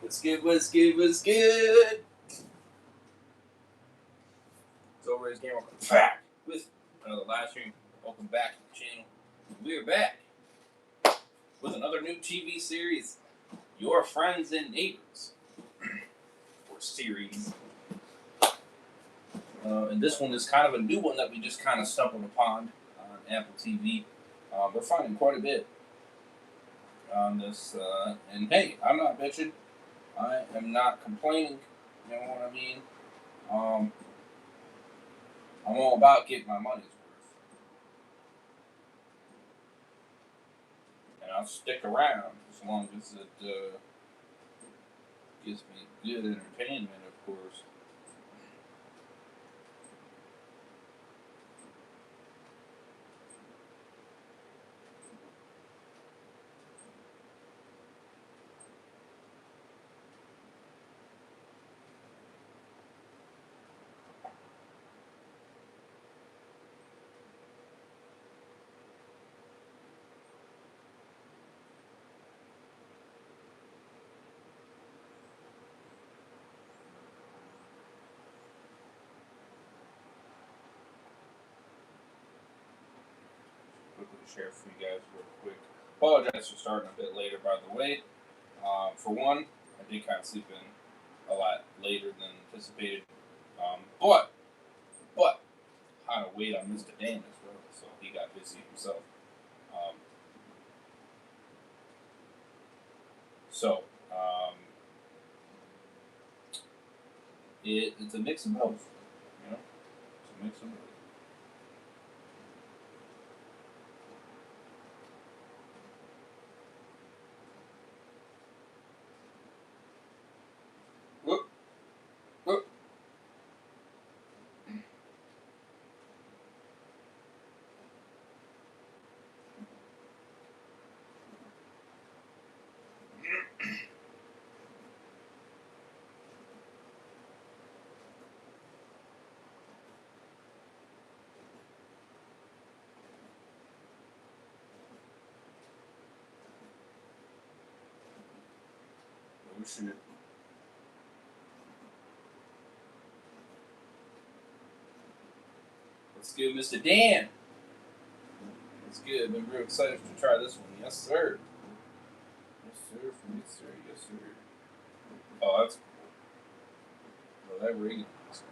What's good, what's good, what's good? It's Overrated Game. Welcome back with another live stream. Welcome back to the channel. We're back with another new TV series, Your Friends and Neighbors, or series. And this one is kind of a new one that we just kind of stumbled upon on Apple TV. We're finding quite a bit on this. And hey, I'm not bitching. I am not complaining. You know what I mean? I'm all about getting my money's worth. And I'll stick around as long as it gives me good entertainment, of course. Quickly share for you guys real quick. Apologize for starting a bit later, by the way. For one, I did kind of sleep in a lot later than anticipated. But had to wait on Mr. Dan as well, so he got busy himself. Um, so it's a mix of both, you know. It's a mix of both. Whoop, whoop. Oh shit. What's good, Mr. Dan? It's good. I've been real excited to try this one. Yes, sir. Yes, sir. Yes, sir. Yes, sir. Oh, that's cool. Oh, that ring is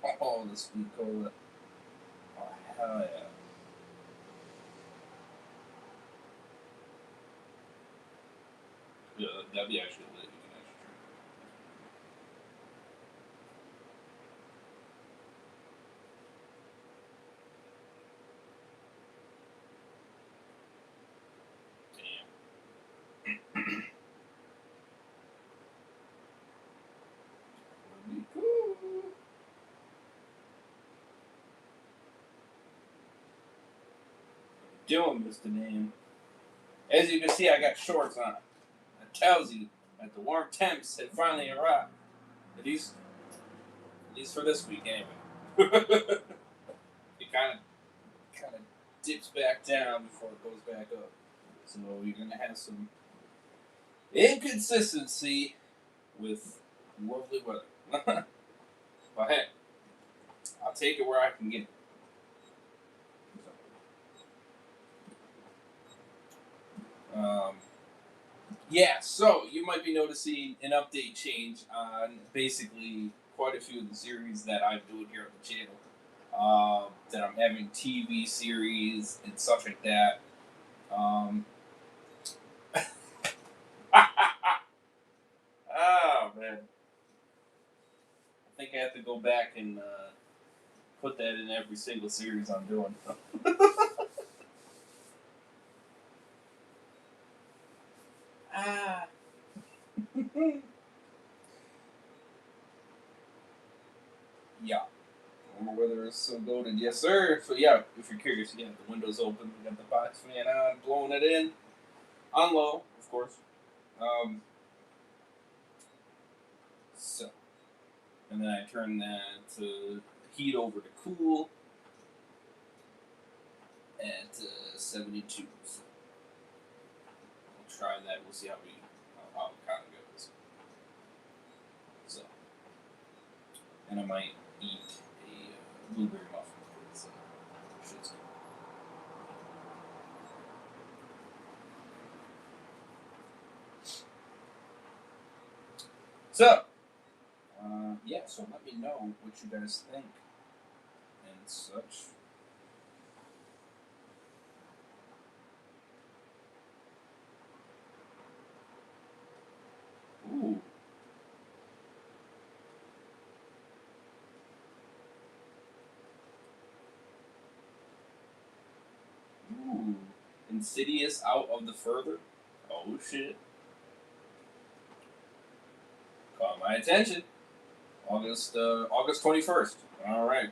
cool. Oh, the sweet cola. Oh, hell yeah. Yeah, that'd be actually lit. You can actually drink it. Damn. That'd be cool. Doing, Mr. Dan. As you can see, I got shorts on. That tells you that the warm temps had finally arrived. At least for this week, anyway. It kind of dips back down before it goes back up. So you're gonna have some inconsistency with lovely weather. But hey, I'll take it where I can get it. Yeah, so you might be noticing an update change on basically quite a few of the series that I'm doing here on the channel. That I'm having TV series and stuff like that. Oh man, I think I have to go back and put that in every single series I'm doing. Ah. Yeah. Weather is so golden, yes sir. So yeah, if you're curious, you got the windows open, we got the box fan on, blowing it in on low, of course. Um, so, and then I turn that to heat over to cool at 72. So try that. We'll see how it kind of goes. So, and I might eat a blueberry muffin. So, shit's good. So, yeah. So let me know what you guys think and such. Ooh. Ooh. Insidious out of the further. Oh shit. Caught my attention. August 21st. All right.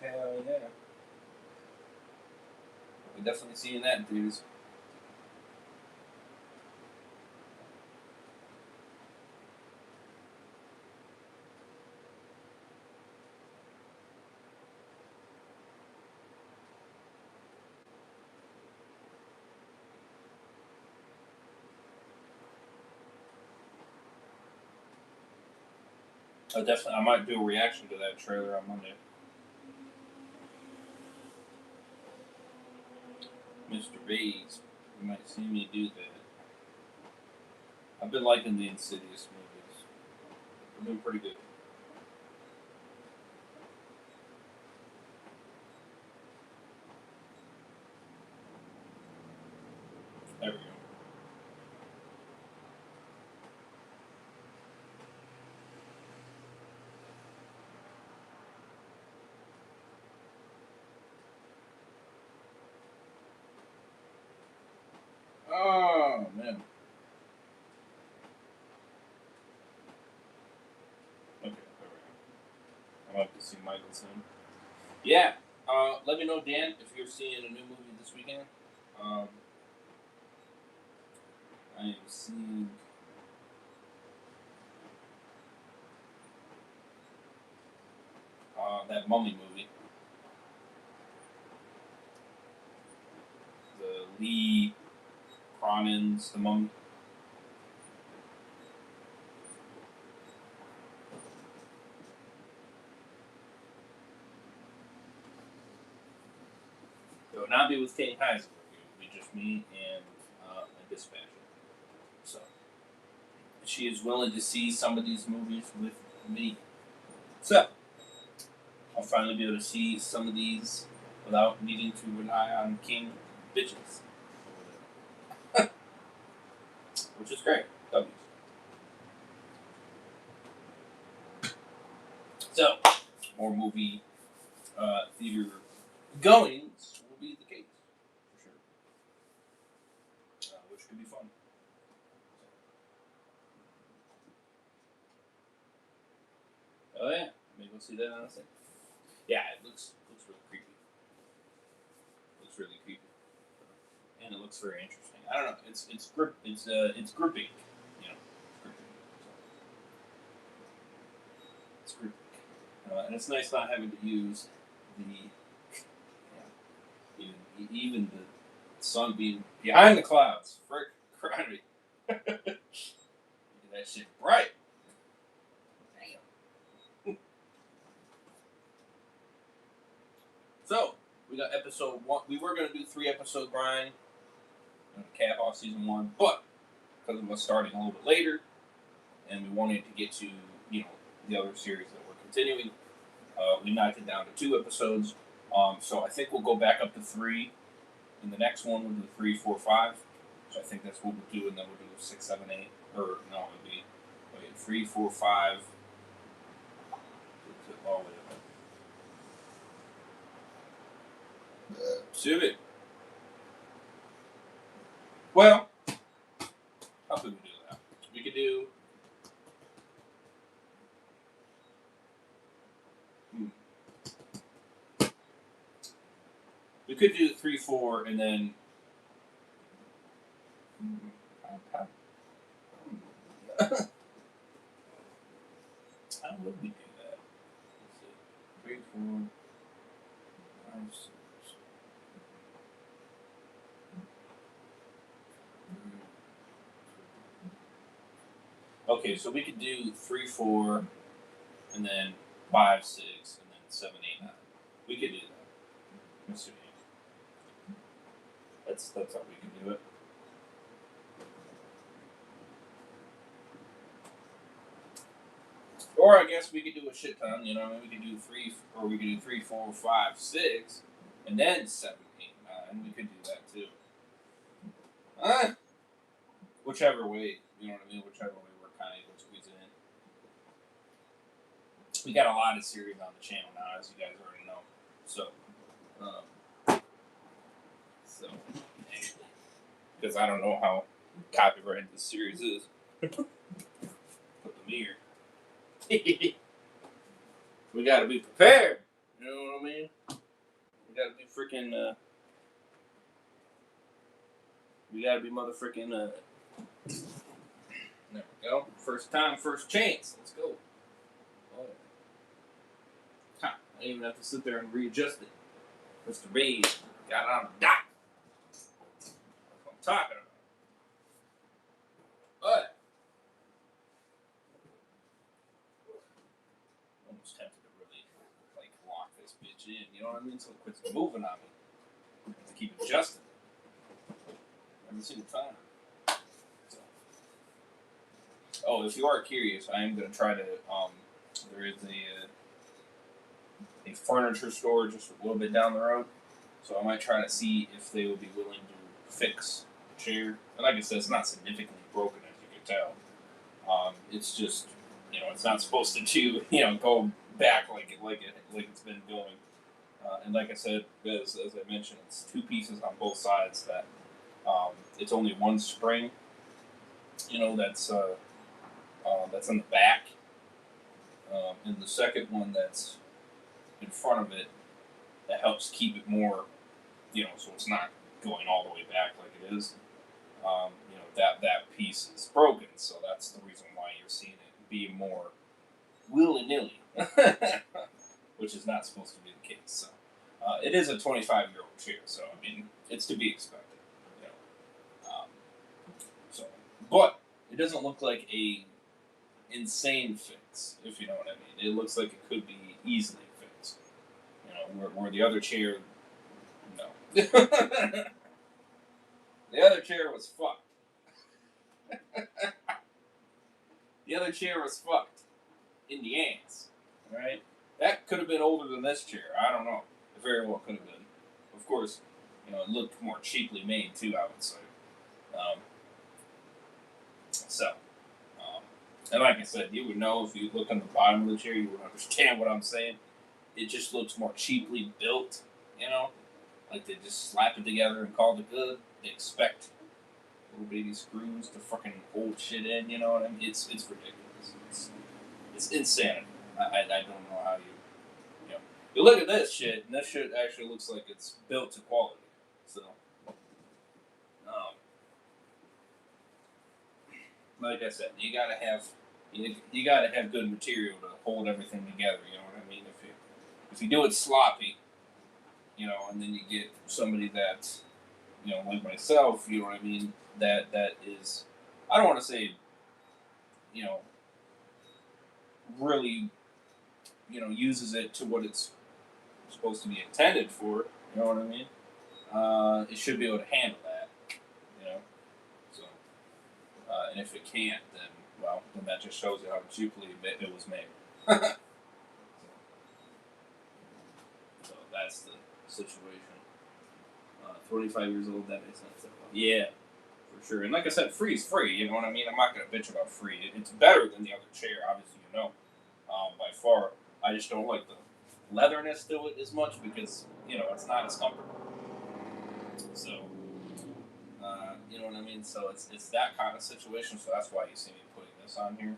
Hell yeah. We're definitely seeing that in theaters. I might do a reaction to that trailer on Monday. Mr. Bays. You might see me do that. I've been liking the Insidious movies. They've been pretty good. There we go. Oh, man. Okay, there we go. I'll have to see Michael soon. Yeah. Let me know, Dan, if you're seeing a new movie this weekend. Um, I am seeing that Mummy movie. The Lee Cronin's The Mummy. It would not be with Kate Heisler. It would be just me and a dispatcher. So she is willing to see some of these movies with me. So I'll finally be able to see some of these without needing to rely on King bitches, which is great. W's. So more movie theater goings will be the case for sure, which could be fun. Oh yeah, maybe we'll see that on a thing. Yeah, it looks really creepy. Looks really creepy, and it looks very interesting. I don't know. It's gripping, you know, gripping. It's gripping, and it's nice not having to use the even the sun being behind the clouds. Frick, crying. That shit bright. Damn. So we got episode 1. We were gonna do 3 episode grind and cap off season 1, but because of us starting a little bit later, and we wanted to get to the other series that we're continuing, we knocked it down to 2 episodes. So I think we'll go back up to 3. In the next one, we'll do 3, 4, 5. So I think that's what we'll do, and then we'll do 6, 7, 8. Or no, it'll be 3, 4, 5. All the way up. Suit. Well, how could we do that? We could do. We could do 3, 4, and then. How would we do that? Let's see. 3, 4, 5, 6. Okay, so we could do 3, 4, and then 5, 6, and then 7, 8, 9. We could do that. Let's see. That's how we can do it. Or I guess we could do a shit ton. You know, I mean, we could do 3, or we could do 3, 4, 5, 6, and then 7, 8, 9. We could do that too. Whichever way, you know what I mean. Whichever way we're kind of able to squeeze it in. We got a lot of series on the channel now, as you guys already know. So, because I don't know how copyrighted this series is. Put them here. We gotta be prepared. You know what I mean? We gotta be freaking. We gotta be motherfucking. There we go. First time, first chance. Let's go. Oh. I didn't even have to sit there and readjust it. Mr. Reed got it on the dot. That's what I'm talking about. But I'm almost tempted to really lock this bitch in. You know what I mean? So it quits moving on me. I have to keep adjusting. Every single time. So. Oh, if you are curious, I am going to try to. There is a furniture store just a little bit down the road, so I might try to see if they would be willing to fix the chair. And like I said, it's not significantly broken, as you can tell. It's just, it's not supposed to go back like it's been going. And like I said, as I mentioned, it's 2 pieces on both sides. That it's only 1 spring. That's on the back, and the second one that's in front of it that helps keep it more, so it's not going all the way back like it is. That piece is broken, so that's the reason why you're seeing it be more willy-nilly, which is not supposed to be the case. So it is a 25-year-old chair, so I mean it's to be expected. So, but it doesn't look like a insane fix, if you know what I mean. It looks like it could be easily fixed. Where the other chair, no. The other chair was fucked. The other chair was fucked in the ass. Right? That could have been older than this chair. I don't know. It very well could have been. Of course, it looked more cheaply made too, I would say. And like I said, you would know if you look on the bottom of the chair, you would understand what I'm saying. It just looks more cheaply built, like they just slap it together and called it good. They expect little baby screws to fucking hold shit in, you know what I mean? It's ridiculous. It's insanity. I don't know how you look at this shit, and this shit actually looks like it's built to quality. So, like I said, you gotta have good material to hold everything together. You know what I mean? If you do it sloppy, and then you get somebody that, like myself, you know what I mean, that is, I don't want to say, really, uses it to what it's supposed to be intended for. You know what I mean? It should be able to handle that. So, and if it can't, then that just shows you how cheaply it was made. So that's the situation. 25 years old, that makes sense. Yeah, for sure. And like I said, free is free. You know what I mean? I'm not going to bitch about free. It's better than the other chair, obviously, by far. I just don't like the leatherness to it as much because, it's not as comfortable. So, you know what I mean? So it's that kind of situation. So that's why you see me putting this on here,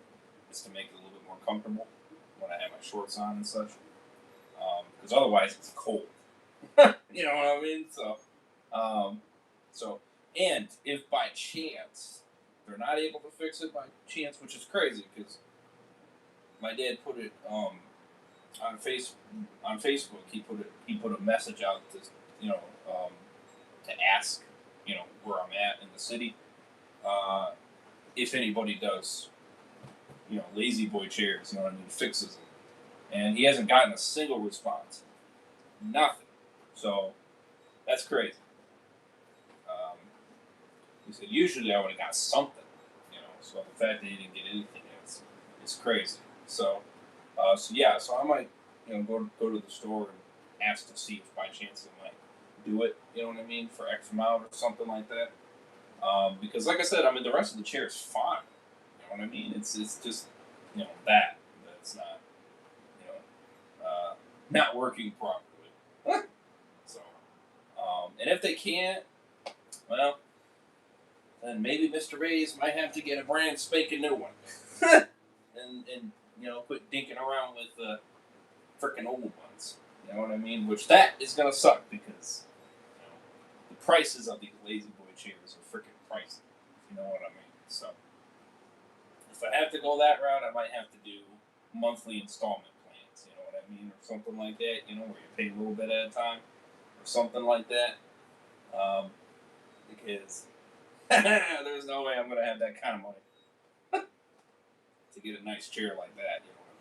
is to make it a little bit more comfortable when I have my shorts on and such. Because otherwise it's cold. You know what I mean? So, and if by chance they're not able to fix it by chance, which is crazy because my dad put it on Facebook. He put a message out to to ask where I'm at in the city, if anybody does lazy boy chairs, fixes them. And he hasn't gotten a single response. Nothing. So that's crazy. Um, he said, usually I would have got something, So the fact that he didn't get anything is crazy. So I might, go to the store and ask to see if by chance they might do it. You know what I mean, for X amount or something like that. Because like I said, the rest of the chair is fine. You know what I mean? It's just that's not working properly. So, and if they can't, well, then maybe Mr. Ray's might have to get a brand spanking new one, and quit dinking around with the freaking old ones. You know what I mean? Which that is gonna suck because the prices of these lazy boy chairs are freaking pricey. You know what I mean? So if I have to go that route, I might have to do monthly installment plans. You know what I mean, or something like that. Where you pay a little bit at a time, or something like that. Because there's no way I'm gonna have that kind of money to get a nice chair like that. You know what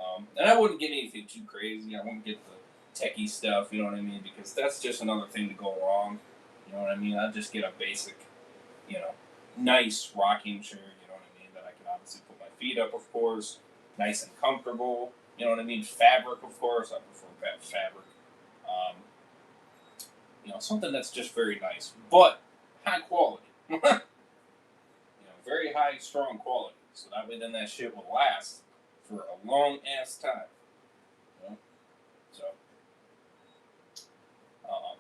I mean? And I wouldn't get anything too crazy. I wouldn't get the techie stuff. You know what I mean? Because that's just another thing to go wrong. You know what I mean? I'd just get a basic, nice rocking chair. You know what I mean? That I can obviously put my feet up, of course, nice and comfortable. You know what I mean? Fabric, of course. I prefer that fabric. Something that's just very nice, but high quality. Very high, strong quality. So that way, then that shit will last for a long ass time. So, um,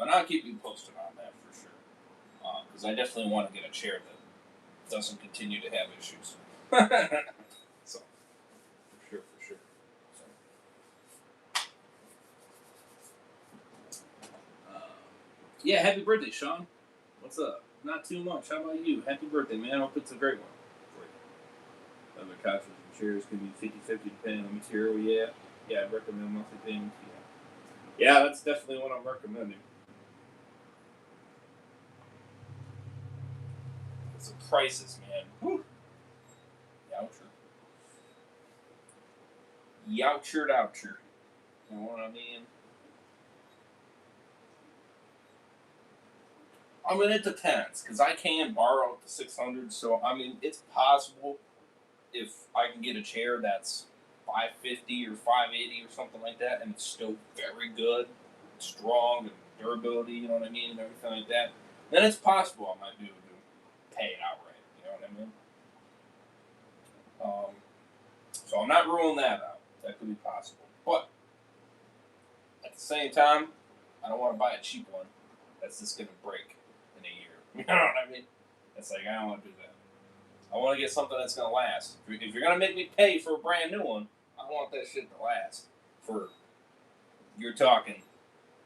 and I'll keep you posted on that for sure. Because I definitely want to get a chair that doesn't continue to have issues. So, for sure. So, yeah, happy birthday, Sean. What's up? Not too much. How about you? Happy birthday, man. Hope it's a great one for you. Other couches and chairs can be 50-50 depending on material. Yeah, I'd recommend monthly payments. Yeah, that's definitely what I'm recommending. It's the prices, man. Whew. Youcher. You know what I mean? It depends, because I can borrow up to 600, so, it's possible if I can get a chair that's 550 or 580 or something like that, and it's still very good, strong, and durability, you know what I mean, and everything like that, then it's possible I might be able to pay it outright, you know what I mean? So I'm not ruling that out. That could be possible. But at the same time, I don't want to buy a cheap one that's just going to break in a year. You know what I mean? It's like, I don't want to do that. I want to get something that's going to last. If you're going to make me pay for a brand new one, I want that shit to last for, you're talking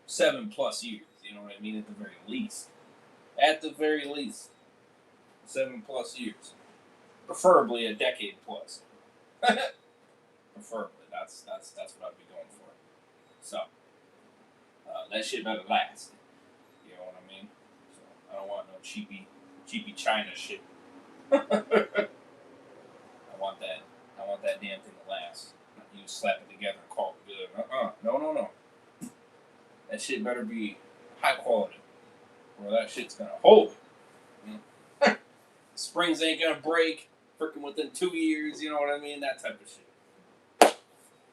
7+ years. You know what I mean? At the very least. 7+ years. Preferably a decade plus. Preferably. That's what I'd be going for. So, that shit better last. You know what I mean? So, I don't want no cheapy China shit. I want that damn thing to last. You slap it together and call it good. No. That shit better be high quality, or that shit's gonna hold. You know? Springs ain't gonna break freaking within 2 years. You know what I mean? That type of shit.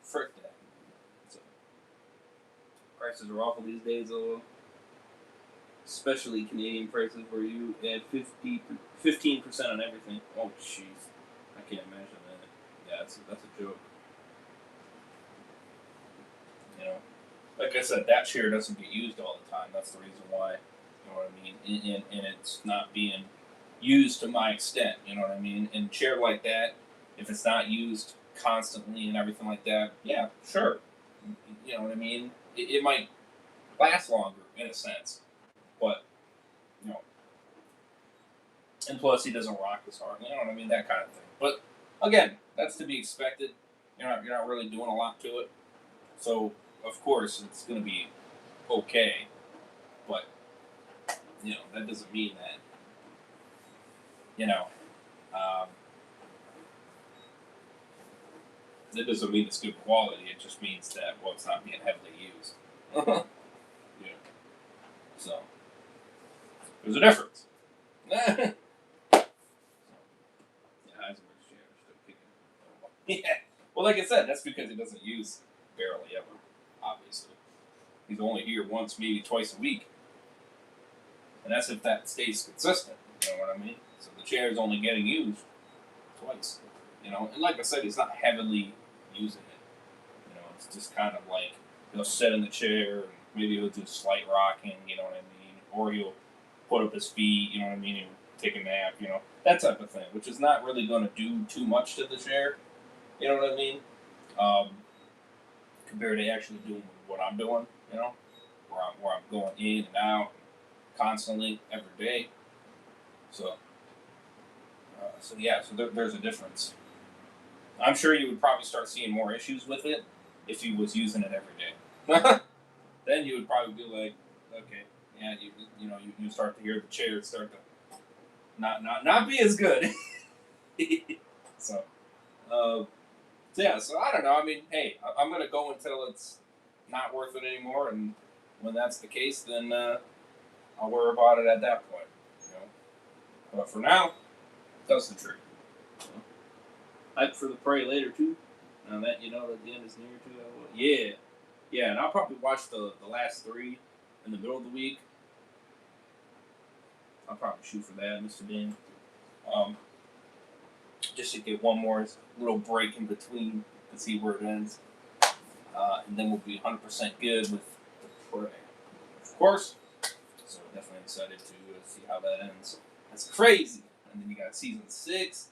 Frick that. So, prices are awful these days, though. Especially Canadian prices, where you add 15% on everything. Oh, jeez. I can't imagine that. Yeah, that's a joke. Like I said, that chair doesn't get used all the time. That's the reason why. You know what I mean? And it's not being used to my extent. You know what I mean? And a chair like that, if it's not used constantly and everything like that, yeah, sure. You know what I mean? It might last longer in a sense, but you know, and plus he doesn't rock as hard. You know what I mean? That kind of thing. But again, that's to be expected. You're not really doing a lot to it, so of course it's going to be okay. But that doesn't mean that um, That doesn't mean it's good quality. It just means that, well, it's not being heavily used. Yeah. So there's a difference. Yeah, Heisenberg's chair is still kicking. Yeah. Well, like I said, that's because he doesn't use barely ever. Obviously, he's only here once, maybe twice a week, and that's if that stays consistent. You know what I mean? So the chair is only getting used twice. You know, and like I said, he's not heavily using it. You know, it's just kind of like he'll sit in the chair and maybe he'll do slight rocking. You know what I mean? Or he'll put up his feet. You know what I mean? He'll take a nap. You know, that type of thing, which is not really going to do too much to the chair. You know what I mean? Um, Compared to actually doing what I'm doing. You know, where I'm going in and out constantly every day. So, there's a difference. I'm sure you would probably start seeing more issues with it if you was using it every day. Then you would probably be like, okay, yeah, you start to hear the chair start to not be as good. so, uh, so I don't know. I mean, hey, I'm gonna go until it's not worth it anymore, and when that's the case, then I'll worry about it at that point. You know, but for now, it does the trick. Hype for the prey later too. Now that you know that the end is near too. Yeah, yeah, and I'll probably watch the last three in the middle of the week. I'll probably shoot for that, Mr. Dan. Um, just to get one more little break in between to see where it ends, and then we'll be 100% good with the prey, of course. So definitely excited to see how that ends. That's crazy. And then you got season 6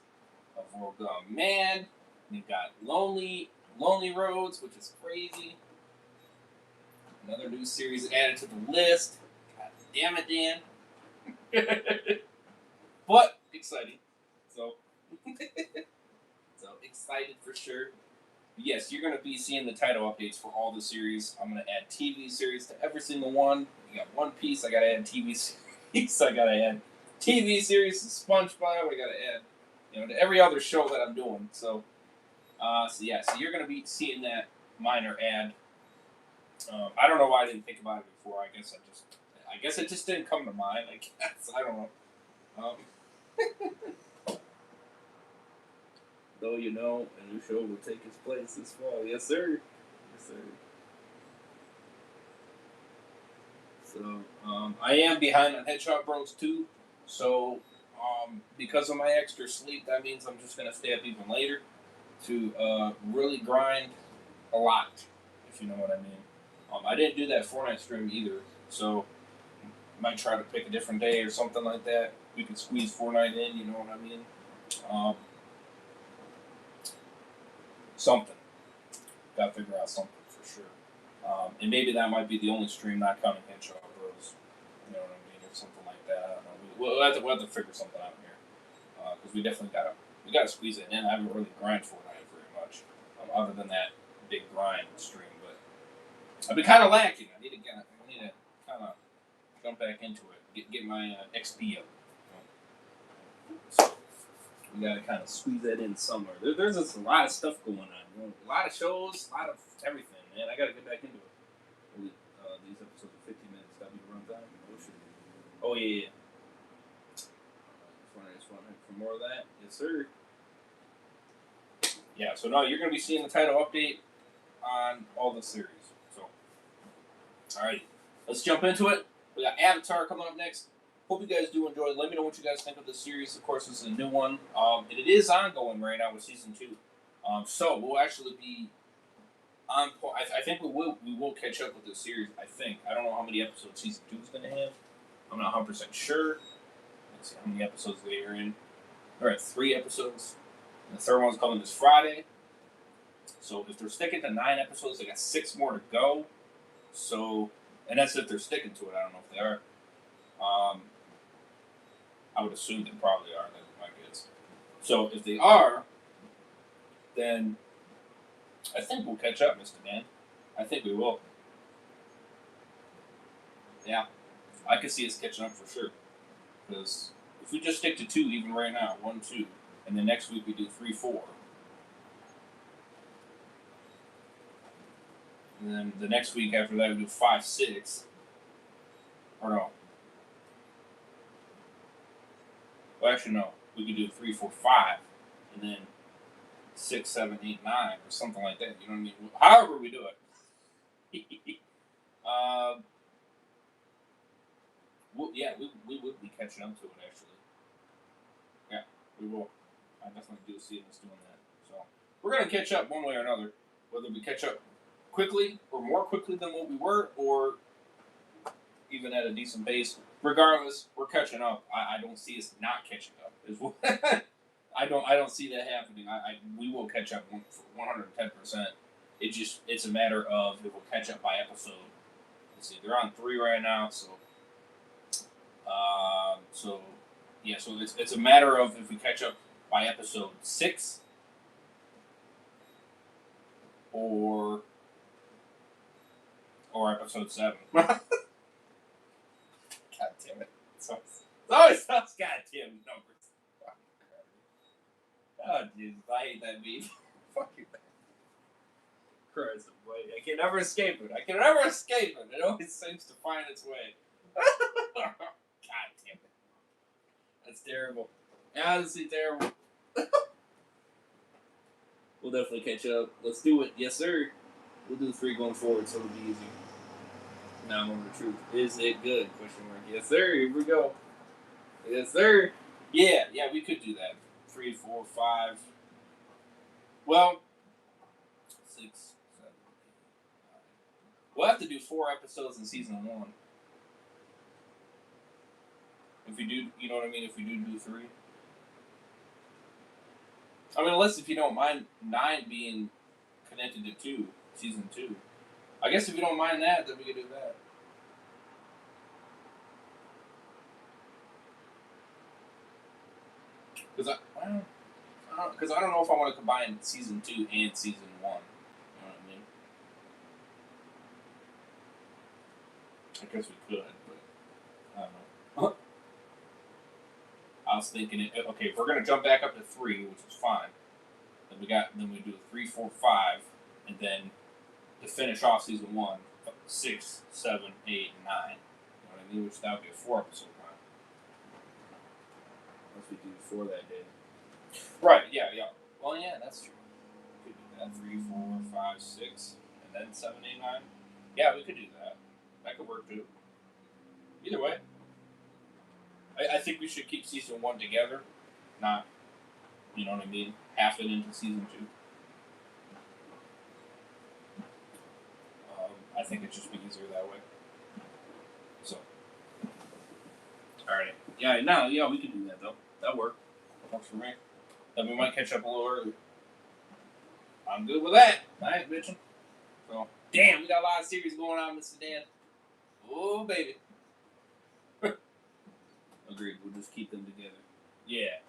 of World Gone Mad. And you've got Lonely Roads, which is crazy. Another new series added to the list. God damn it, Dan. But exciting. So, so excited for sure. Yes, you're going to be seeing the title updates for all the series. I'm going to add TV series to every single one. You got One Piece, I got to add TV series. I got to add TV series to SpongeBob. I got to add, to every other show that I'm doing. So you're going to be seeing that minor ad. I don't know why I didn't think about it before. I guess it just didn't come to mind. I guess I don't know. Though a new show will take its place this fall. Yes, sir. Yes, sir. So I am behind on Headshot Bros 2. So because of my extra sleep, that means I'm just gonna stay up even later to really grind a lot, if you know what I mean. I didn't do that Fortnite stream either, so might try to pick a different day or something like that. We can squeeze Fortnite in, you know what I mean? Something. Gotta figure out something for sure. And maybe that might be the only stream not counting Headshot Bros. You know what I mean? Or something like that. I don't know. We'll have to figure something out here. Because we definitely gotta squeeze it in. I haven't really grind Fortnite very much. Other than that big grind stream. But I've been kind of lacking. I need to kind of jump back into it. Get my XP up. So we gotta kind of squeeze that in somewhere. There's just a lot of stuff going on. A lot of shows, a lot of everything, man. I gotta get back into it. These episodes are 15 minutes. Gotta be runtime. Oh yeah. Just want for more of that. Yes, sir. Yeah. So now you're gonna be seeing the title update on all the series. So, all right, let's jump into it. We got Avatar coming up next. Hope you guys do enjoy. Let me know what you guys think of this series. Of course, this is a new one, and it is ongoing right now with season 2. So we'll actually be on point. I think we will catch up with this series. I don't know how many episodes season 2 is going to have. I'm not 100% sure. Let's see how many episodes they are in. They're at 3 episodes. And the third one's coming this Friday. So if they're sticking to 9 episodes, they got 6 more to go. So, and that's if they're sticking to it. I don't know if they are. I would assume they probably are. That's my guess. So if they are, then I think we'll catch up, Mr. Dan. I think we will. Yeah, I could see us catching up for sure. Because if we just stick to 2, even right now, 1, 2, and then next week we do 3, 4, And then the next week after that, we do 5, 6. Or no. Well, actually, no. We could do 3, 4, 5. And then 6, 7, 8, 9. Or something like that. You know what I mean? However we do it. We would be catching up to it, actually. Yeah, we will. I definitely do see us doing that. So we're going to catch up one way or another. Whether we catch up quickly or more quickly than what we were, or even at a decent pace. Regardless, we're catching up. I don't see us not catching up. I don't see that happening. We will catch up 110%. It's a matter of if we'll catch up by episode. Let's see, they're on 3 right now, so it's a matter of if we catch up by episode 6 or episode 7. God damn it! It's always those goddamn numbers. Oh, dude, I hate that meme. Fuck you. Christ, I can never escape it. It always seems to find its way. God damn it. That's terrible. Honestly terrible. We'll definitely catch up. Let's do it. Yes, sir. We'll do 3 going forward, so it'll be easy. Now I'm over the truth. Is it good? Question mark. Yes, sir. Here we go. Yes, sir. Yeah, we could do that. 3, 4, 5. Well, 6, 7, 8, 9. We'll have to do 4 episodes in season 1. If we do, you know what I mean? If we do 3. I mean, unless if you don't mind 9 being connected to 2, season 2. I guess if you don't mind that, then we could do that. Because I don't know if I want to combine season 2 and season 1. You know what I mean? I guess we could, but I don't know. I was thinking, okay, if we're gonna jump back up to 3, which is fine, then we do 3, 4, 5, and then to finish off season 1, 6, 7, 8, 9. You know what I mean? Which that would be a 4 episode run. Unless we do 4 that day. Right? Yeah. Well, yeah, that's true. We could do that 3, 4, 5, 6, and then 7, 8, 9. Yeah, we could do that. That could work too. Either way. I think we should keep season 1 together, not, you know what I mean, half it into season 2. I think it'd just be easier that way. So, alright. Yeah, we could do that though. That'll work. Works for me. Then we might catch up a little early. I'm good with that. Alright, bitchin'. So, damn, we got a lot of series going on, Mr. Dan. Oh, baby. Agreed. We'll just keep them together. Yeah.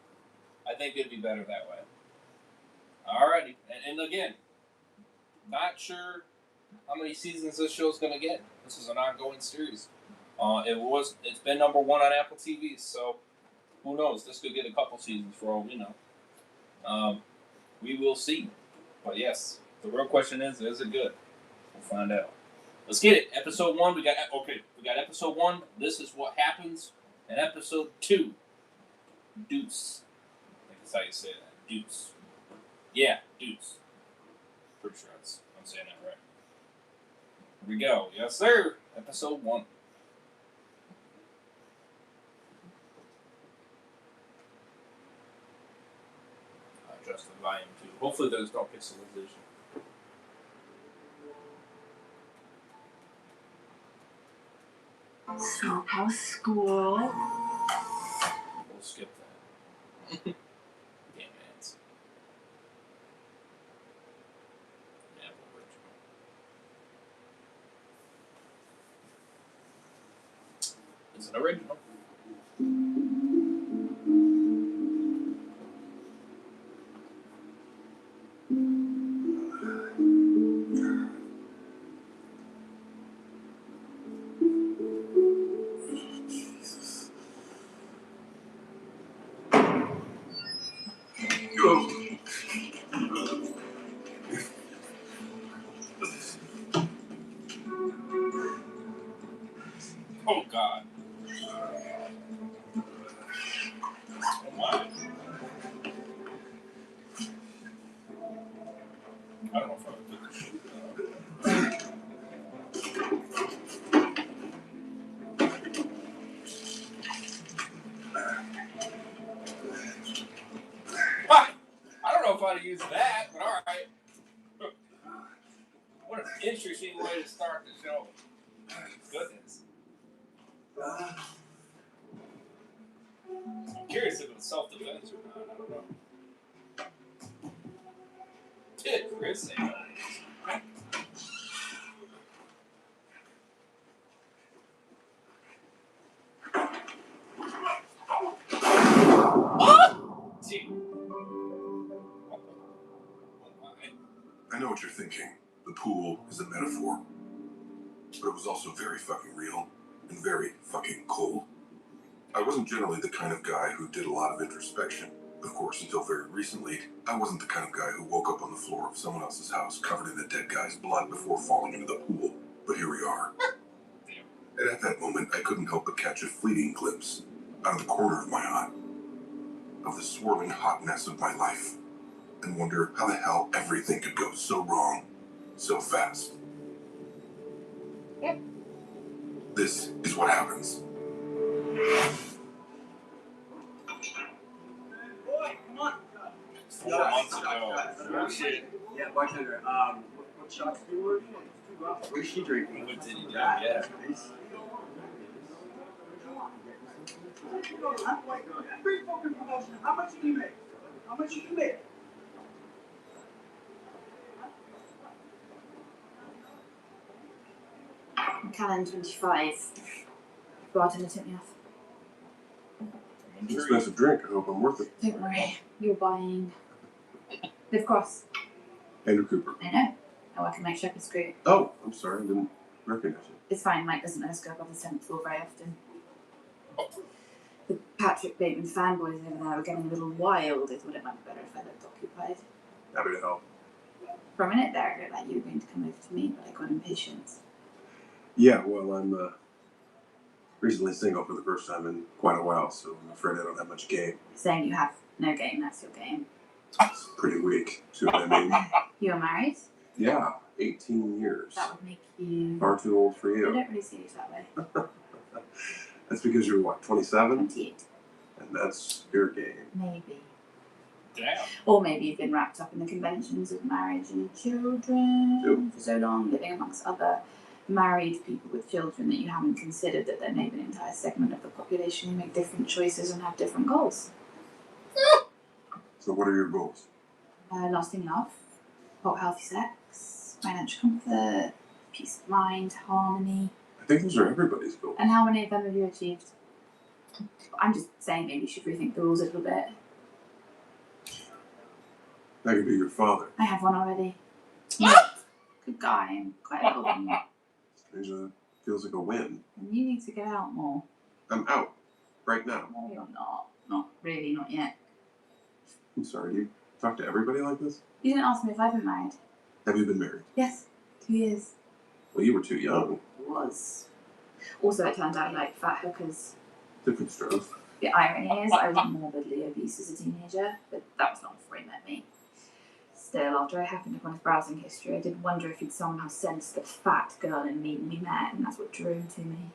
I think it'd be better that way. Alrighty. And again, not sure how many seasons this show's going to get. This is an ongoing series. It's been number 1 on Apple TV, so who knows? This could get a couple seasons for all we know. We will see. But yes, the real question is it good? We'll find out. Let's get it. Episode 1, we got episode 1. This is what happens. And episode 2, Deuce. I think that's how you say that. Deuce. Yeah, Deuce. Pretty sure I'm saying that right. Here we go. Yes, sir. Episode 1. Adjust the volume too. Hopefully there's no pixelization. So, how's school? We'll skip that. Damn it. Apple original. It's an original. want to use that, but all right. What an interesting way to start the show. Goodness. I'm curious if it was self-defense or not. I don't know. Did Chris say that? I know what you're thinking. The pool is a metaphor. But it was also very fucking real and very fucking cold. I wasn't generally the kind of guy who did a lot of introspection. Of course, until very recently, I wasn't the kind of guy who woke up on the floor of someone else's house covered in a dead guy's blood before falling into the pool. But here we are. And at that moment, I couldn't help but catch a fleeting glimpse, out of the corner of my eye, of the swirling hot mess of my life, and wonder how the hell everything could go so wrong, so fast. This is what happens. Boy, come on. 4 months ago. Oh, shit. Yeah, bartender. What shots do you order? What is she drinking? What did he do? Yeah. Free fucking promotion. How much did you make? How much did you make? Callan 25. Bartender took me off. Expensive drink. I hope I'm worth it. Don't worry, you're buying. Live Cross. Andrew Cooper. I know. I work in Mike Shepherd's crew. Oh, I'm sorry. I didn't recognize you. It's fine, Mike doesn't let us go above the 7th floor very often. The Patrick Bateman fanboys over there were getting a little wild. They thought it might be better if I looked occupied. Happy to help. For a minute there, it looked like you were going to come over to me, but I got impatient. Yeah, well, I'm recently single for the first time in quite a while, so I'm afraid I don't have much game. Saying you have no game, that's your game. It's pretty weak. See what I mean? You are married? Yeah, 18 years. That would make you... Far too old for I you. don't really see you that way. That's because you're what, 27? 28. And that's your game. Maybe. Damn. Or maybe you've been wrapped up in the conventions of marriage and children Yep. for so long, living amongst other married people with children, that you haven't considered that there may be an entire segment of the population who make different choices and have different goals. So what are your goals? Lasting love, hot healthy sex, financial comfort, peace of mind, harmony. I think those are everybody's goals. And how many of them have you achieved? I'm just saying maybe you should rethink the rules a little bit. I could be your father. I have one already. Good guy and quite a good one. It feels like a win. And you need to get out more. I'm out. Right now. No, you're not. Not really, not yet. I'm sorry, you talk to everybody like this? You didn't ask me if I've been married. Have you been married? Yes, 2 years. Well, you were too young. Was. Also, it turned out you liked fat hookers. Different strokes. The irony is, I was morbidly obese as a teenager, but that was not before he met me. Still, after I happened upon his browsing history, I did wonder if he'd somehow sensed the fat girl in me when we met, and that's what drew him to me.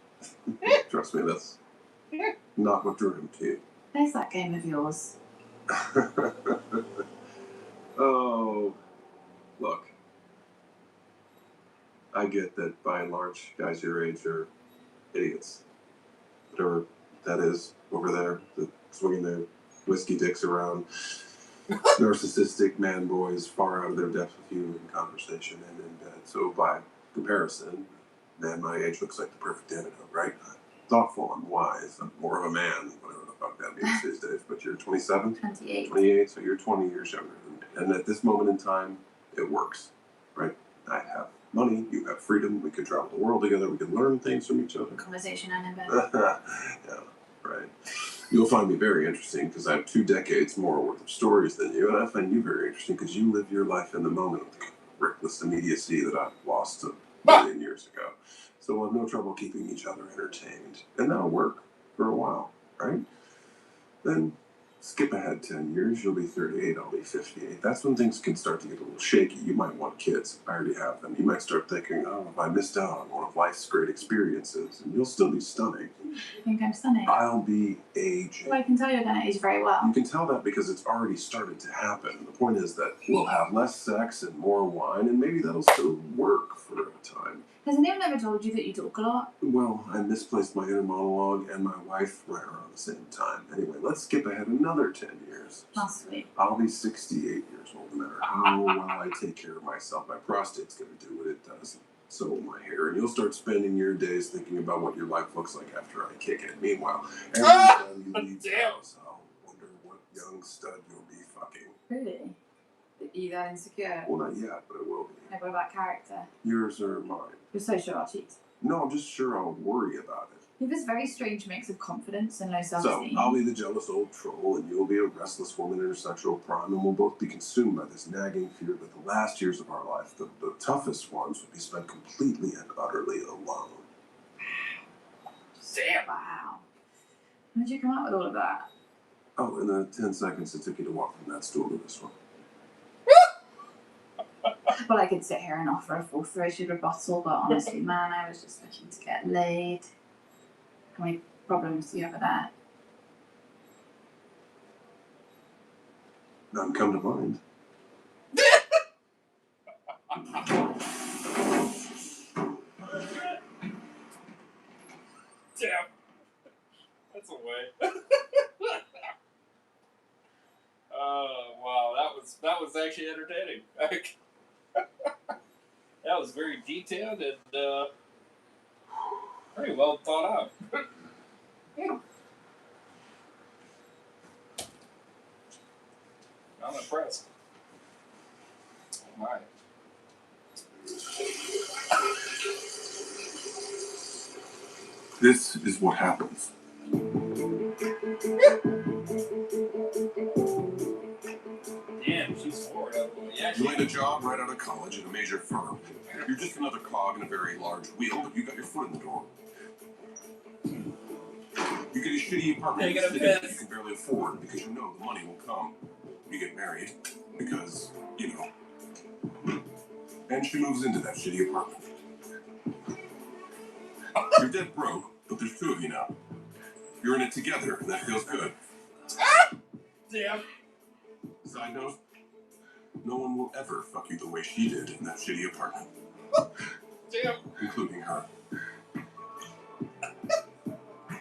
Trust me, that's not what drew him to you. There's that game of yours. Oh, look. I get that by and large, guys your age are idiots. Whatever that is over there, the swinging their whiskey dicks around. Narcissistic man boys far out of their depth with you in conversation and in bed. So by comparison, man my age looks like the perfect antidote, right? I'm thoughtful, I'm wise, I'm more of a man, whatever the fuck that means these days. But you're 27? 28. 28, so you're 20 years younger than me. And at this moment in time, it works, right? I have money, you have freedom, we could travel the world together, we can learn things from each other. Conversation and in bed. Yeah, right. You'll find me very interesting because I have 2 decades more worth of stories than you, and I find you very interesting because you live your life in the moment with the reckless immediacy that I've lost a million years ago. So we'll have no trouble keeping each other entertained, and that'll work for a while, right? Then Skip ahead 10 years, you'll be 38, I'll be 58. That's when things can start to get a little shaky. You might want kids. I already have them. You might start thinking, oh, if I missed out on one of life's great experiences, and you'll still be stunning. You think I'm stunning? I'll be aging. Well, I can tell you're going to age very well. You can tell that because it's already started to happen. The point is that we'll have less sex and more wine, and maybe that'll still work for a time. Has anyone ever told you that you talk a lot? Well, I misplaced my inner monologue and my wife right around the same time. Anyway, let's skip ahead another 10 years. That's sweet. I'll be 68 years old, no matter how well I take care of myself. My prostate's going to do what it does. So will my hair. And you'll start spending your days thinking about what your life looks like after I kick it. Meanwhile, every time you leave the house, I'll wonder what young stud you'll be fucking. Really? Are you that insecure? Well, not yet, but it will be. Like, what about character? Yours or mine? You're so sure I'll cheat. No, I'm just sure I'll worry about it. You have this very strange mix of confidence and low So, self-esteem. I'll be the jealous old troll, and you'll be a restless woman in her sexual prime, and we'll both be consumed by this nagging fear that the last years of our life, the toughest ones, would be spent completely and utterly alone. Damn. Wow. How did you come up with all of that? Oh, in the 10 seconds it took you to walk from that stool to this one. Well, I could sit here and offer a full-throated rebuttal, but honestly, man, I was just looking to get laid. How many problems do you have with that? None come to mind. Damn. That's a way. Wow, that was actually entertaining. That was very detailed and very well thought out. I'm impressed. Oh my. This is what happens. Damn, she's forward up. Yeah, You land a job right out of college at a major firm. You're just another cog in a very large wheel, but you got your foot in the door. You get a shitty apartment in a city that you can barely afford because you know the money will come. You get married because, you know. And she moves into that shitty apartment. You're dead broke, but there's two of you now. You're in it together, and that feels good. Damn. Side note, no one will ever fuck you the way she did in that shitty apartment. Damn. Including her.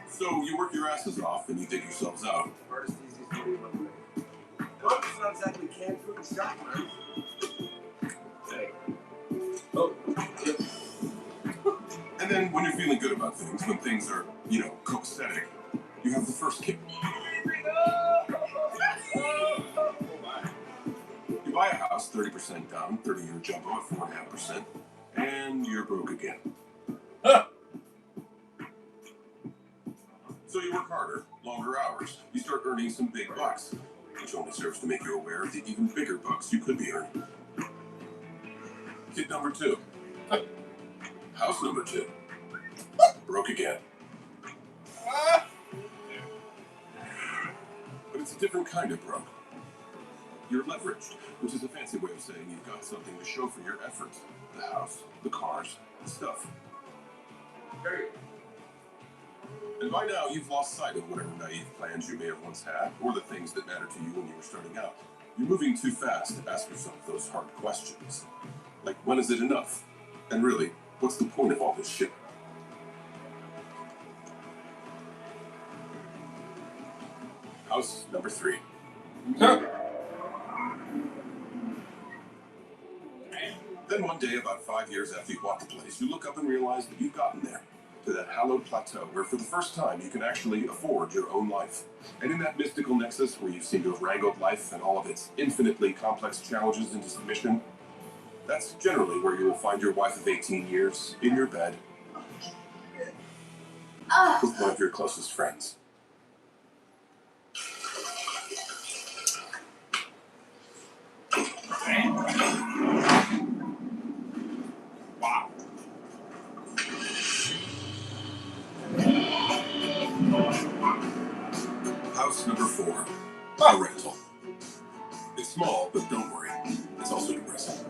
So you work your asses off and you dig yourselves out. Hardest, easiest to do, by the way. Well, it's not exactly canned fruit and stock, man. Hey. Oh. Yep. And then when you're feeling good about things, when things are, you know, copacetic, you have the first kick. You buy a house, 30% down, 30-year jumbo at 4.5%, and you're broke again. So you work harder, longer hours. You start earning some big bucks, which only serves to make you aware of the even bigger bucks you could be earning. Kid number 2. House number 2. Broke again. But it's a different kind of broke. You're leveraged, which is a fancy way of saying you've got something to show for your efforts. The house, the cars, the stuff. And by now, you've lost sight of whatever naive plans you may have once had, or the things that mattered to you when you were starting out. You're moving too fast to ask yourself those hard questions. Like, when is it enough? And really, what's the point of all this shit? House number 3. Then one day, about 5 years after you bought the place, you look up and realize that you've gotten there, to that hallowed plateau where for the first time you can actually afford your own life. And in that mystical nexus where you seem to have wrangled life and all of its infinitely complex challenges into submission, that's generally where you will find your wife of 18 years in your bed with one of your closest friends. Wow. House number 4. A rental. It's small, but don't worry. It's also depressing.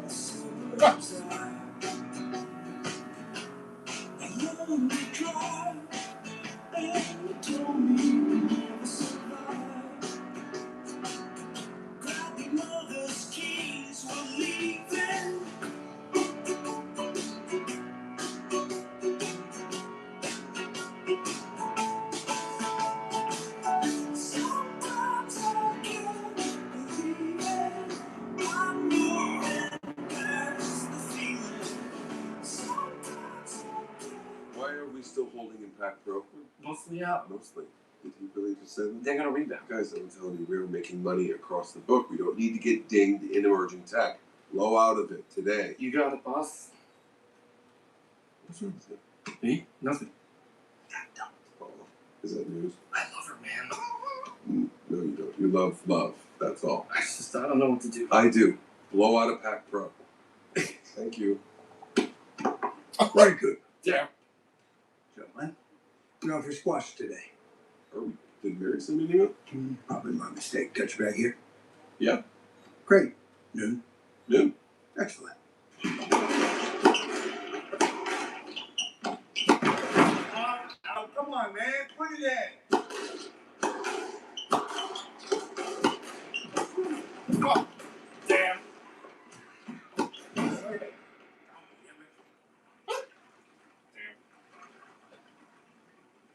Why are we still holding Impact Pro? Mostly up. Mostly. Did he really just say that? They're gonna rebound. Guys, I'm telling you, we're making money across the book. We don't need to get dinged in emerging tech. Blow out of it today. You got it, boss. What's wrong with it? Me? Nothing. Oh, is that news? I love her, man. No, you don't. You love love. That's all. I don't know what to do. I do. Blow out a Pack Pro. Thank you. Very good. Yeah. Gentlemen, we're going for squash today. Oh, did Mary send me an email? Probably my mistake. Got your bag here? Yeah. Great. Noon? Noon. Excellent. Come on, man. Look at that. Oh, damn.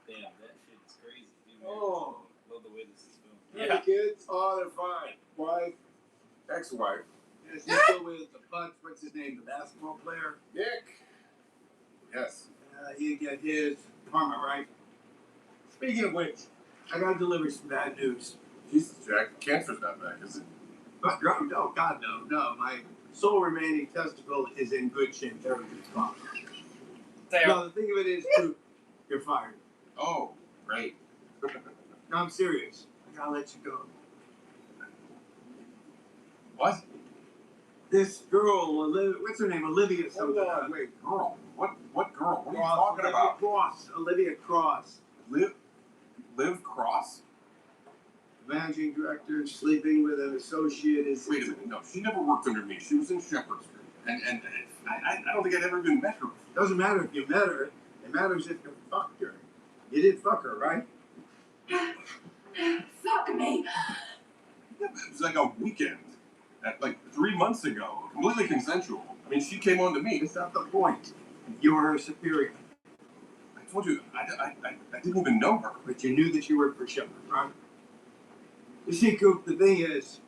Damn, that shit is crazy, dude. Oh. Love the way this is filmed. Hey, kids. Oh, they're fine. Wife? Ex-wife. Yeah, she's still with the Bucks. What's his name? The basketball player? Nick. Yes. He got his karma, right? Speaking of which, I gotta deliver some bad news. Jesus, Jack. Cancer's not back, is it? But no, God, no, no. My sole remaining testicle is in good shape. Everything's fine. Damn. No, the thing of it is, too, you're fired. Oh, great. No, I'm serious. I gotta let you go. What? This girl, what's her name? Olivia something. Hold on, wait, girl. What girl? What are you Cross, talking Olivia about? Cross. Olivia Cross. Liv Cross? Managing director, sleeping with an associate is. Wait a minute, no, she never worked under me. She was in Shepherd Street. And I don't think I'd ever even met her. Doesn't matter if you met her. It matters if you fucked her. You did fuck her, right? Fuck me. It was like a weekend. Like 3 months ago. Completely consensual. I mean, she came on to me. It's not the point. You were her superior. I told you, I didn't even know her. But you knew that you worked for Shepherd, right? You see, Coop, the thing is,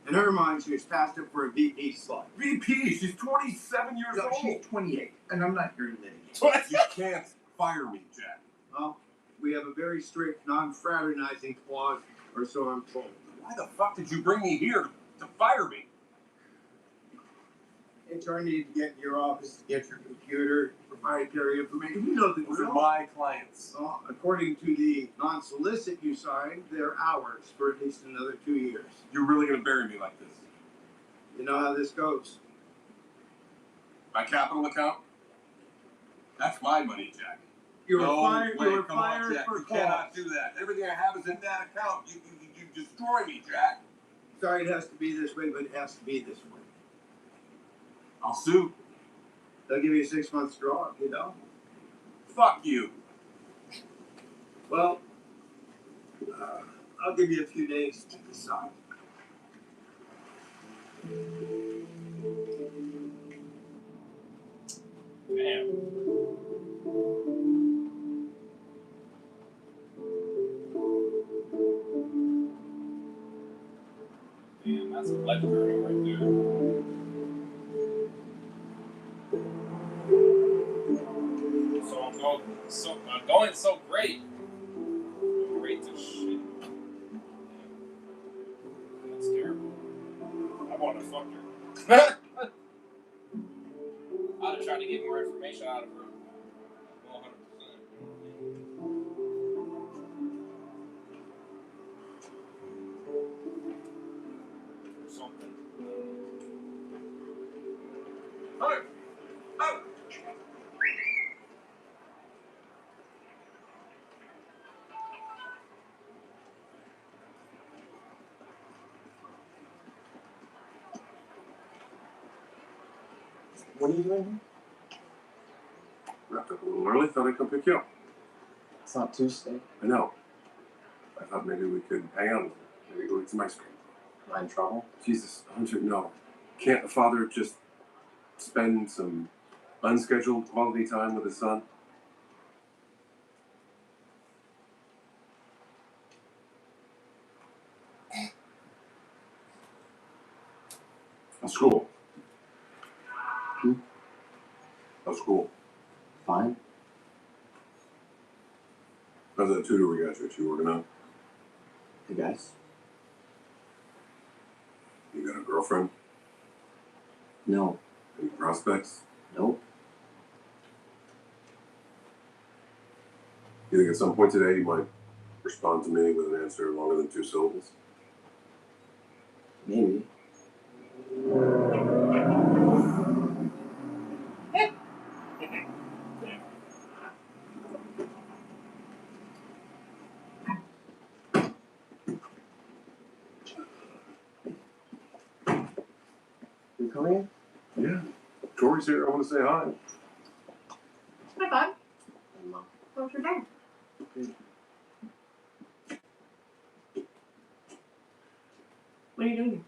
in her mind, she was passed up for a VP slot. VP, she's 27 years No, old. she's 28, and I'm not here to litigate. What? You can't fire me, Jack. Well, we have a very strict non-fraternizing clause, or so I'm told. Why the fuck did you bring me here to fire me? HR needed to get in your office to get your computer, proprietary information. You know the Those are drill. my clients. Well, according to the non-solicit you signed, they're ours for at least another 2 years. You're really gonna bury me like this? You know how this goes. My capital account? That's my money, Jack. You were No fired. way, You were come on, fired Jack. for You cause. cannot do that. Everything I have is in that account. You destroy me, Jack. Sorry, it has to be this way, but it has to be this way. I'll sue. They'll give you a 6 months draw, you know. Fuck you. Well, I'll give you a few days to decide. Damn. Damn, that's a legendary right there. Going so great. Great to shit. That's terrible. I want to fuck her. I'd have tried to get more information out of her. 100%. Or something. Hey! Oh! What are you doing here? Wrapped up a little early, thought I'd come pick you up. It's not Tuesday. I know. I thought maybe we could hang out a little. Maybe go eat some ice cream. Am I in trouble? Jesus, Hunter, no. Can't a father just spend some unscheduled quality time with his son? How's school? How's school? Fine. How's that tutor we got you working on? I guess. You got a girlfriend? No. Any prospects? Nope. You think at some point today you might respond to me with an answer longer than 2 syllables? Maybe. You coming in? Yeah. Tori's here. I want to say hi. Hi, Bob. Hey, Mom. How was your day? What are you doing here?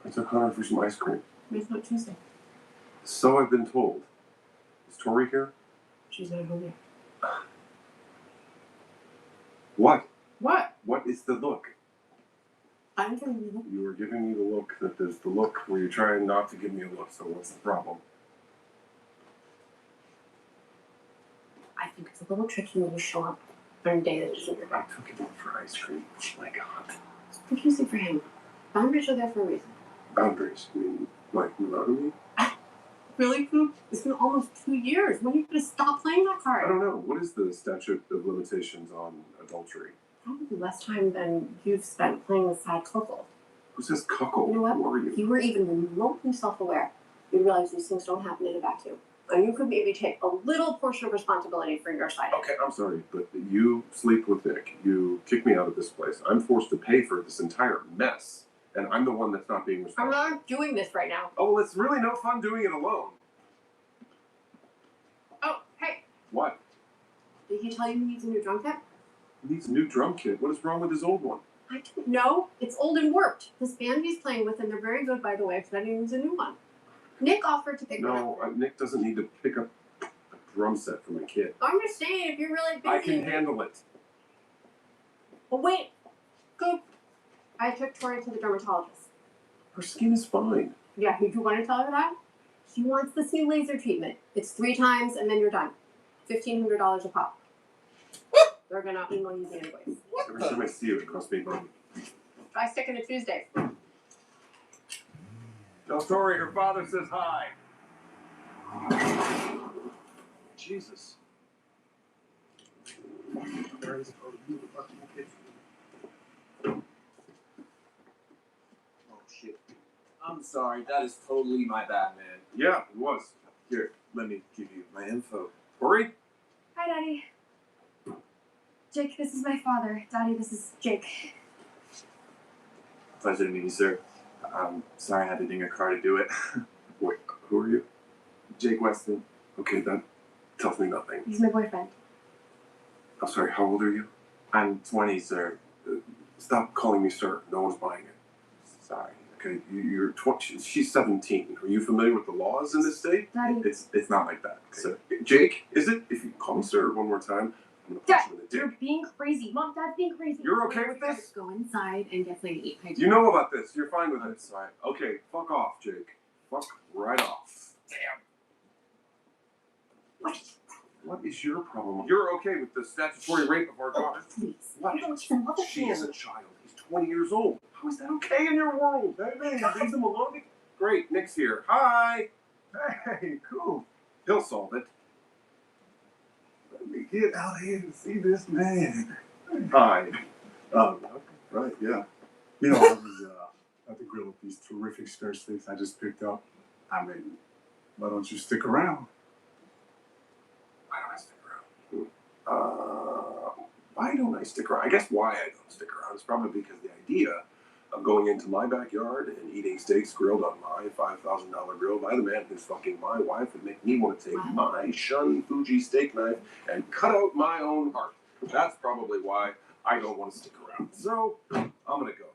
I took Hunter for some ice cream. It's not Tuesday. So I've been told. Is Tori here? She's not home yet. What? What? What is the look? I'm giving you look. You were giving me the look that there's the look where you're trying not to give me a look, so what's the problem? I think it's a little tricky when you show up on a day that isn't your I day. took him out for ice cream. Oh my god. It's confusing for him. Boundaries are there for a reason. Boundaries. I mean, like monogamy? Really, Coop? It's been almost 2 years. When are you going to stop playing that I card? don't know. What is the statute of limitations on adultery? Probably less time than you've spent playing with sad couple. Who says cuckold? You know what? Who are you? If you were even remotely self-aware, you'd realize these things don't happen in a vacuum. And you could maybe take a little portion of responsibility for your side. Okay, I'm sorry, but you sleep with Nick. You kick me out of this place. I'm forced to pay for this entire mess. And I'm the one that's not being I'm responsible. not doing this right now. Oh, well, it's really no fun doing it alone. Oh, hey. What? Did he tell you he needs a new drum kit? He needs a new drum kit. What is wrong with his old one? I don't know. It's old and warped. This band he's playing with, and they're very good, by the way, because I need a new one. Nick offered to pick one up. No, Nick doesn't need to pick up a drum set for my kid. I'm just saying, if you're really busy. I can handle it. Oh, wait. Coop. I took Tori to the dermatologist. Her skin is fine. Yeah, you want to tell her that? She wants the new laser treatment. It's 3 times, and then you're done. $1,500 a pop. They're going to email you the invoice. Every time I see you, it costs me money. Try sticking to Tuesday. Tell Tori her father says hi. Jesus. Oh, shit. I'm sorry. That is totally my bad, man. Yeah, it was. Here, let me give you my info. Tori? Hi, Daddy. Jake, this is my father. Daddy, this is Jake. Pleasure to meet you, sir. I'm sorry I had to ding a car to do it. Wait, who are you? Jake Weston. Okay, that tells me nothing. He's my boyfriend. I'm sorry, how old are you? I'm 20, sir. Stop calling me sir. No one's buying it. Sorry. Okay, you're 20. She's 17. Are you familiar with the laws in this state? Daddy. It's not like that, Okay. sir. Jake, is it? If you call me sir one more time, I'm gonna punch Dad, you in the you're dick. being crazy. Mom, Dad's being crazy. You're okay with this? Go inside and get something to eat. You know about this. You're fine with I'm it. sorry. Okay, fuck off, Jake. Fuck right off. Damn. What is your problem? You're okay with the statutory rape of our daughter? Please. What? You don't even love She is a him. child. He's 20 years old. How is that okay in your world? Hey, man, leave them alone. Great, Nick's here. Hi. Hey, cool. He'll solve it. Let me get out here and see this man. Hi. Right, yeah. You know, I was at the grill with these terrific stir sticks I just picked up. I mean, why don't you stick around? Why don't I stick around? Why don't I stick around? I guess why I don't stick around is probably because the idea I'm going into my backyard and eating steaks grilled on my $5,000 grill by the man who's fucking my wife and make me want to take my Shun Fuji steak knife and cut out my own heart. That's probably why I don't want to stick around. So, I'm gonna go.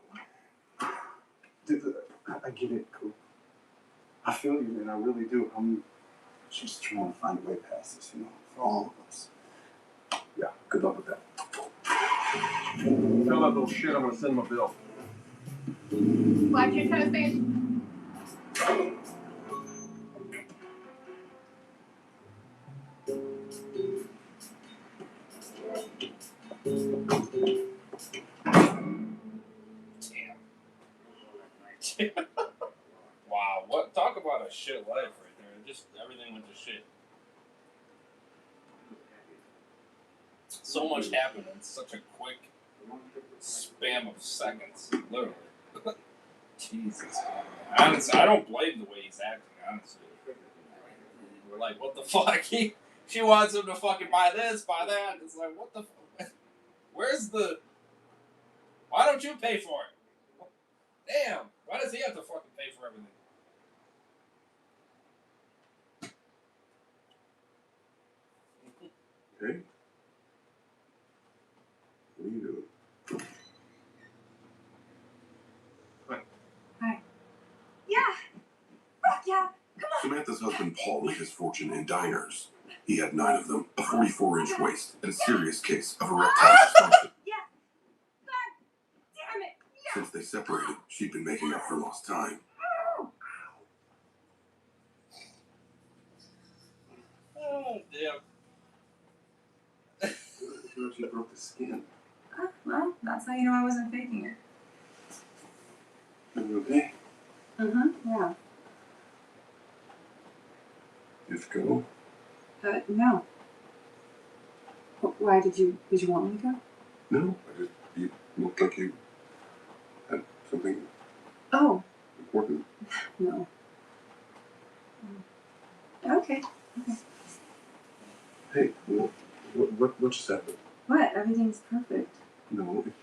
I get it, Coop. I feel you, man. I really do. I'm just trying to find a way past this, for all of us. Yeah, good luck with that. Tell that little shit I'm gonna send him a bill. Like your toasting. Damn. Wow, what? Talk about a shit life right there. Just everything went to shit. So much happened in such a quick spam of seconds, literally. Jesus. Honestly, I don't blame the way he's acting, honestly. We're like, what the fuck? She wants him to fucking buy this, buy that. It's like, what the fuck? Where's the... Why don't you pay for it? Damn. Why does he have to fucking pay for everything? Hey? What are you doing? Hi. Yeah. Fuck yeah. Samantha's husband Paul made his fortune in diners. He had 9 of them, a 44-inch waist, and a serious case of erectile dysfunction. Yeah. God damn it. Yeah. Since they separated, she'd been making up for lost time. Oh, damn. I thought you broke the skin. Well, that's how you know I wasn't faking it. Are you okay? Yeah. You have to go? No. Why did you want me to go? No, you looked like you had something Oh. important. No. Okay. Hey, what just happened? What? Everything's perfect. No, if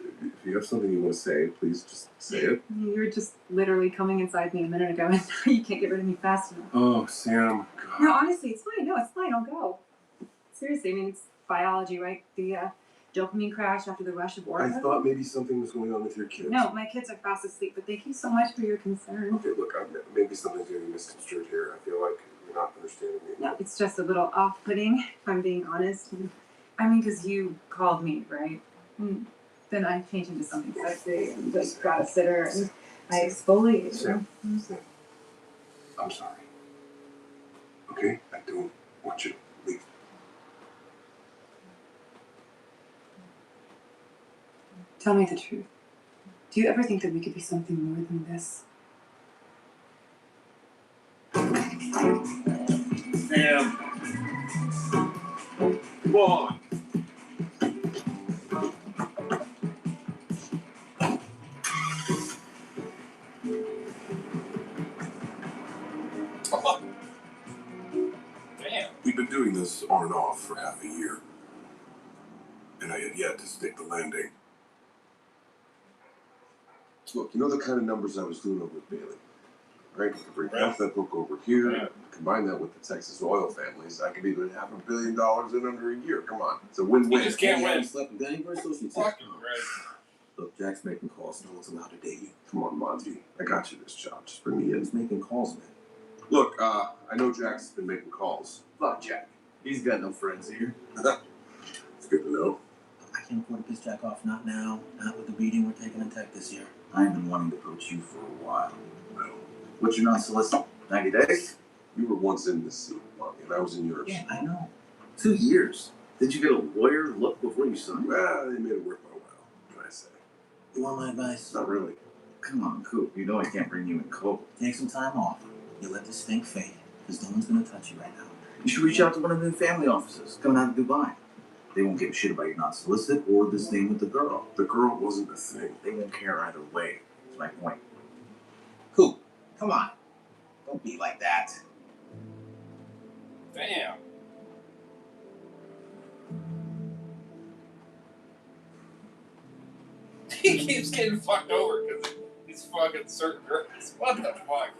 you have something you want to say, please just say it. You were just literally coming inside me a minute ago, and now you can't get rid of me fast enough. Oh, Sam, God. No, honestly, it's fine. No, it's fine. I'll go. Seriously, I mean, it's biology, right? The dopamine crash after the rush of I orgasm. thought maybe something was going on with your kids. No, my kids are fast asleep, but thank you so much for your concern. Okay, look, maybe something's getting misconstrued here. I feel like you're not understanding me. No, it's just a little off-putting, if I'm being honest. I mean, because you called me, right? Then I changed into something sexy and just got a sitter and I exfoliated. Sam, I'm sorry. Okay? I don't want you to leave. Tell me the truth. Do you ever think that we could be something more than this? Damn. Come on. Damn. We'd been doing this on and off for half a year. And I had yet to stick the landing. Look, you know the kind of numbers I was doing over with Bailey? Right? I could bring half that book over here, combine that with the Texas oil families, I could be doing $500 million in under a year. Come on. It's a win-win. You just can't win. Slept with any person else you Fucking right. Look, Jack's making calls. No one's allowed to date you. Come on, Monty. I got you this job. Just bring me in. He's making calls, man. Look, I know Jack's been making calls. Fuck Jack. He's got no friends here. It's good to know. I can't afford to piss Jack off. Not now. Not with the beating we're taking in tech this year. I've been wanting to approach you for a while. Well, What's your non-solicit? 90 days? you were once in this seat, Monty, and I was in yours. Yeah, I know. 2 years. Did you get a lawyer look before you signed? Well, they made it worth my while, what can I say? You want my advice? Not really. Come on, Coop. You know I can't bring you in cold. Take some time off. You let this thing fade, because no one's going to touch you right now. You should reach out to one of the family offices coming out of Dubai. They won't give a shit about your non-solicit or this thing with the girl. The girl wasn't a thing. They won't care either way. That's my point. Coop, come on. Don't be like that. Damn. He keeps getting fucked over because he's fucking certain girls. What the fuck?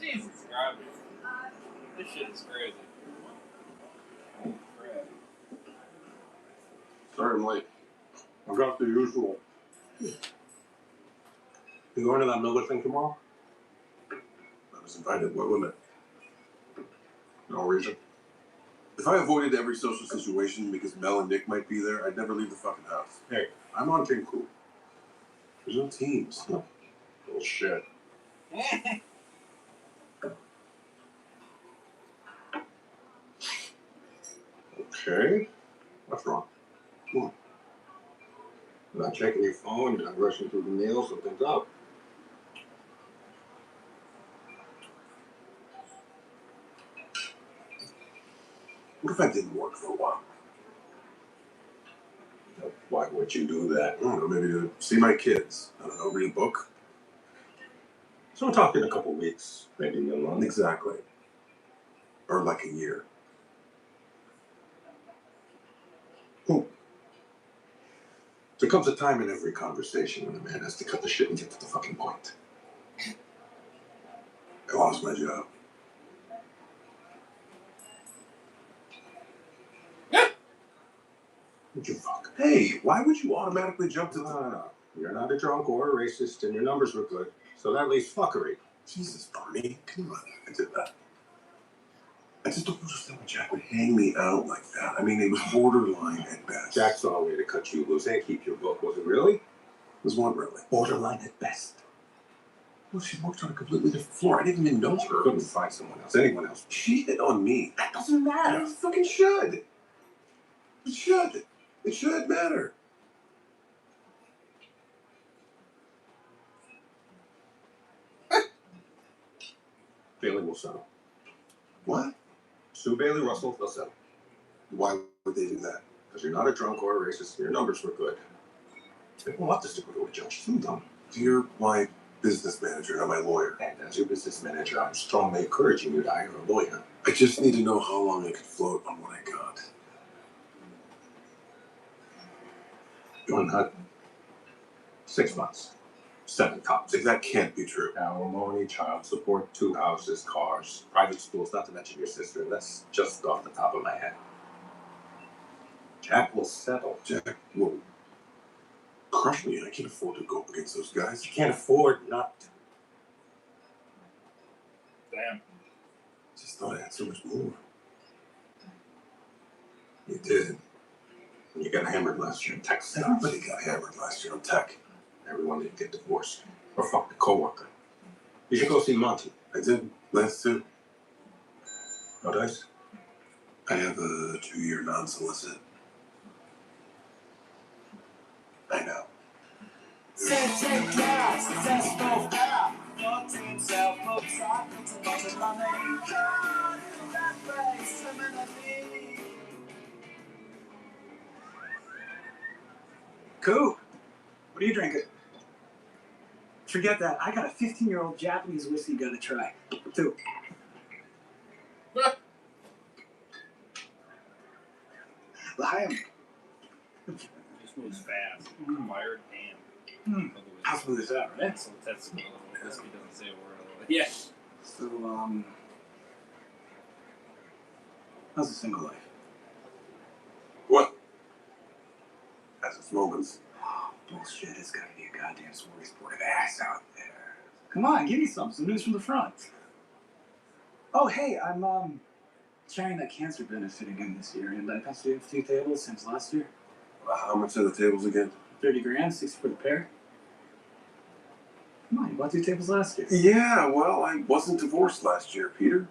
Jesus Christ. This shit is crazy. Holy crap. Sorry I'm late. I got the usual. You going to that Miller thing tomorrow? I was invited. What limit? No reason. If I avoided every social situation because Mel and Nick might be there, I'd never leave the fucking house. Hey, I'm on Team Cool. There's no teams. Bullshit. Okay. What's wrong? What? You're not checking your phone, you're not rushing through the mail, something's up. What if I didn't work for a while? Why would you do that? I don't know, maybe to see my kids. I don't know, read a book. So we're talking a couple weeks, maybe a month. Exactly. Or like a year. There comes a time in every conversation when a man has to cut the shit and get to the fucking point. I lost my job. Would you fuck? Hey, why would you automatically jump to the... No. You're not a drunk or a racist, and your numbers were good. So that leaves fuckery. Jesus, Barney, come on. I did that. I just don't understand why Jack would hang me out like that. I mean, it was borderline at best. Jack saw a way to cut you loose and keep your book. Was it really? It was what, really? Borderline at best. Well, she worked on a completely different floor. I didn't even know her. Couldn't find someone else, anyone else. She hit on me. That doesn't matter. It fucking should. It should. It should matter. Bailey will settle. What? Sue Bailey, Russell, they'll settle. Why would they do that? Because you're not a drunk or a racist, and your numbers were good. They won't have to stick with a judge. Sue them. You're my business manager, not my lawyer. And as your business manager, I'm strongly encouraging you to hire a lawyer. I just need to know how long I could float on what I got. You're not 6 months. 7 tops. That can't be true. Alimony, child support, 2 houses, cars, private schools, not to mention your sister. That's just off the top of my head. Jack will settle. Jack will crush me. I can't afford to go up against those guys. You can't afford not to. Damn. Just thought I had so much more. You did. And you got hammered last year in tech stuff. Everybody got hammered last year on tech. Everyone didn't get divorced. Or fucked a coworker. You should go see Monty. I did. Last two. No dice? I have a 2-year non-solicit. I know. Cool. What are you drinking? Forget that. I got a 15-year-old Japanese whiskey you gotta try. Too. L'chaim. Just moves fast. Wired ham. How smooth is that, right? So that's whiskey doesn't say a word. Yeah. So, how's the single life? What? Has its moments. Oh, bullshit. It's gotta be a goddamn smorgasbord of ass out there. Come on, give me some news from the front. Oh, hey, I'm, chairing that cancer benefit again this year, and I passed a few tables since last year. How much are the tables again? 30 grand, 60 for the pair. Come on, you bought 2 tables last year. Yeah, well, I wasn't divorced last year, Peter.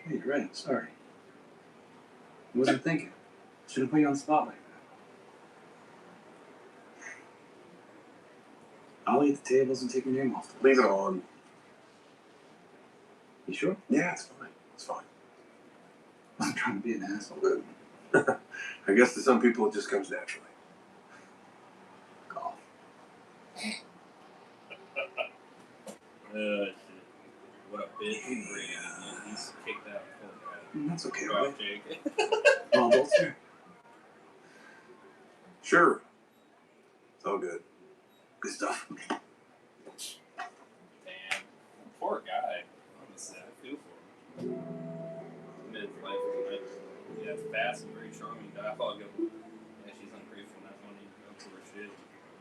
Hey, you're right, I'm sorry. I wasn't thinking. Shouldn't put you on the spot like that. I'll eat the tables and take your name off. Leave it on. You sure? Yeah, it's fine. It's fine. I'm trying to be an asshole. But I guess to some people it just comes naturally. Golf. Shit. What a bitch. He's kicked out. That's okay, Go right? off, Jake. Well, bolster. Sure. It's all good. Good stuff. Damn. Poor guy. Honestly, I feel for him. Midlife is like, yeah, it's fast and very charming dialogue of, yeah, she's ungrateful, not wanting to go to her shit.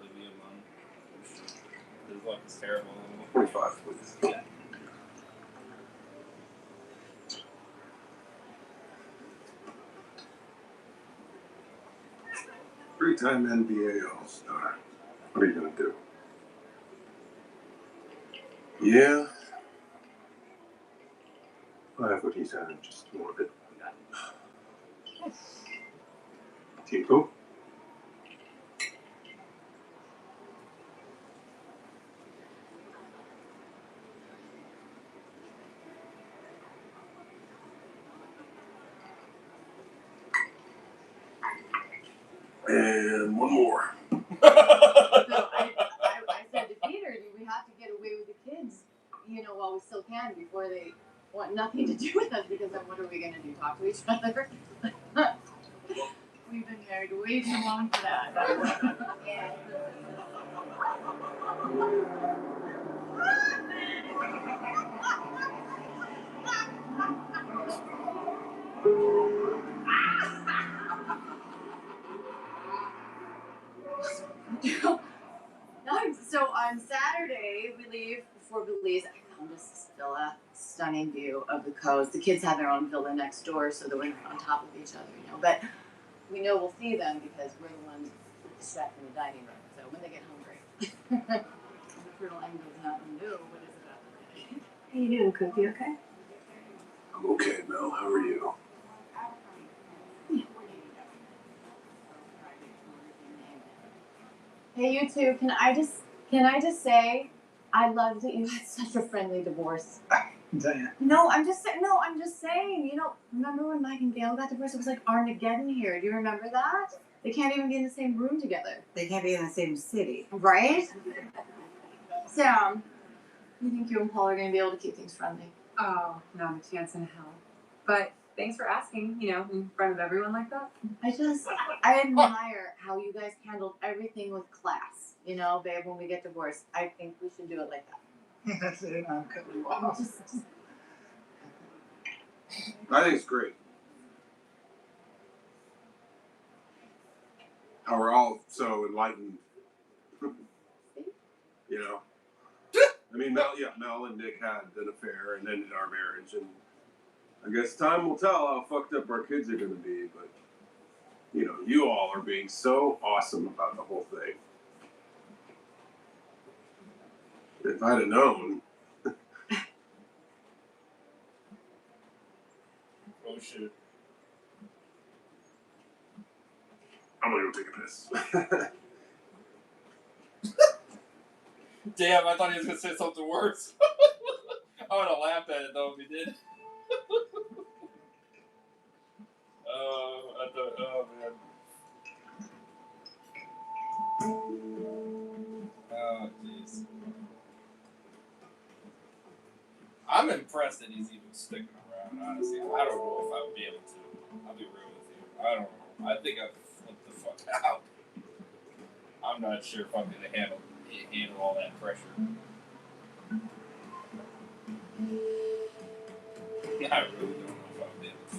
Leave me alone. His luck is terrible. 25, please. Yeah. Three-time NBA All-Star. What are you gonna do? Yeah. I have what he's had, just more of it. Team who? And one more. So I said to Peter, we have to get away with the kids, while we still can before they want nothing to do with us, because then what are we going to do? Talk to each other? We've been married way too long for that. So on Saturday, we leave before Belize. I found this villa, stunning view of the coast. The kids have their own villa next door, so that we're on top of each other, But we know we'll see them because we're the ones distracting the dining room. So when they get hungry, the fertile angle is not new. What is it about the day? How you doing, Coop? You okay? I'm okay, Mel. How are you? Hey, you two. Can I just say, I love that you had such a friendly divorce. Diane. No, I'm just saying. Remember when Mike and Gail got divorced? It was like Armageddon here. Do you remember that? They can't even be in the same room together. They can't be in the same city. Right? Sam, you think you and Paul are going to be able to keep things friendly? Oh, not a chance in hell. But thanks for asking, in front of everyone like that. I admire how you guys handled everything with class. Babe, when we get divorced, I think we should do it like that. That's it. I'm cutting you off. I think it's great. How we're all so enlightened. I mean, Mel and Nick had an affair and ended our marriage, and I guess time will tell how fucked up our kids are going to be, but, you all are being so awesome about the whole thing. If I'd have known. Oh, shit. I'm gonna go take a piss. Damn, I thought he was going to say something worse. I would have laughed at it, though, if he did. Oh, man. Oh, jeez. I'm impressed that he's even sticking around, honestly. I don't know if I would be able to. I'll be real with you. I don't know. I think I'd flip the fuck out. I'm not sure if I'm going to handle all that pressure. I really don't know if I'll be able to.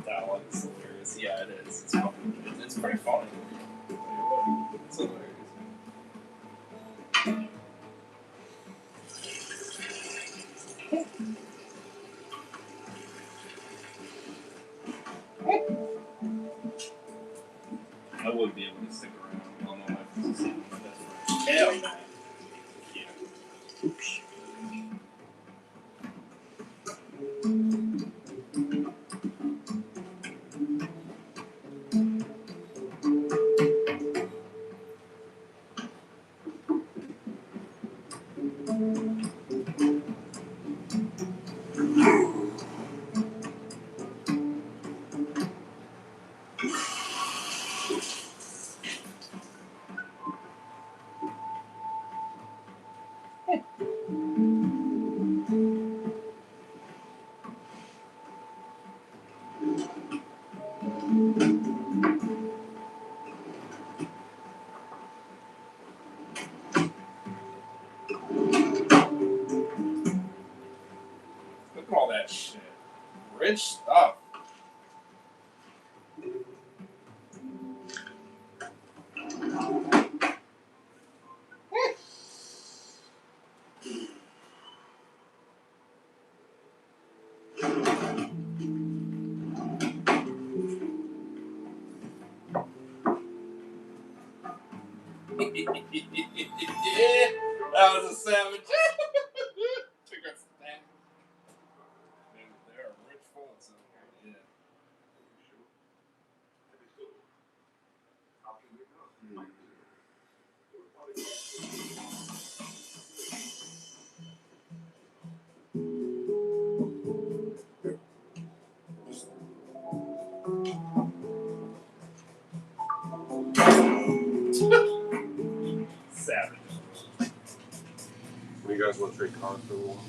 That one's hilarious. Yeah, it is. It's funny. It's pretty funny. It's hilarious. I wouldn't be able to stick around. I don't know my best friend. Hell no. Yeah. Oops. Savage stuff. Yeah, that was a savage. Took a snap. There are rich folks in here. Yeah. Savage. What do you guys want to trade cars for a while?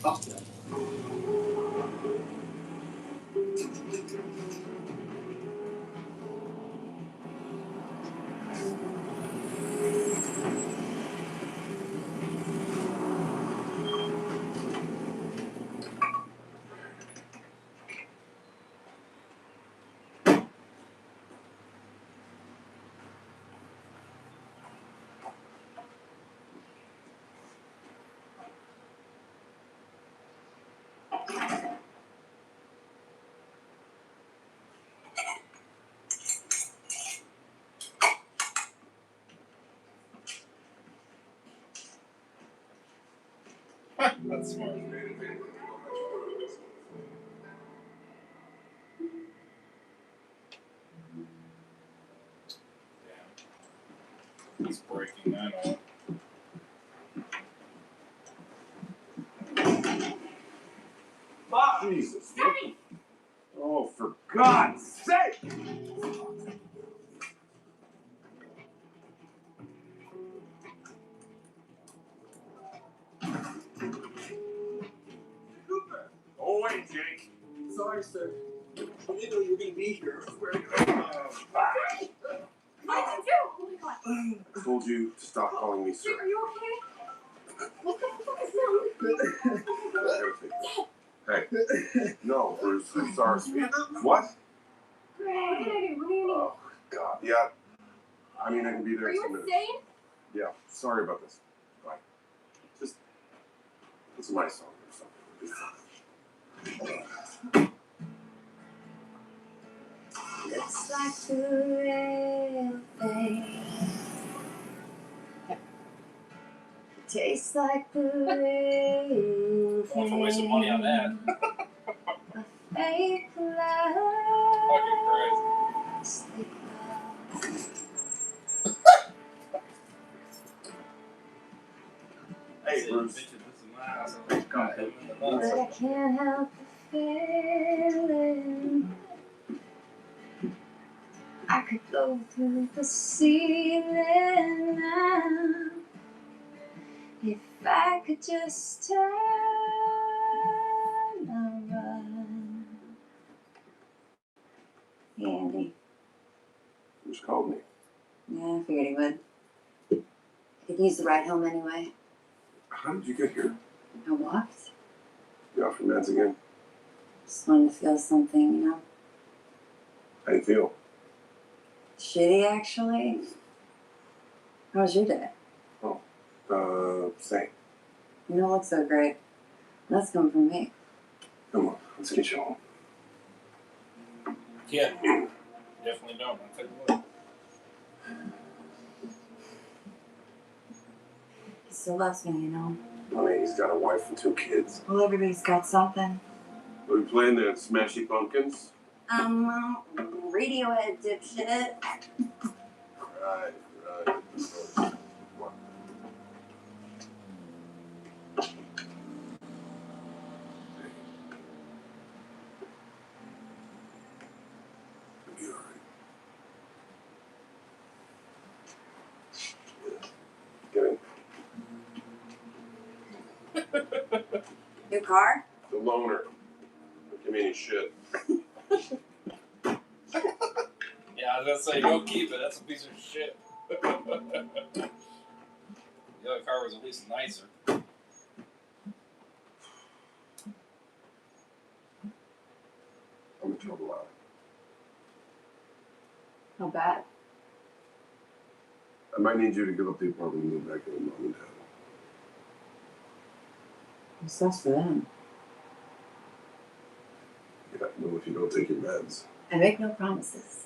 Oh, That's smart. Damn. He's breaking that all. Jesus. Oh, for God's sake! Oh, wait, Jake. sorry, sir. I didn't know you were going to be here. What did you do? Oh my god. I told you to stop calling me sir. Are you okay? What the fuck is wrong? Hey. No, Bruce. I'm sorry. What? Greg, what did I do? What do you need? Oh, God. Yeah. I mean, I can be there Are in you 10 minutes. insane? Yeah. Sorry about this. Bye. Just put some ice on or something. Looks like the real thing. Tastes like the real Going for wasting money on that. A fake love. Fucking Hey, Bruce. But I can't help the feeling I could go through the ceiling now if I could just turn around. Hey, Andy. Bruce called me. Yeah, I figured he would. I could use the ride home anyway. How did you get here? I walked. You off your meds again? Just wanted to feel something, you know? How do you feel? Shitty, actually. How was your day? Same. You don't look so great. That's coming from me. Come on, let's get you home. Yeah. Definitely don't. I'll take a look. He still loves me, you know? I mean, he's got a wife and 2 kids. Well, everybody's got something. Are we playing the Smashy Pumpkins? Radiohead dipshit. Right. What? You're all right. Get in. New car? The loner. Don't give me any shit. Yeah, I was gonna say, don't keep it. That's a piece of shit. The other car was at least nicer. in trouble, Allie. How bad? I might need you to give up the apartment and move back in with Mom and Dad. What's that for them? Yeah, well, if you don't take your meds. I make no promises.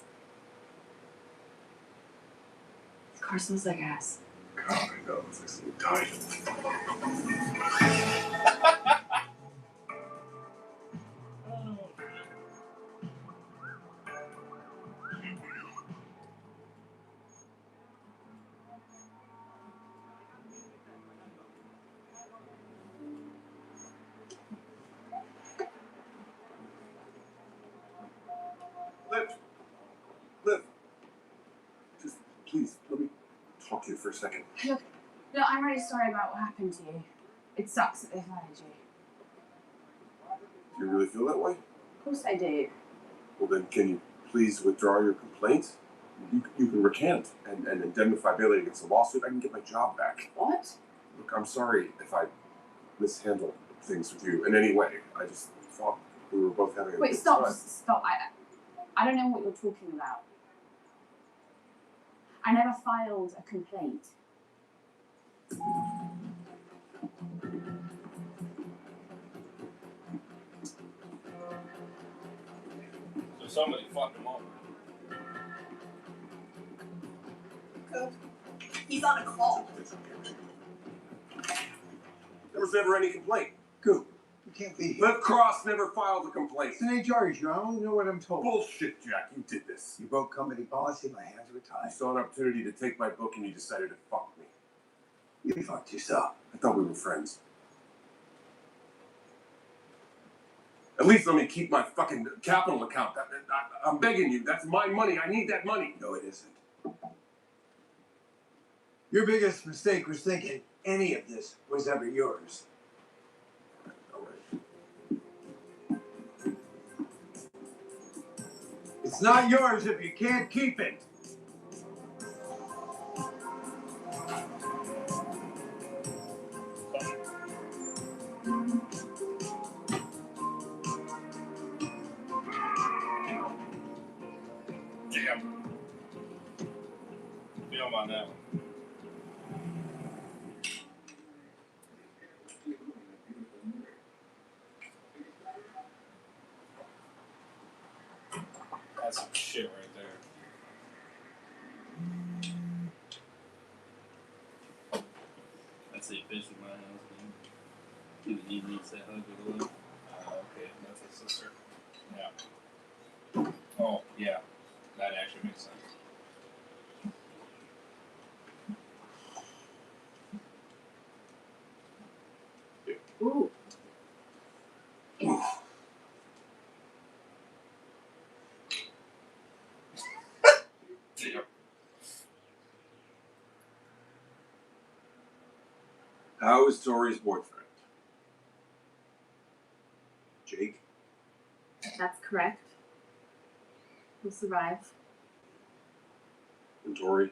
This car smells like ass. God, I know. It's like something died. Liv. Just, please, let me talk to you for a second. Look, no, I'm really sorry about what happened to you. It sucks that they fired you. Do you really feel that way? Of course I do. Well, then, can you please withdraw your complaint? You can recant and indemnify Bailey against the lawsuit. I can get my job back. What? Look, I'm sorry if I mishandled things with you in any way. I just thought we were both having a Wait, good stop, time. stop. I don't know what you're talking about. I never filed a complaint. So somebody fucked him over. He's on a call. There was never any complaint. Goop, you can't be here. Liv Cross never filed a complaint. It's an HR issue. I only know what I'm told. Bullshit, Jack. You did this. You broke company policy. My hands were You tied. saw an opportunity to take my book and you decided to fuck me. You fucked yourself. I thought we were friends. At least let me keep my fucking capital account. I'm begging you. That's my money. I need that money. No, it isn't. Your biggest mistake was thinking any of this was ever yours. All right. It's not yours if you can't keep it. Damn. Film on that one. That's some shit right there. That's the bitch in my house, man. He needs that hug of the love. Okay, that's his sister. Yeah. Oh, yeah. That actually makes sense. Ooh. Damn. How is Tori's boyfriend? Jake? That's correct. He'll survive. And Tori?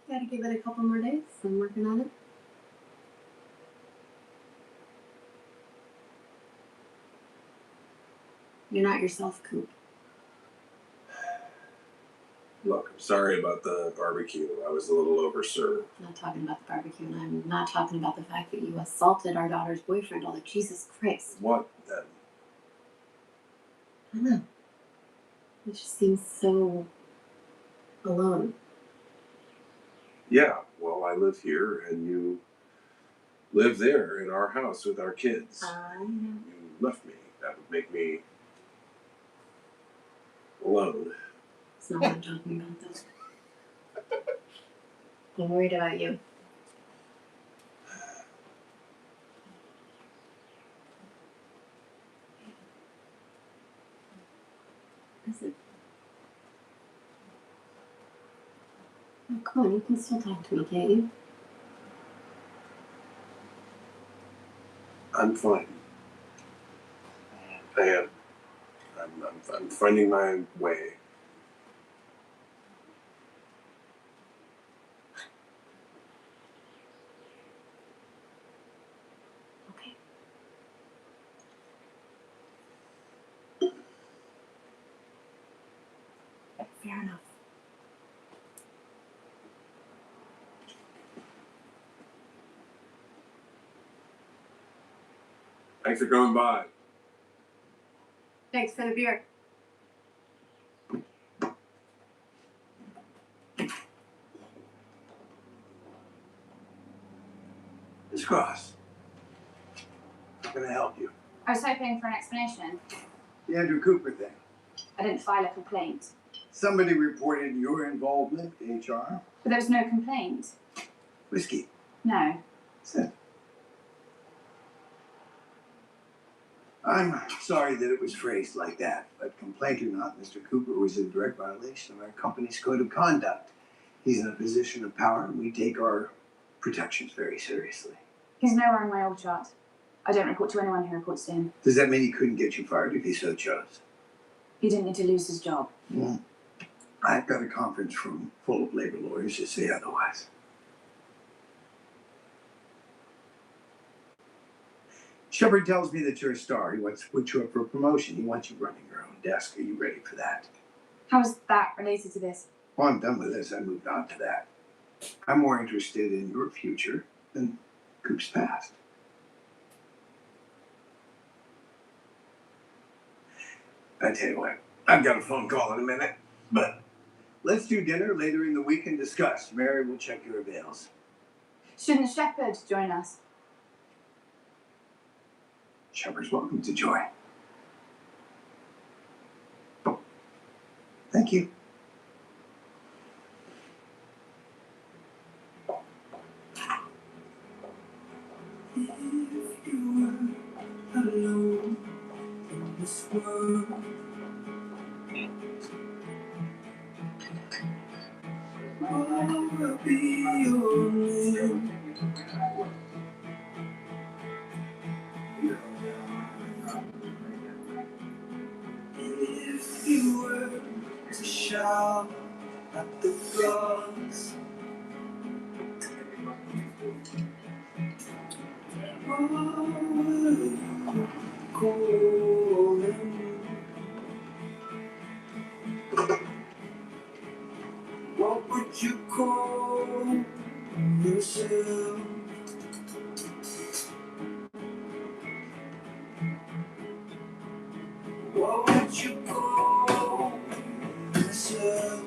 Gotta give it a couple more days. I'm working on it. You're not yourself, Coop. Look, I'm sorry about the barbecue. I was a little overserved. I'm not talking about the barbecue, and I'm not talking about the fact that you assaulted our daughter's boyfriend. All like, Jesus Christ. What then? I don't know. It just seems so alone. Yeah, well, I live here and you live there in our house with our kids. I know. You left me. That would make me alone. It's not what I'm talking about, though. I'm worried about you. Is it? Oh, come on, you can still talk to me, can't you? I'm fine. I am. I'm finding my way. Okay. Fair enough. Thanks for coming by. Thanks for the beer. Miss Cross, how can I help you? I was hoping for an explanation. The Andrew Cooper thing. I didn't file a complaint. Somebody reported your involvement, HR. But there was no complaint. Whiskey. No. Sit. I'm sorry that it was phrased like that, but complaint or not, Mr. Cooper was in direct violation of our company's code of conduct. He's in a position of power, and we take our protections very seriously. He's nowhere on my org chart. I don't report to anyone who reports to him. Does that mean he couldn't get you fired if he so chose? He didn't need to lose his job. I've got a conference room full of labor lawyers that say otherwise. Shepard tells me that you're a star. He wants to put you up for a promotion. He wants you running your own desk. Are you ready for that? How is that related to this? Well, I'm done with this. I moved on to that. I'm more interested in your future than Coop's past. I tell you what, I've got a phone call in a minute, but let's do dinner later in the week and discuss. Mary will check your avails. Shouldn't Shepard join us? Shepard's welcome to join. Thank you. If you were alone in this world, what would be your name? If you were to shout at the gods, what would you call them? What would you call yourself? What would you call yourself?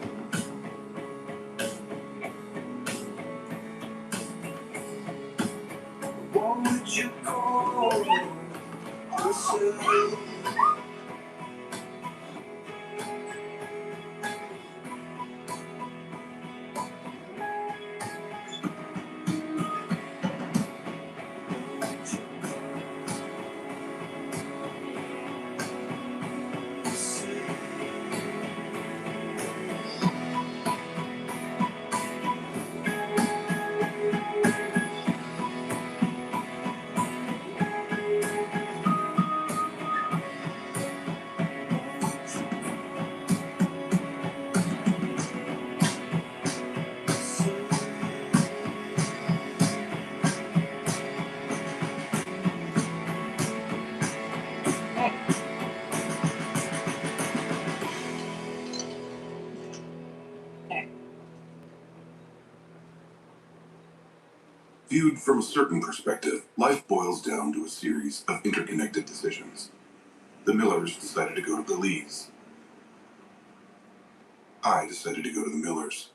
What would you call yourself? Viewed from a certain perspective, life boils down to a series of interconnected decisions. The Millers decided to go to Belize. I decided to go to the Millers.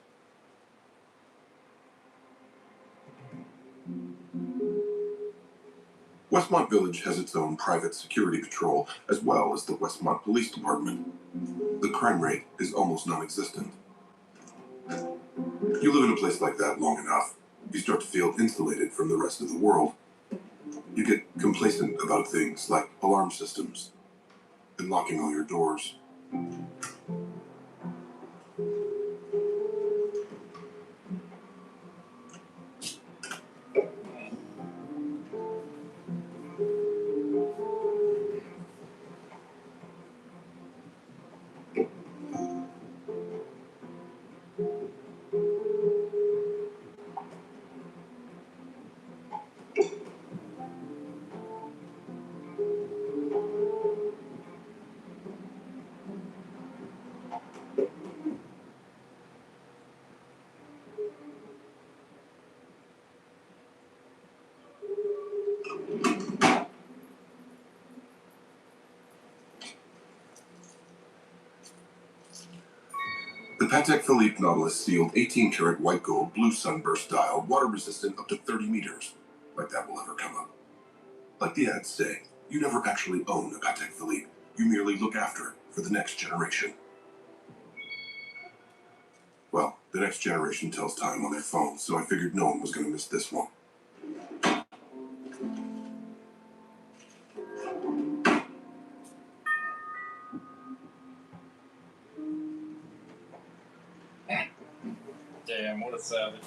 Westmont Village has its own private security patrol, as well as the Westmont Police Department. The crime rate is almost non-existent. You live in a place like that long enough, you start to feel insulated from the rest of the world. You get complacent about things like alarm systems and locking all your doors. The Patek Philippe Nautilus sealed 18-karat white gold, blue sunburst dial, water resistant up to 30 meters. Like that will ever come up. Like the ads say, you never actually own a Patek Philippe. You merely look after it for the next generation. Well, the next generation tells time on their phones, so I figured no one was going to miss this one. Damn, what a savage.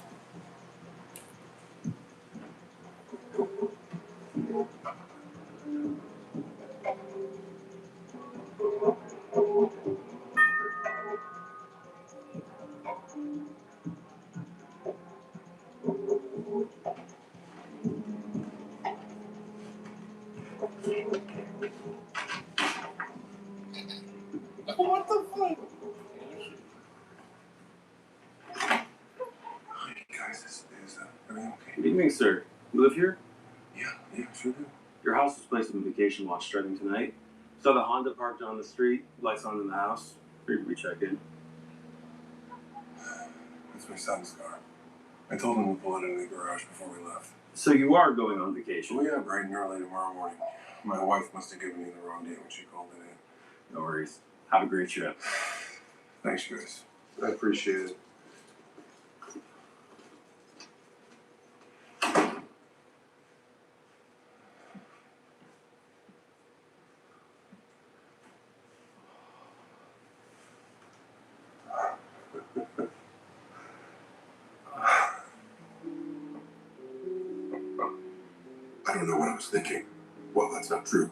What the fuck? Hey guys, is everything okay? Good evening, sir. You live here? Yeah, sure do. Your house was placed on vacation watch starting tonight. Saw the Honda parked on the street, lights on in the house. We checked in. It's my son's car. I told him to pull it into the garage before we left. So you are going on vacation? We got bright and early tomorrow morning. My wife must have given you the wrong date when she called it in. No worries. Have a great trip. Thanks, guys. I appreciate it. I don't know what I was thinking. Well, that's not true.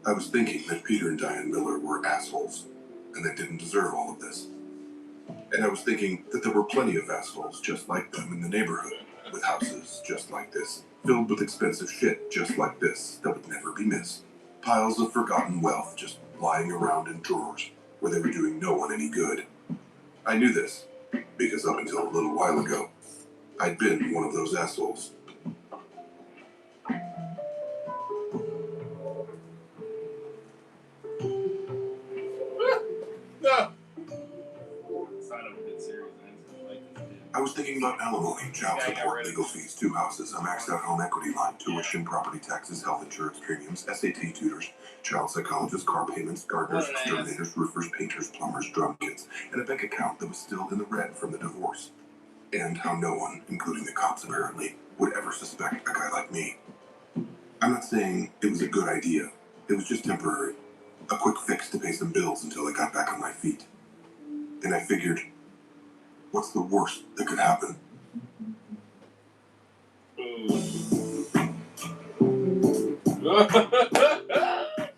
I was thinking that Peter and Diane Miller were assholes, and they didn't deserve all of this. And I was thinking that there were plenty of assholes just like them in the neighborhood, with houses just like this, filled with expensive shit just like this that would never be missed. Piles of forgotten wealth just lying around in drawers, where they were doing no one any good. I knew this, because up until a little while ago, I'd been one of those assholes. No. Sign of a good series, man. Like this, dude. I was thinking about alimony, child support, legal fees, 2 houses, a maxed out home equity line, tuition, property taxes, health insurance premiums, SAT tutors, child psychologists, car payments, gardeners, exterminators, roofers, painters, plumbers, drum kits, and a bank account that was still in the red from the divorce. And how no one, including the cops apparently, would ever suspect a guy like me. I'm not saying it was a good idea. It was just temporary. A quick fix to pay some bills until I got back on my feet. And I figured, what's the worst that could happen?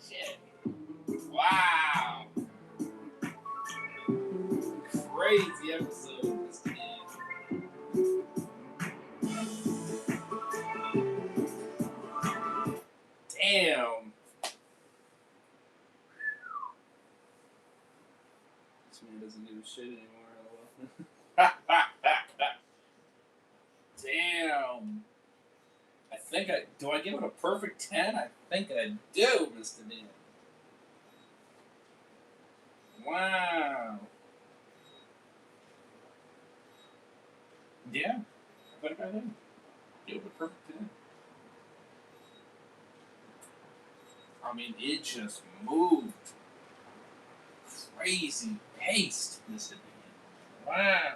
Shit. Wow. Crazy episode. Damn. This man doesn't give a shit anymore. Damn. Do I give it a perfect 10? I think I do, Mr. Dan. Wow. Yeah, I think I do. Give it a perfect 10. I mean, it just moved. Crazy pace, Mr. Dan. Wow.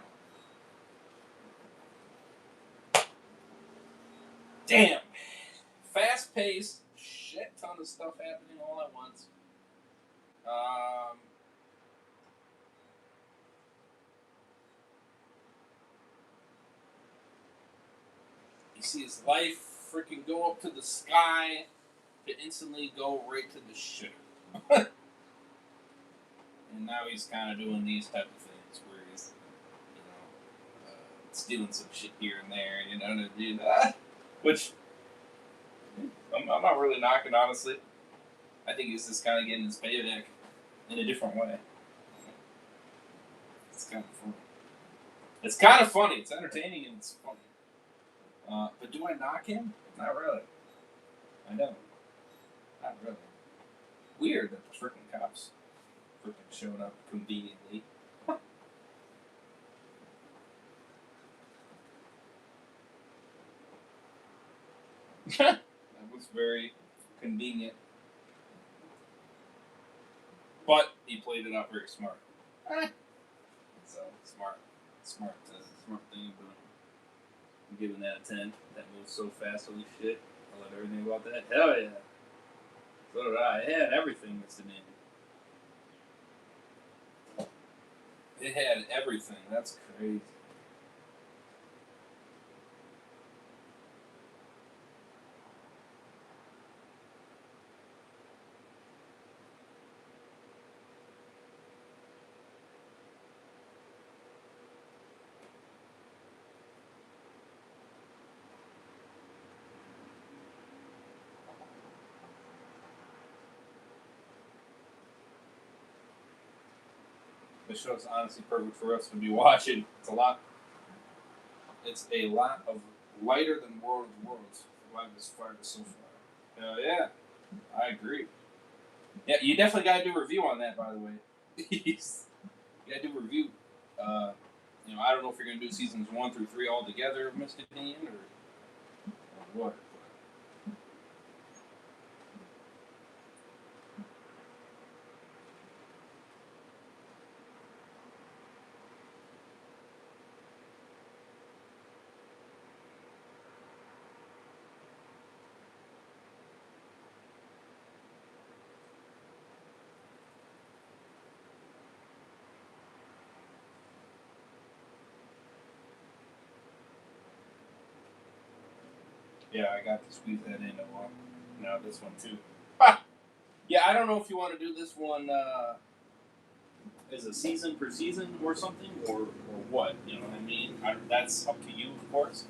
Damn. Fast paced, shit ton of stuff happening all at once. You see his life freaking go up to the sky to instantly go right to the shitter. And now he's kind of doing these type of things where he's, stealing some shit here and there, to do that. Which, I'm not really knocking, honestly. I think he's just kind of getting his payback in a different way. It's kind of funny. It's kind of funny. It's entertaining and it's funny. But do I knock him? Not really. I don't. Not really. Weird that the freaking cops freaking showed up conveniently. That was very convenient. But he played it out very smart. So, smart thing, but I'm giving that a 10. That moves so fast, holy shit. I love everything about that. Hell yeah. So did I. It had everything that's in it. It had everything. That's crazy. This show's honestly perfect for us to be watching. It's a lot of lighter than World of Worlds. Live as far as so far. Hell yeah. I agree. Yeah, you definitely gotta do a review on that, by the way. You gotta do a review. I don't know if you're gonna do seasons 1 through 3 all together, Mr. Dean, or what. Yeah, I got to squeeze that in. Now this one too. Yeah, I don't know if you want to do this one as a season per season or something, or what. You know what I mean? That's up to you, of course.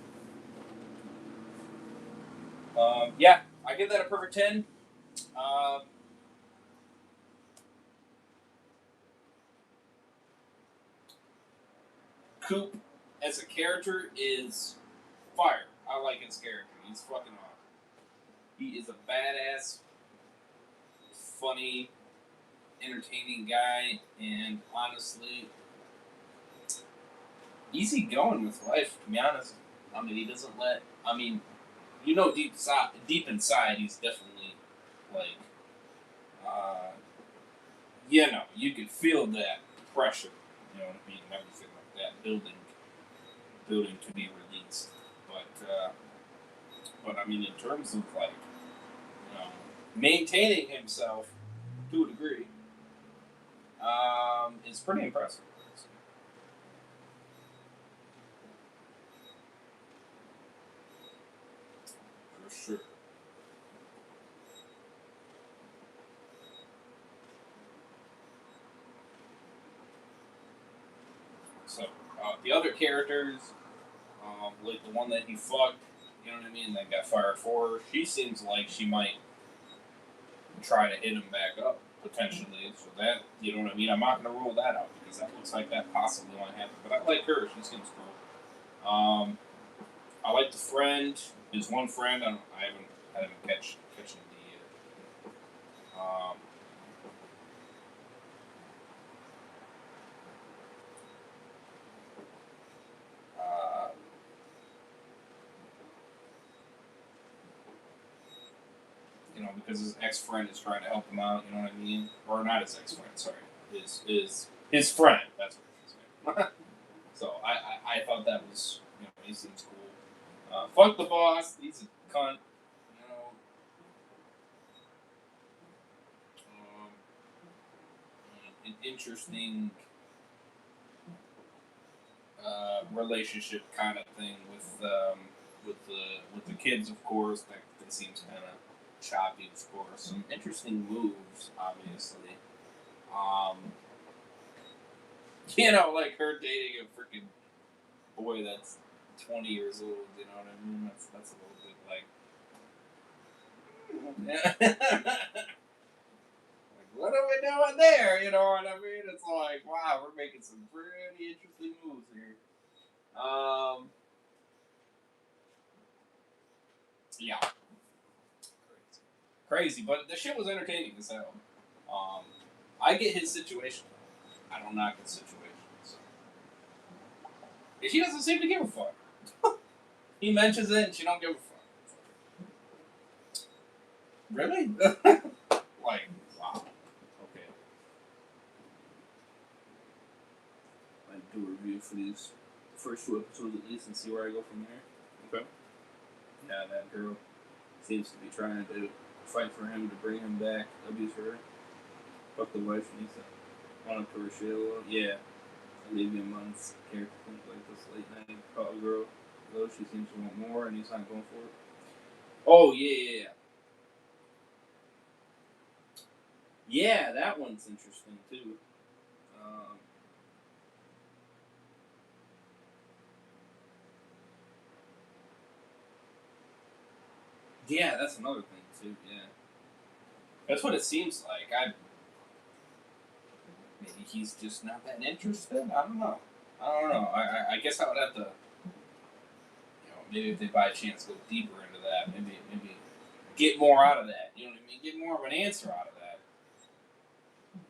Yeah, I give that a perfect 10. Coop as a character is fire. I like his character. He's fucking awesome. He is a badass, funny, entertaining guy, and honestly, easy going with life. To be honest, I mean, he doesn't let. I mean, deep inside, he's definitely like, you can feel that pressure. You know what I mean, and everything like that, building to be released. But I mean, in terms of like, maintaining himself to a degree, is pretty impressive. For sure. So, the other characters, like the one that he fucked, you know what I mean, that got fired for her, she seems like she might try to hit him back up, potentially. So that, you know what I mean? I'm not going to rule that out because that looks like that possibly might happen. But I like her. She seems cool. I like the friend. His one friend. I haven't catching the. Uh, because his ex friend is trying to help him out. You know what I mean? Or not his ex friend. Sorry, his friend. That's what he's saying. So I thought that was, he seems cool. Fuck the boss. He's a cunt. You know. An interesting relationship kind of thing with the kids, of course. That seems kind of choppy, of course. Some interesting moves, obviously. Um, like her dating a freaking boy that's 20 years old. You know what I mean? That's a little bit like. Like, what are we doing there? You know what I mean? It's like, wow, we're making some pretty interesting moves here. Yeah. Crazy. But the shit was entertaining as hell. I get his situation. I don't knock his situation. So. And she doesn't seem to give a fuck. He mentions it and she don't give a fuck. Really? Like, wow. Okay. I'd do a review for these first 2 episodes at least and see where I go from there. Okay. Yeah, that girl seems to be trying to fight for him to bring him back. W's for her. Fuck the wife and he's want to her shit a little. Yeah. Olivia Munn's character things like this late night call girl. Though she seems to want more and he's not going for it. Oh, yeah. Yeah, that one's interesting too. Yeah, that's another thing too. Yeah, that's what it seems like. Maybe he's just not that interested. I don't know. I guess I would have to, maybe if they by chance go deeper into that, maybe get more out of that. You know what I mean? Get more of an answer out of that.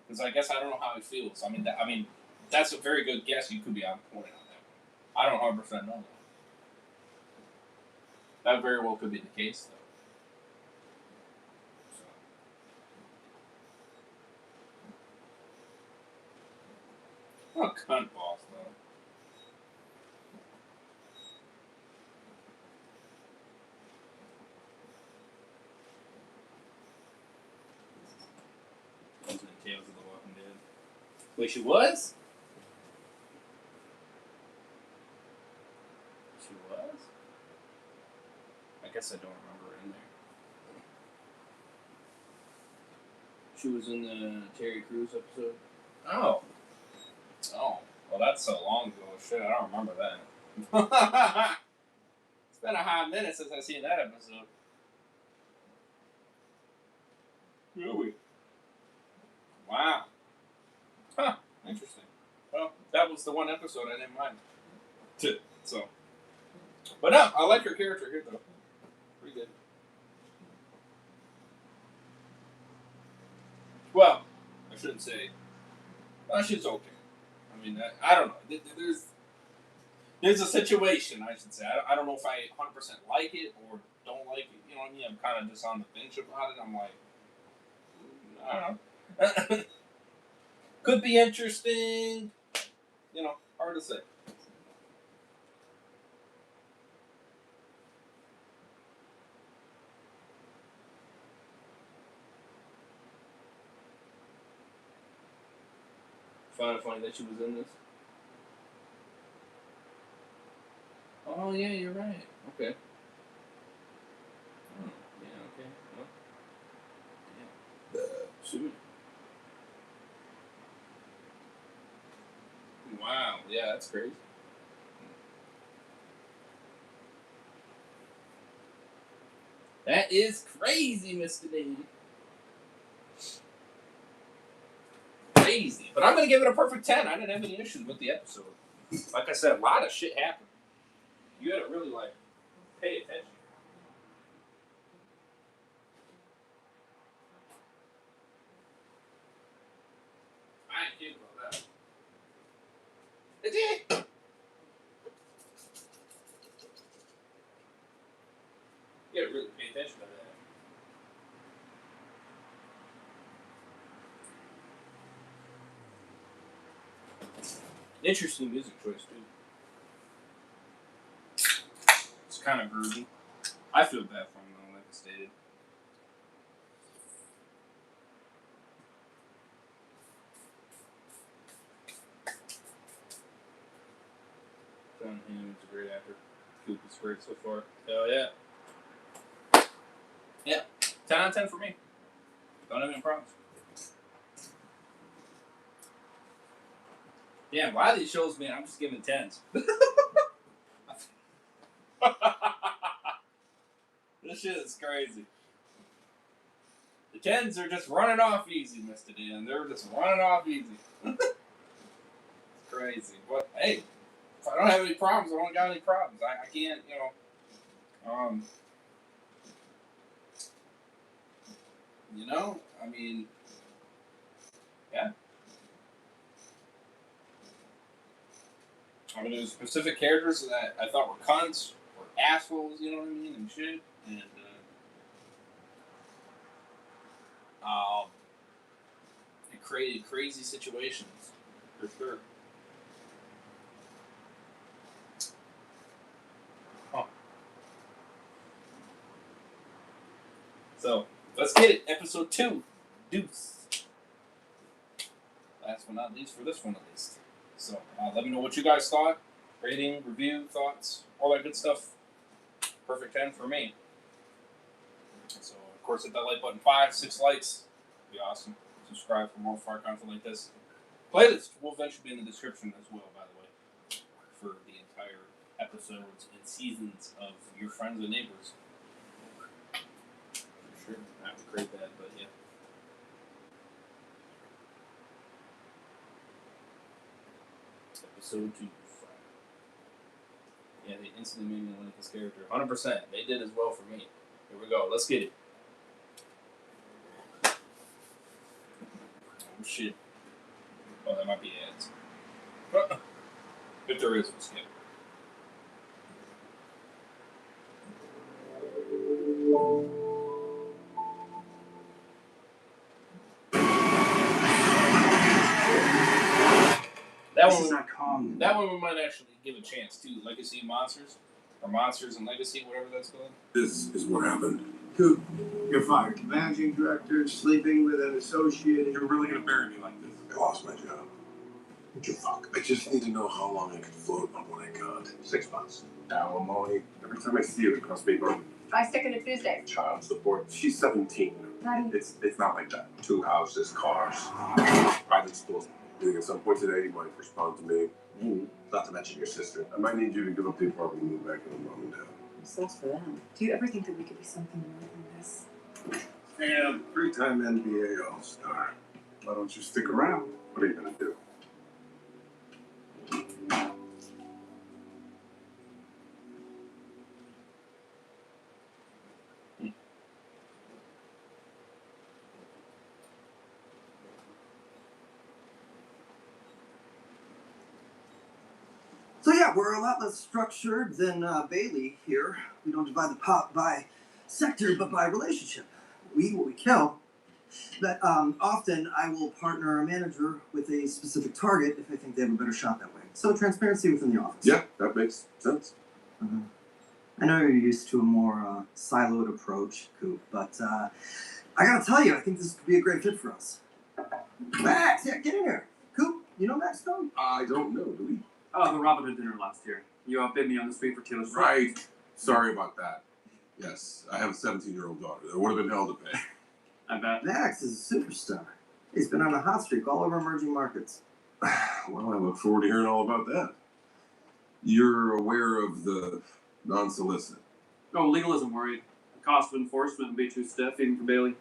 Because I guess I don't know how he feels. I mean, that's a very good guess. You could be on point on that. I don't 100% know that. That very well could be the case, though. So. What a cunt boss, though. Wasn't in Tales of the Walking Dead. Wait, she was? She was? I guess I don't remember her in there. She was in the Terry Crews episode. Oh. Oh. Well, that's so long ago. Shit, I don't remember that. It's been a hot minute since I've seen that episode. Really? Wow. Huh. Interesting. Well, that was the one episode I didn't mind. So. But no, I like her character here, though. Pretty good. Well, I shouldn't say. She's okay. I mean, I don't know. There's a situation, I should say. I don't know if I 100% like it or don't like it. You know what I mean? I'm kind of just on the fence about it. I'm like, I don't know. Could be interesting. Hard to say. Found it funny that she was in this. Oh, yeah, you're right. Okay. Oh, yeah, okay. Well, yeah. Shoot. Wow. Yeah, that's crazy. That is crazy, Mr. Dean. Crazy. But I'm going to give it a perfect 10. I didn't have any issues with the episode. Like I said, a lot of shit happened. You had to really, pay attention. I ain't kidding about that. It did. You gotta really pay attention to that. Interesting music choice, too. It's kind of groovy. I feel bad for him, though, like I stated. John Hammond's a great actor. Coop is great so far. Hell yeah. Yeah. 10 out of 10 for me. Don't have any problems. Damn, why these shows, man? I'm just giving 10s. This shit is crazy. The 10s are just running off easy, Mr. Dan. They're just running off easy. It's crazy. But, hey, if I don't have any problems, I don't got any problems. I can't, I mean, yeah. I mean, there's specific characters that I thought were cunts or assholes, you know what I mean, and shit. And created crazy situations. For sure. So, let's get it. Episode 2. Deuce. Last but not least for this one, at least. So, let me know what you guys thought. Rating, review, thoughts, all that good stuff. Perfect 10 for me. So, of course, hit that like button. 5, 6 likes. Would be awesome. Subscribe for more far content like this. Playlist will eventually be in the description as well, by the way, for the entire episodes and seasons of Your Friends and Neighbors. For sure. I have to create that, but yeah. Episode 2. Yeah, they instantly made me like this character. 100%. They did as well for me. Here we go. Let's get it. Oh, shit. Oh, that might be ads. If there is, we'll skip. That one we might actually give a chance too. Legacy Monsters, or Monsters and Legacy, whatever that's called. This is what happened. Coop, you're fired. Managing director, sleeping with an associate. You're really gonna bury me like this? I lost my job. What the fuck? I just need to know how long I can float on what I got. 6 months. Alimony. Every time I see you, it costs me money. I stick in a Tuesday. Child support. She's 17. Daddy. It's not like that. 2 houses, cars, private schools. You think at some point today you might respond to me? Not to mention your sister. I might need you to give up the apartment and move back in with mom and dad. Sucks for them. Do you ever think that we could be something more than this? And 3-time NBA All-Star. Why don't you stick around? What are you gonna do? So yeah, we're a lot less structured than Bailey here. We don't divide the pot by sector, but by relationship. We eat what we kill. But often I will partner a manager with a specific target if I think they have a better shot that way. So transparency within the office. Yeah, that makes sense. I know you're used to a more siloed approach, Coop, but I gotta tell you, I think this could be a great fit for us. Max, yeah, get in here. Coop, you know Max Stone? I don't know, do we? Oh, the Robin Hood dinner last year. You outbid me on the street for Taylor's Right. Sorry about that. Yes, I have a 17-year-old daughter. There would have been hell to pay. I bet. Max is a superstar. He's been on a hot streak all over emerging markets. Well, I look forward to hearing all about that. You're aware of the non-solicit? Oh, legal isn't worried. The cost of enforcement would be too stiff, even for Bailey.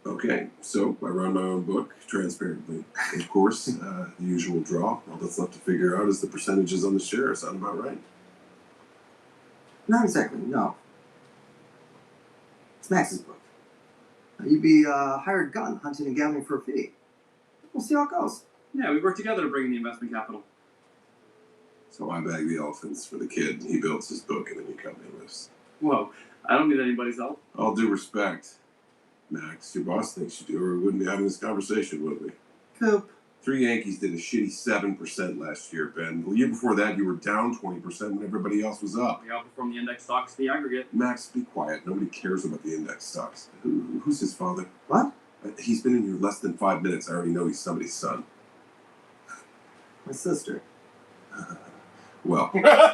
Okay, so I run my own book, transparently. Of course, the usual draw. All that's left to figure out is the percentages on the share. Sound about right? Not exactly, no. It's Max's book. You'd be hired gun hunting and gathering for a fee. We'll see how it goes. Yeah, we work together to bring in the investment capital. So I bag the elephants for the kid. He builds his book, and then you cut me loose. Whoa, I don't need anybody's help. All due respect, Max, your boss thinks you do, or we wouldn't be having this conversation, would we? Coop. 3 Yankees did a shitty 7% last year, Ben. The year before that, you were down 20% when everybody else was up. We outperformed the index stocks in the aggregate. Max, be quiet. Nobody cares about the index stocks. Who's his father? What? He's been in here less than 5 minutes. I already know he's somebody's son. My sister. Well,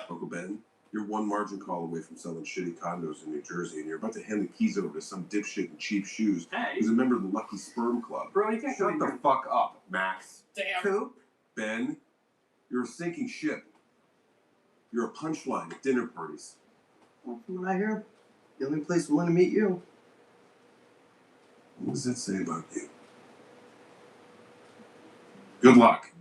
Uncle Ben, you're one margin call away from selling shitty condos in New Jersey, and you're about to hand the keys over to some dipshit in cheap shoes Hey. who's a member of the Lucky Sperm Club. Bro, you can't Shut the fuck up, Max. Damn. Coop. Ben, you're a sinking ship. You're a punchline at dinner parties. Well, from what I hear, the only place willing to meet you. What does that say about you? Good luck.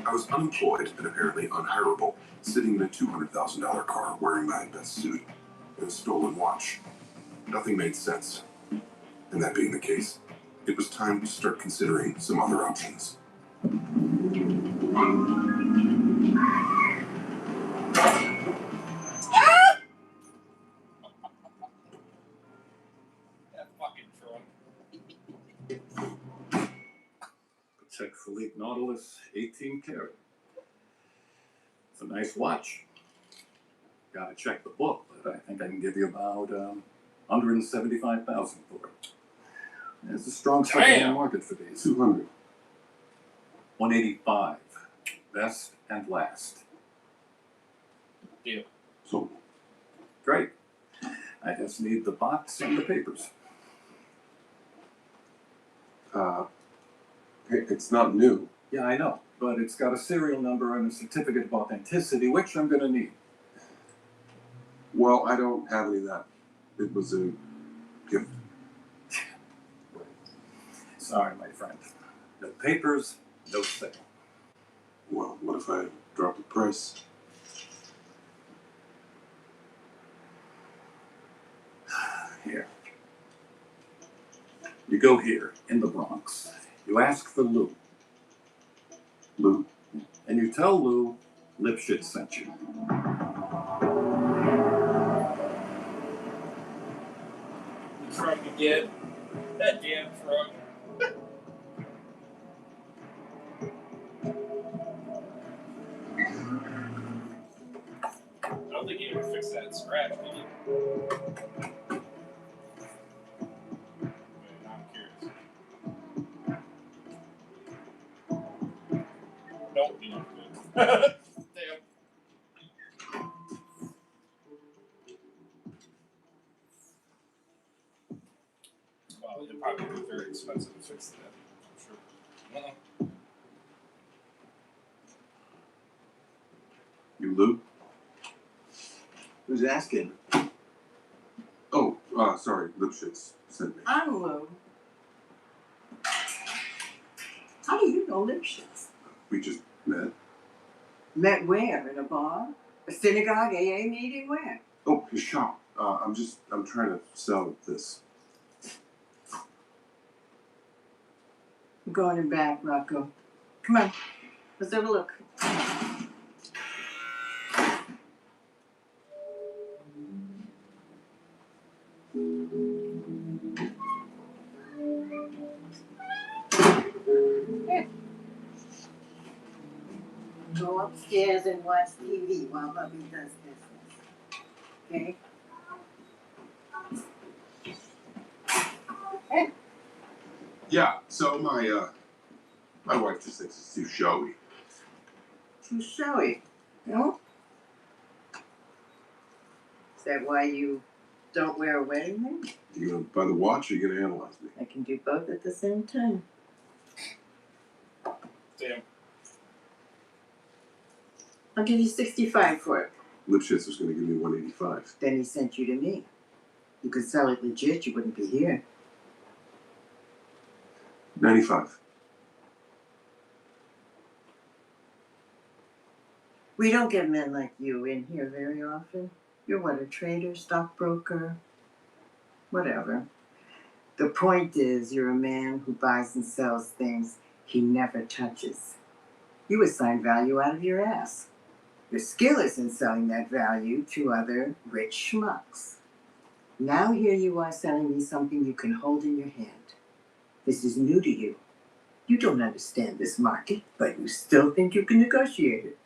I was unemployed and apparently unhireable, sitting in a $200,000 car wearing my best suit and a stolen watch. Nothing made sense. And that being the case, it was time to start considering some other options. That fucking truck. Patek Philippe Nautilus, 18 karat. It's a nice watch. Gotta check the book, but I think I can give you about $175,000 for it. There's a strong second-hand market for these. 200. 185. Best and last. Deal. So, Great. I just need the box and the papers. it's not new. Yeah, I know, but it's got a serial number and a certificate of authenticity, which I'm gonna need. Well, I don't have any of that. It was a gift. Sorry, my friend. No papers, no sale. Well, what if I drop the price? Here. You go here, in the Bronx. You ask for Lou. Lou? And you tell Lou Lipschitz sent you. The truck again. That damn truck. I don't think he ever fixed that scratch, did he? I'm curious. Nope, he never did. Damn. Well, it'd probably be very expensive to fix that, I'm sure. You Lou? Who's asking? Oh, sorry, Lipschitz sent me. I'm Lou. How do you know Lipschitz? We just met. Met where? In a bar? A synagogue? AA meeting? Where? Oh, his shop. I'm trying to sell this. I'm going in back, Rocco. Come on. Let's have a look. Here. Go upstairs and watch TV while Bubby does business. Okay? Hey. Yeah, so my wife just thinks it's too showy. Too showy. No? Is that why you don't wear a wedding ring? You gonna buy the watch or you gonna analyze me? I can do both at the same time. Damn. I'll give you 65 for it. Lipschitz was gonna give me 185. Then he sent you to me. You could sell it legit, you wouldn't be here. 95. We don't get men like you in here very often. You're what, a trader, stockbroker, whatever. The point is, you're a man who buys and sells things he never touches. You assign value out of your ass. Your skill is in selling that value to other rich schmucks. Now here you are selling me something you can hold in your hand. This is new to you. You don't understand this market, but you still think you can negotiate it.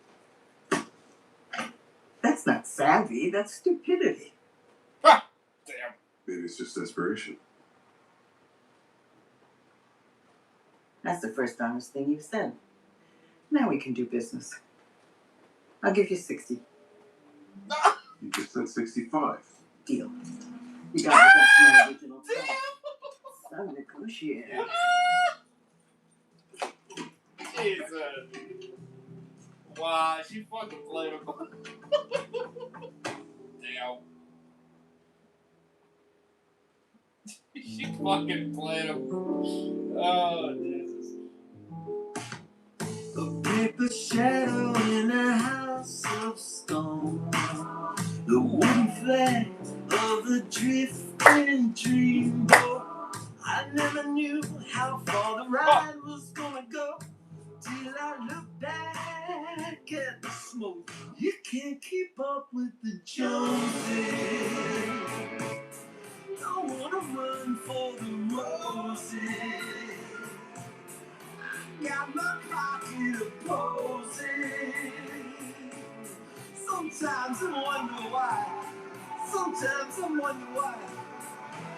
That's not savvy, that's stupidity. Ha! Damn. Maybe it's just desperation. That's the first honest thing you've said. Now we can do business. I'll give you 60. You just said 65. Deal. You got me, that's my original price. I'm negotiating. Jesus. Wow, she fucking played him. Damn. She fucking played him. Oh, Jesus. A paper shadow in a house of stone. The wooden flag of a drifting dreamboat. I never knew how got my pocket of posies. Sometimes I wonder why. Sometimes I wonder why.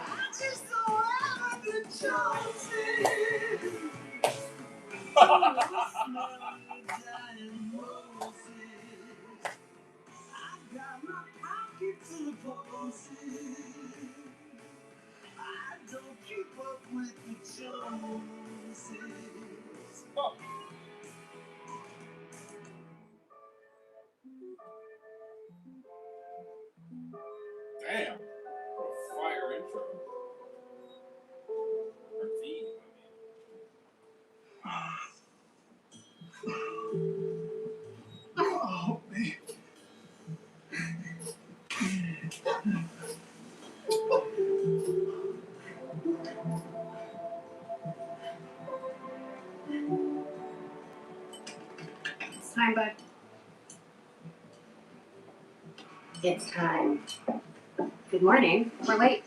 I just don't have the choices. Oh, the smell of dying roses. I got my pocket full of posies. I don't keep up with the Joneses. Oh. Damn. What a fire intro. Or theme, Oh, man. It's time, bud. It's time. Good morning. We're late.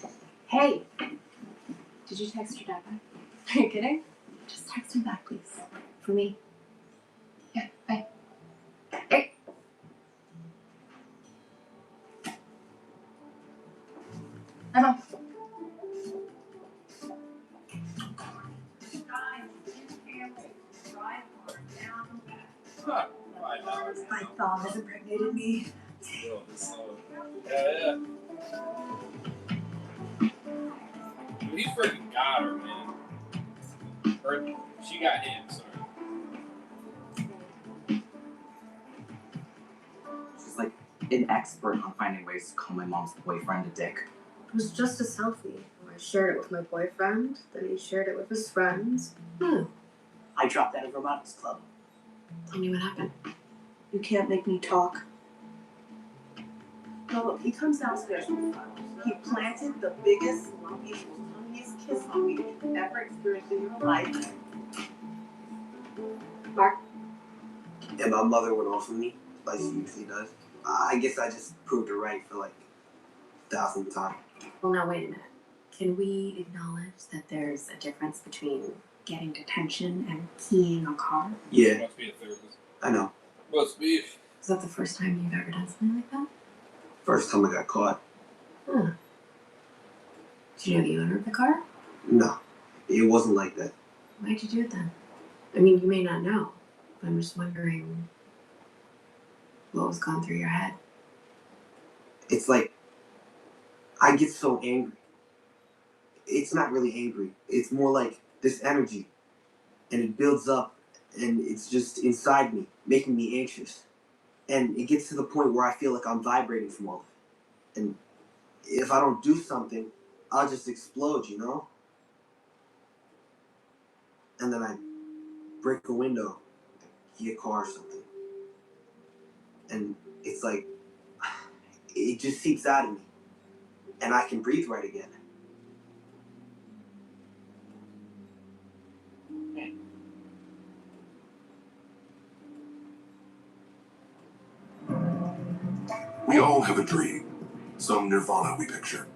Hey, did you text your dad back? Are you kidding? Just text him back, please. For me. Yeah, bye. Hey. Bye, Mom. Huh. $5. My thumb has impregnated me. Yo, this yeah. Dude, he freaking got her, man. Or she got him, sorry. She's like an expert on finding ways to call my mom's boyfriend a dick. It was just a selfie. I shared it with my boyfriend, then he shared it with his friends. I dropped that at Vermonter's Club. Tell me what happened. You can't make me talk. No, look, he comes downstairs with flowers. He planted the biggest, lumpiest, tongueiest kiss on me you've ever experienced in your life. Mark? And my mother went off on me, like she usually does. I guess I just proved her right for like 1,000th time. Well, now wait a minute. Can we acknowledge that there's a difference between getting detention and keying a car? Yeah. Must be a therapist. I know. Must be. Is that the first time you've ever done something like that? First time I got caught. Huh. Did you know the owner of the car? No, it wasn't like that. Why'd you do it then? I mean, you may not know, but I'm just wondering what was going through your head. It's like, I get so angry. It's not really angry. It's more like this energy. And it builds up, and it's just inside me, making me anxious. And it gets to the point where I feel like I'm vibrating from all of it. And if I don't do something, I'll just explode, you know? And then I break a window, key a car or something. And it's like, it just seeps out of me. And I can breathe right again. We all have a dream. Some nirvana we picture.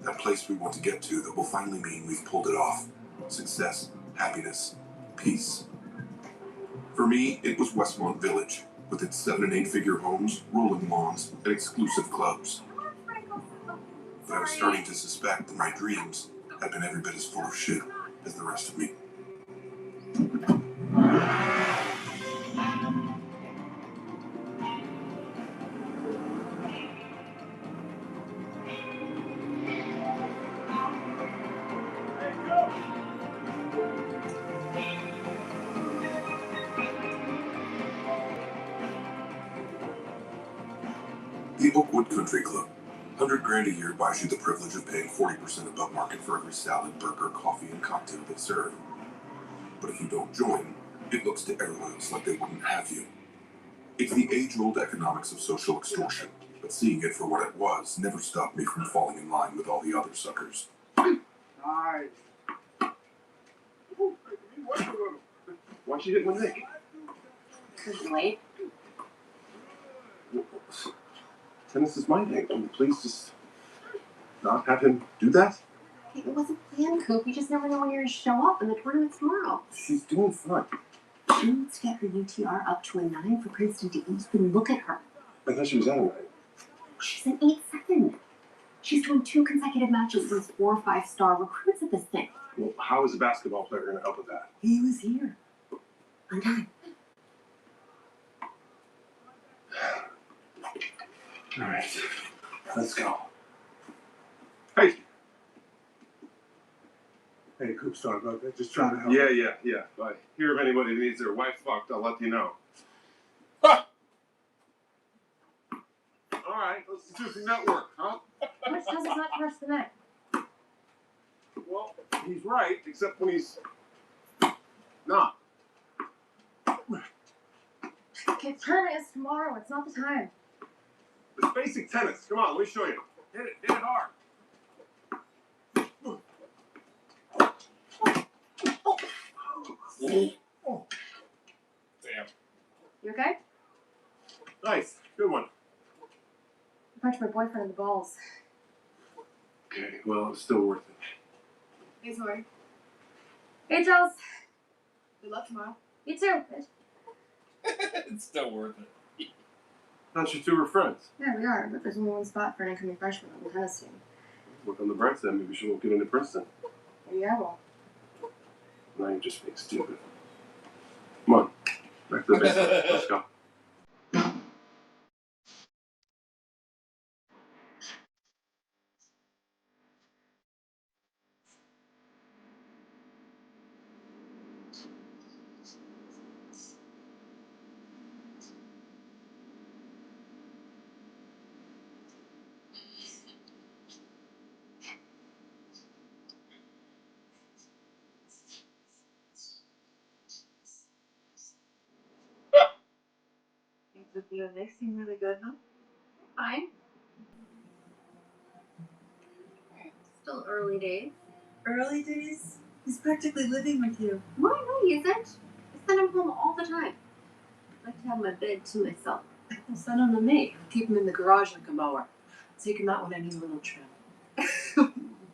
That place we want to get to that will finally mean we've pulled it off. Success, happiness, peace. For me, it was Westmont Village, with its 7- and 8-figure homes, rolling lawns, and exclusive clubs. But I was starting to suspect that my dreams had been every bit as full of shit as the rest of me. The Oakwood Country Club. $100,000 a year buys you the privilege of paying 40% above market for every salad, burger, coffee, and cocktail they serve. But if you don't join, it looks to everyone else like they wouldn't have you. It's the age-old economics of social extortion, but seeing it for what it was never stopped me from falling in line with all the other suckers. Nice. Why'd you hit my neck? Because you're late. Tennis is my thing. Can you please just not have him do that? Hey, it wasn't planned, Coop. You just never know when you're going to show up, and the tournament's tomorrow. She's doing fine. She needs to get her UTR up to a 9 for Princeton to even look at her. I thought she was out of it. She's an 8-7. She's doing 2 consecutive matches against 4 or 5-star recruits at this thing. Well, how is a basketball player going to help with that? He was here. On time. All right, let's go. Hey. Hey, Coop, sorry about that. Just trying to help. Yeah. If I hear of anybody who needs their wife fucked, I'll let you know. All right, let's do some network, huh? Which does not trust the neck. Well, he's right, except when he's not. Okay, tournament is tomorrow. It's not the time. It's basic tennis. Come on, let me show you. Hit it hard. Damn. You okay? Nice, good one. I punched my boyfriend in the balls. Okay, well, it's still worth it. Hey, sorry. Hey, Charles. Good luck tomorrow. You too, bitch. It's still worth it. Thought you two were friends. Yeah, we are, but there's only one spot for an incoming freshman on the tennis team. Look on the bright side, maybe she won't get into Princeton. Yeah, well. Now you're just being stupid. Come on, back to the baseball. Let's go. The they seem really good, huh? Fine. Still early days. Early days? He's practically living with you. No, he isn't. I send him home all the time. I like to have my bed to myself. Well, send him to me. Keep him in the garage like a mower. Take him out when I need a little trim.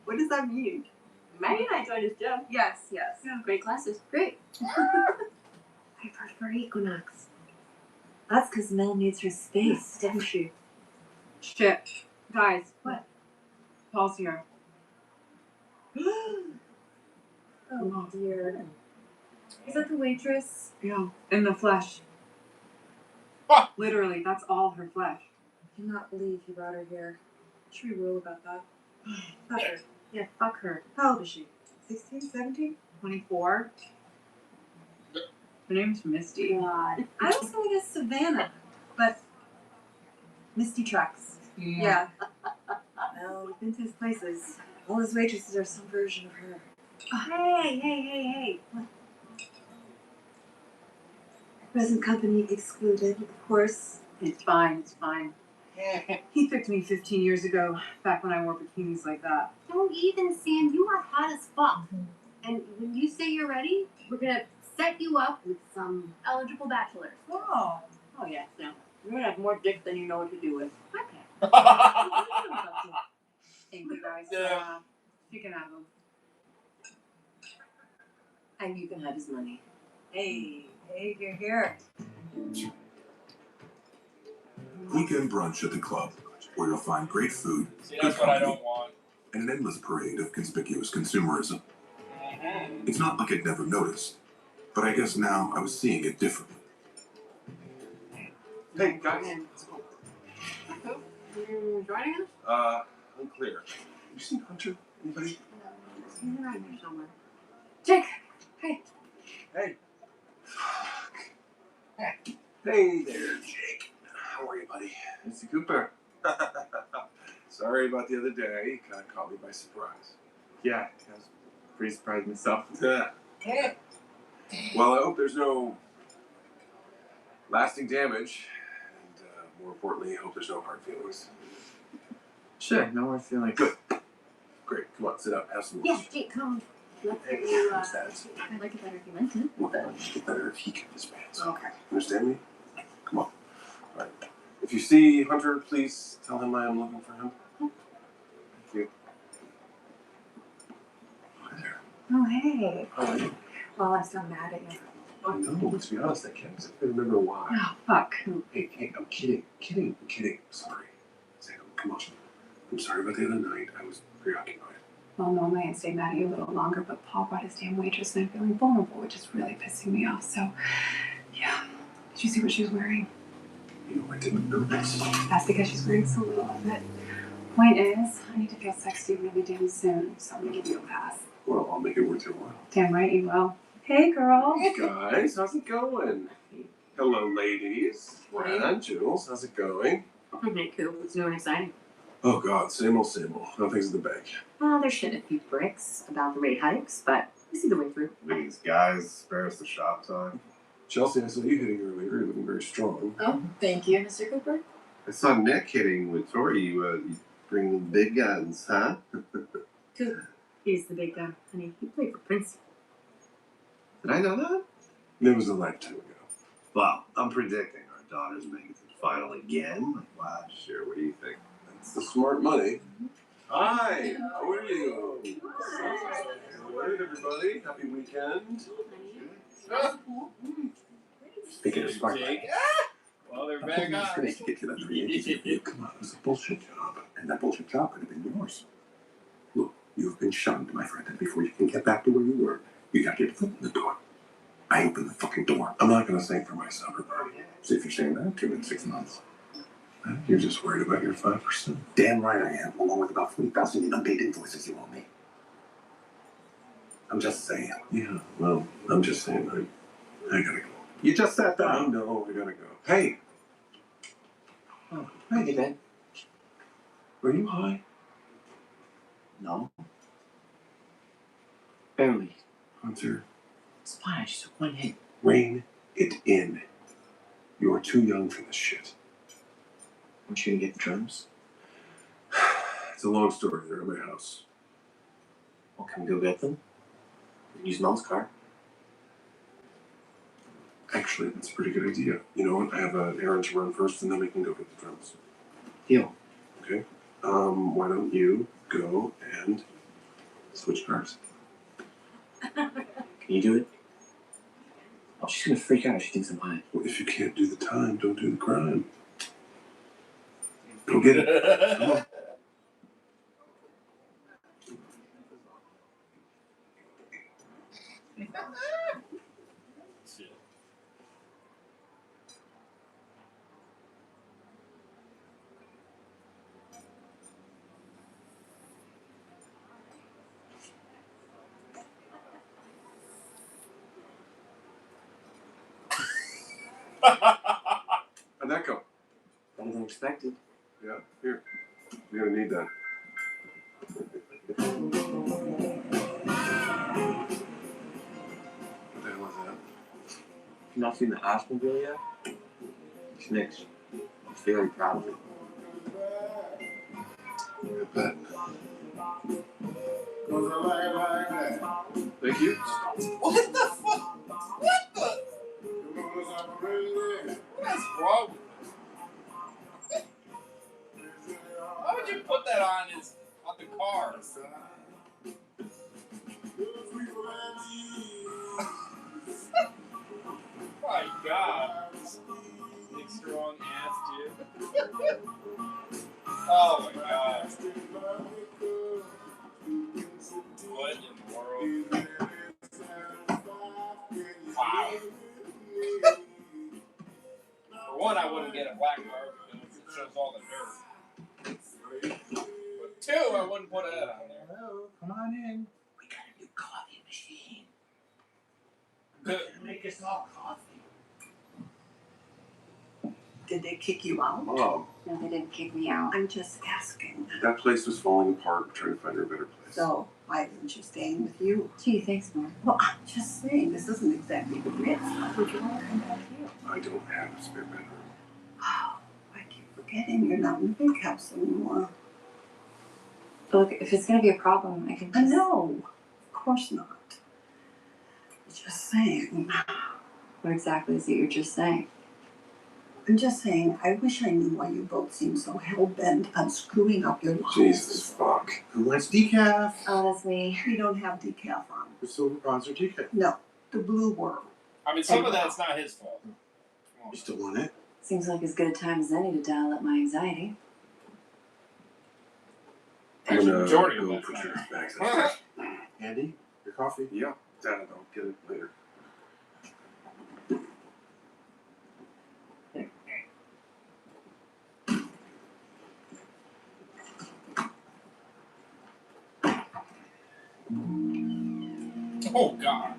What does that mean? Maggie and I joined his gym. Yes. Yeah, great classes. Great. I prefer Equinox. That's because Mel needs her space, doesn't she? Shit. Guys. What? Paul's here. Oh dear. Is that the waitress? Yeah. In the flesh. Literally, that's all her flesh. I cannot believe he brought her here. Should we rule about that? Fuck her. Yeah, fuck her. How old is she? 16, 17? 24? Her name's Misty. God. I was gonna guess Savannah, but Misty tracks. Yeah. Well, we've been to his places. All his waitresses are some version of her. Hey. What? Present company excluded, of course. It's fine. He picked me 15 years ago, back when I wore bikinis like that. Don't even, Sam. You are hot as fuck. And when you say you're ready, we're gonna set you up with some eligible bachelors. Oh yeah, Sam. You're gonna have more dick than you know what to do with. Okay. Thank you guys. Yeah. You can have them. And you can have his money. Hey, you're here. Weekend brunch at the club, where you'll find great food, See, good that's what I company, don't want. and an endless parade of conspicuous consumerism. Mm-hmm. It's not like I'd never noticed, but I guess now I was seeing it differently. Hey, guys. You joining us? Unclear. Have you seen Hunter? Anybody? He's around here somewhere. Jake, hey. Hey. Hey there, Jake. How are you, buddy? Mr. Cooper. Sorry about the other day. You kind of caught me by surprise. Yeah, I was pretty surprised myself. Yeah. Well, I hope there's no lasting damage, and more importantly, I hope there's no hard feelings. Sure, no hard feelings. Good. Great. Come on, sit up. Have some Yeah, lunch. Jake, come. Let's Hey, get you, what's that? I'd like it better if you meant to. Well, it'll just get better if he kept his pants. Okay. Understand me? Come on. All right. If you see Hunter, please tell him I am looking for him. Thank you. Oh, hey. Well, I'm still mad at you. I know, to be honest, I can't exactly remember why. Oh, fuck. Hey, I'm kidding. Sorry. Sam, come on. I'm sorry about the other night. I was preoccupied. Well, normally I'd stay mad at you a little longer, but Paul brought his damn waitress and I'm feeling vulnerable, which is really pissing me off. So, yeah. Did you see what she was wearing? You know, I didn't notice. That's because she's wearing so little of it. Point is, I need to feel sexy really damn soon, so I'm gonna give you a pass. Well, I'll make it worth your while. Damn right you will. Hey, girl. Hey, guys. How's it going? Hello, ladies. Fran, Jules, how's it going? Hey, cool. What's new and exciting? Oh, God. Same old. Nothing's in the bank. Well, they're shitting a few bricks about the rate hikes, but we see the way through. These guys spare us the shop time. Chelsea, I saw you hitting earlier. You're looking very strong. Oh, thank you, Mr. Cooper. I saw Nick hitting with Tori. You bring the big guns, huh? Cool. He's the big guy. Honey, he played for Princeton. Did I know that? It was a lifetime ago. Well, I'm predicting our daughters make it to the final again. Wow, sure. What do you think? That's the smart money. Hi, how are you? All right, everybody. Happy weekend. Speaking of smart money. Well, they're I back told you I was on. going to get you that 3 interview. Come on, it was a bullshit job. And that bullshit job could have been yours. Look, you've been shunned, my friend, and before you can get back to where you were, you got to get your foot in the door. I opened the fucking door. I'm not going to sing for my supper party. See if you're saying that to in 6 months. You're just worried about your 5%. Damn right I am, along with about 40,000 in unpaid invoices you owe me. I'm just saying. Yeah, well, I'm just saying, I gotta go. You just sat down. No, I gotta go. Hey! Oh, hey, Ben. Are you high? No. Barely. Hunter, It's fine. I just took one hit. rein it in. You're too young for this shit. Want you to get the drums? It's a long story. They're at my house. Well, can we go get them? Use Mel's car. Actually, that's a pretty good idea. You know what? I have an errand to run first, and then we can go get the drums. Deal. Okay? Why don't you go and switch cars? Can you do it? Oh, she's gonna freak out if she thinks I'm high. Well, if you can't do the time, don't do the crime. Go get it. Come on. How'd that go? Better than expected. Yeah, here. You're gonna need that. What the hell is that? You not seen the Ashmobile yet? It's Nick's. I'm very proud of it. I bet. Thank you. What the fuck? What the? What's wrong with this? Why would you put that on the car? My God. Big strong ass dude. Oh my God. What in the world? Wow. For one, I wouldn't get a black car because it shows all the dirt. But two, I wouldn't put that on there. Hello, come on in. We got a new coffee machine. Make us all coffee. Did they kick you out? Mom, No, they didn't kick me out. I'm just asking. that place was falling apart. I'm trying to find her a better place. So, why isn't she staying with you? Gee, thanks, Mom. Well, I'm just saying, this isn't exactly the Ritz. Why would you want to come back here? I don't have a spare bedroom. Oh, I keep forgetting you're not in the big house anymore. Look, if it's gonna be a problem, I can just... No, of course not. Just saying. What exactly is it you're just saying? I'm just saying, I wish I knew why you both seem so hell-bent on screwing up your lives. Jesus fuck. Who wants decaf? Oh, that's me. We don't have decaf on. The silver bronze or decaf? No, the blue worm. I mean, some of that's not his fault. You still want it? Seems like as good a time as any to dial up my anxiety. I'm Actually, gonna majority of go that put time. your bags upstairs. Andy, your coffee? Yeah. Dad, I'll get it later. Oh, God.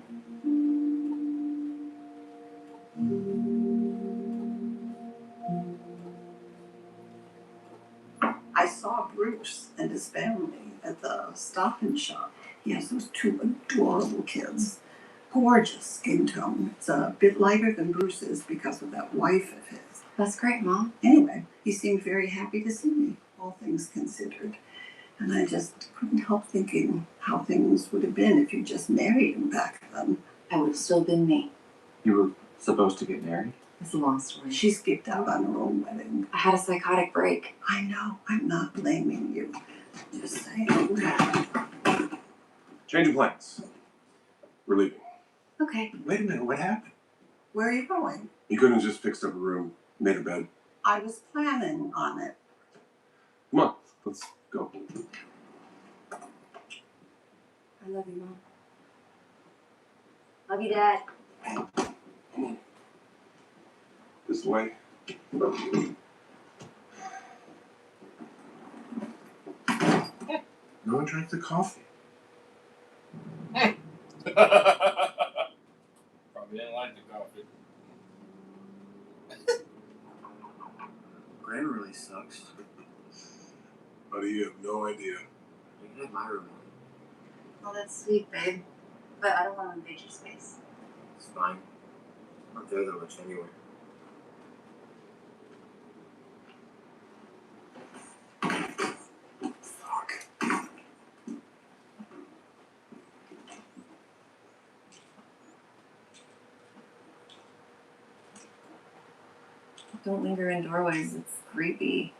I saw Bruce and his family at the Stop and Shop. He has those two adorable kids. Gorgeous skin tone. It's a bit lighter than Bruce is because of that wife of his. That's great, Mom. Anyway, he seemed very happy to see me, all things considered. And I just couldn't help thinking how things would have been if you just married him back then. I would have still been me. You were supposed to get married? It's a long story. She skipped out on her own wedding. I had a psychotic break. I know. I'm not blaming you. Just saying. Change of plans. We're leaving. Okay. Wait a minute, what happened? Where are you going? You couldn't have just fixed up a room, made a bed. I was planning on it. Come on, let's go. I love you, Mom. Love you, Dad. Come on. This way. No one drank the coffee. Probably didn't like the coffee. Graham really sucks. Buddy, you have no idea. You can have my room. Well, that's sweet, babe. But I don't want to invade your space. It's fine. I'm not there that much anyway. Fuck. Don't linger in doorways. It's creepy.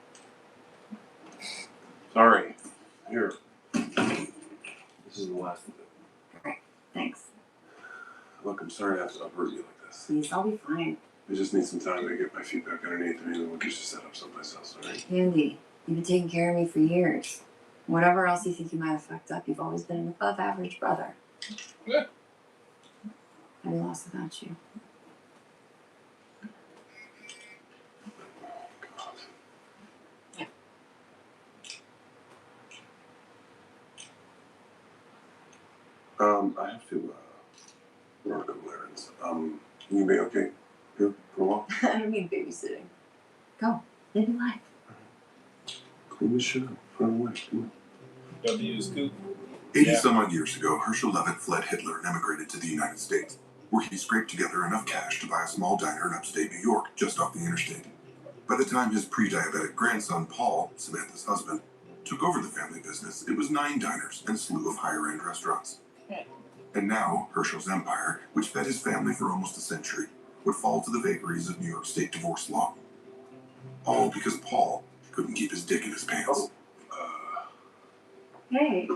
Sorry. Here. This is the last of it. Alright, thanks. Look, I'm sorry I have to uproot you like this. Please, I'll be fine. I just need some time to get my feet back underneath me and then we'll get you set up someplace else, alright? Andy, you've been taking care of me for years. Whatever else you think you might have fucked up, you've always been an above average brother. Yeah. I'd be lost without you. I have to, run a couple errands. You be okay here for a while? I don't need babysitting. Go. Live your life. Clean this shit up. Run away. Come on. W scoop. 80 some odd years ago, Herschel Levitt fled Hitler and emigrated to the United States, where he scraped together enough cash to buy a small diner in upstate New York, just off the interstate. By the time his pre-diabetic grandson, Paul, Samantha's husband, took over the family business, it was 9 diners and a slew of higher-end restaurants. And now, Herschel's empire, which fed his family for almost a century, would fall to the vagaries of New York State divorce law. All because Paul couldn't keep his dick in his pants. Hey.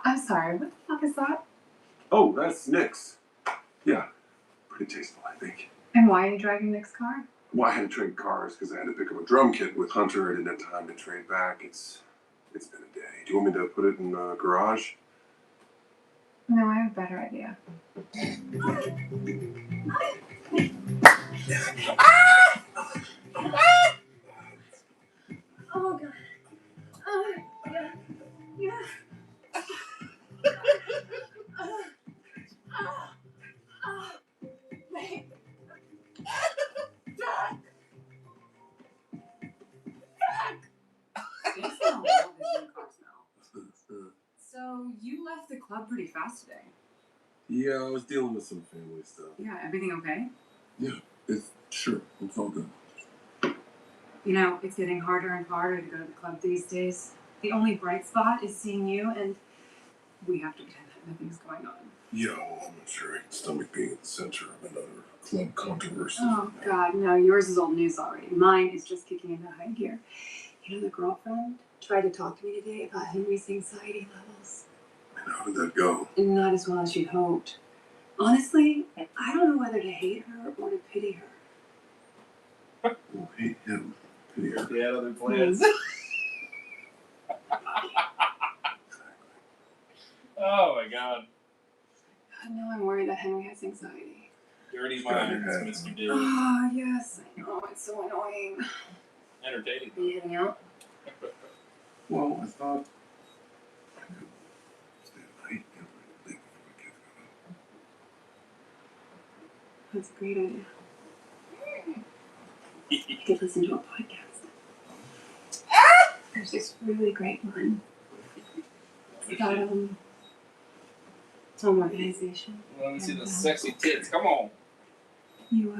I'm sorry, what the fuck is that? Oh, that's Nick's. Yeah, pretty tasteful, I think. And why are you driving Nick's car? Well, I had to trade cars because I had to pick up a drum kit with Hunter. I didn't have time to trade back. It's been a day. Do you want me to put it in the garage? No, I have a better idea. Oh, God. Oh, yeah. Yeah. Wait. So you left the club pretty fast today. Yeah, I was dealing with some family stuff. Yeah, everything okay? Yeah, it's all good. You know, it's getting harder and harder to go to the club these days. The only bright spot is seeing you, and we have to pretend that nothing's going on. Yeah, well, I'm not sure I can stomach being at the center of another club controversy. Oh God, no, yours is old news already. Mine is just kicking into high gear. You know, the girlfriend tried to talk to me today about Henry's anxiety levels. And how did that go? Not as well as she'd hoped. Honestly, I don't know whether to hate her or to pity her. Well, hate him. Pity her. He had other plans. Oh my God. God, now I'm worried that Henry has anxiety. Dirty minds, Mr. Dave. Oh, yes, I know. It's so annoying. Entertaining. Are you heading out? Well, I thought I could stay the night, get ready to leave before the kids got up. That's a great idea. You could listen to a podcast. There's this really great one. It's about home organization. Let me see the sexy tits. Come on. You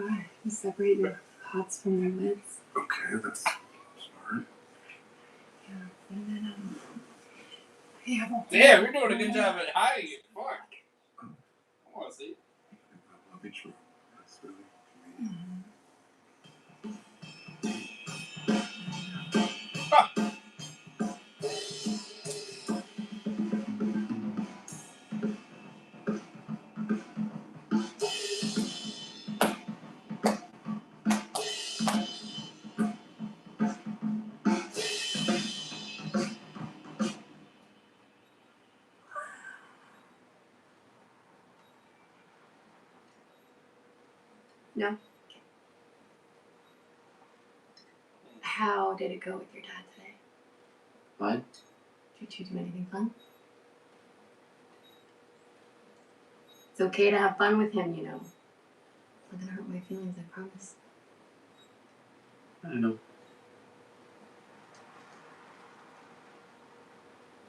separate your hots from their lids. Okay, that's smart. Yeah, and then you have a Damn, you're doing a good job at hiding it. Fuck. I want to see. I'll be true. That's really convenient. No. How did it go with your dad today? Fine. Did you do anything fun? It's okay to have fun with him, you know. It's not gonna hurt my feelings, I promise. I know.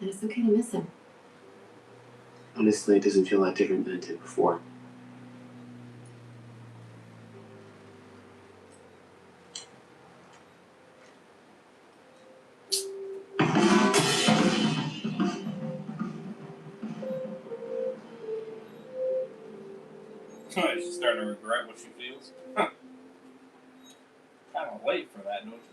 And it's okay to miss him. Honestly, it doesn't feel that different than it did before. She's starting to regret what she feels. Huh. Kind of late for that, don't you think?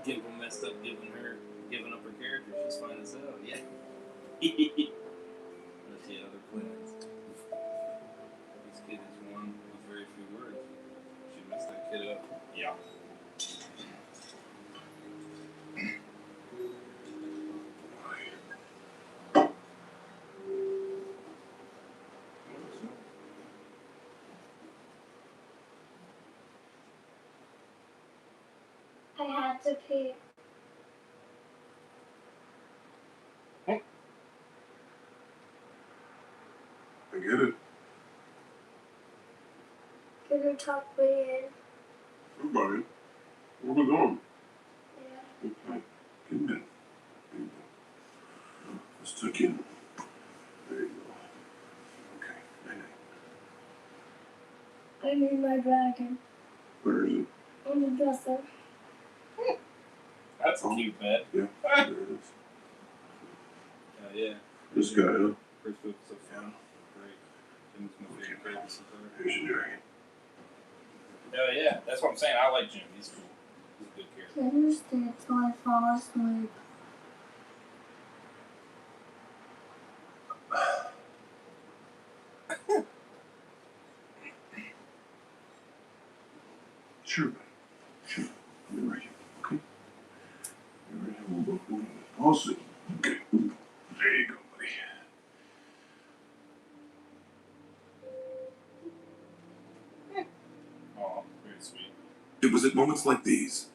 Gimple messed up giving up her character. She's fine as hell, yeah. But she had other plans. This kid is one with very few words. She messed that kid up. Yeah. I had to pee. I get it. Can you tuck me in? Everybody, where we going? Yeah. Okay. Get in. Get in. Let's tuck in. There you go. Okay. Night-night. I need my dragon. Where is it? On the dresser. That's a cute pet. Yeah, there it is. Yeah. This guy, huh? First book was so fun. Great. Jim's my favorite character so far. Here's your dragon. Hell yeah. That's what I'm saying. I like Jim. He's cool. He's a good character. Can you stay till I fall asleep? Sure, buddy. Sure. I'll be right here. Okay? You're right here. We'll both fall asleep. Okay. There It was at moments like these,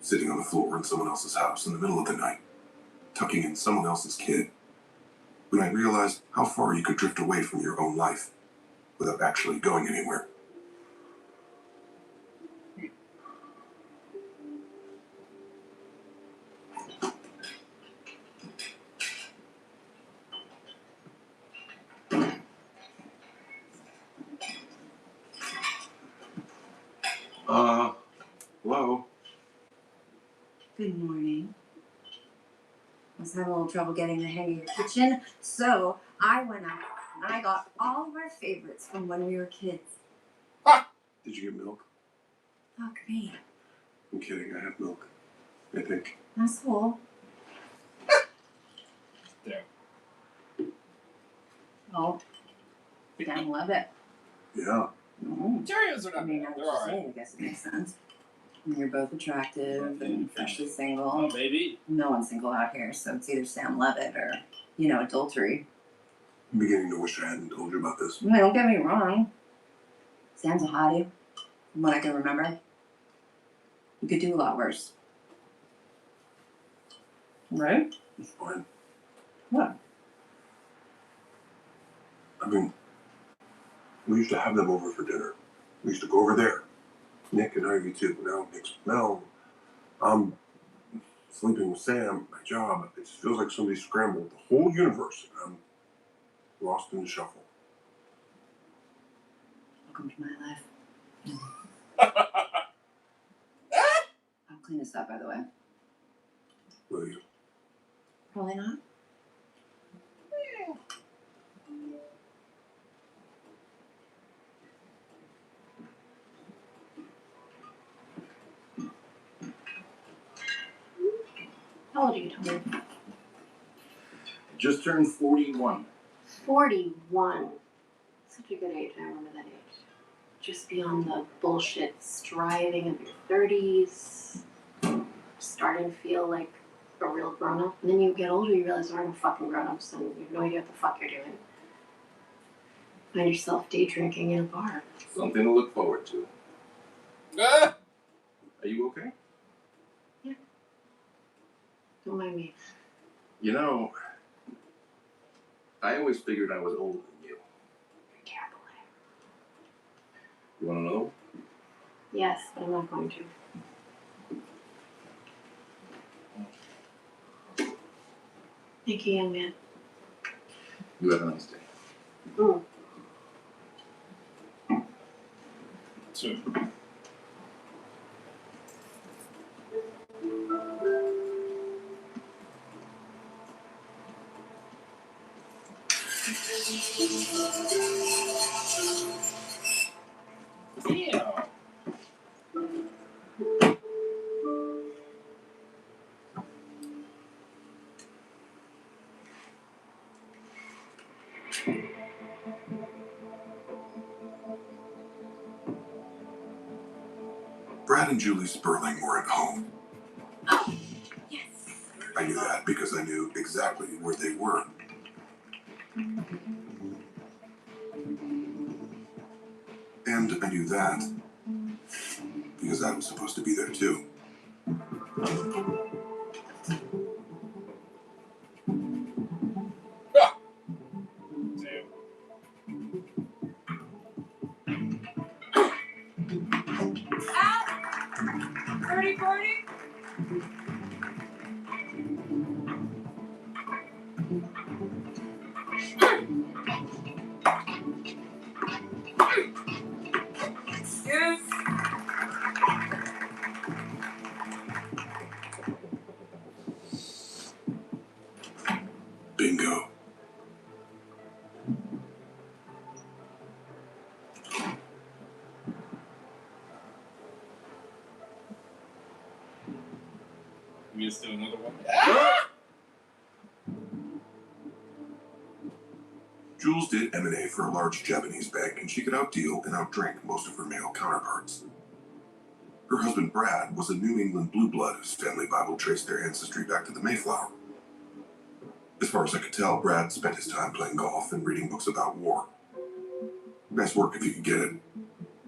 sitting on the floor in someone else's house in the middle of the night, tucking in someone else's kid, when I realized how far you could drift away from your own life without actually going anywhere. Hello? Good morning. I was having a little trouble getting the hang of your kitchen, so I went out and I got all of our favorites from when we were kids. Did you get milk? Fuck me. I'm kidding, I have milk. I think. Asshole. There. Oh. Damn, love it. Yeah. Cheerios are I not mean, bad. I They're was just alright. saying, I guess it makes sense. And you're both attractive and freshly single. Oh, maybe. No one's single out here, so it's either Sam Levitt or, you know, adultery. I'm beginning to wish I hadn't told you about this. I mean, don't get me wrong. Sam's a hottie, from what I can remember. You could do a lot worse. Right? It's fine. What? I mean, we used to have them over for dinner. We used to go over there. Nick and Ivy too. Now Nick's Mel. I'm sleeping with Sam, my job. It just feels like somebody scrambled the whole universe and I'm lost in the shuffle. Welcome to my life. I'll clean this up, by the way. Will you? Probably not. How old are you, Tony? Just turned 41. 41. Such a good age. I remember that age. Just beyond the bullshit striving of your 30s. Starting to feel like a real grown up. And then you get older, you realize there are no fucking grown ups and you have no idea what the fuck you're doing. Find yourself day drinking in a bar. Something to look forward to. Ah! Are you okay? Don't mind me. You know, I always figured I was older than you. You're terrible. You want to know? Yes, but I'm not going to. Thank you, young man. You have a nice day. Mm. Two. Damn. Brad and Julie Sperling were at home. Yes. I knew that because I knew exactly where they were. And I knew that because I was supposed to be there too. Ah! Damn. Out! 30-40? Yes. Bingo. You just do another one? Jules did M&A for a large Japanese bank, and she could outdeal and outdrink most of her male counterparts. Her husband Brad was a New England blue blood whose family Bible traced their ancestry back to the Mayflower. As far as I could tell, Brad spent his time playing golf and reading books about war. Nice work if you could get it.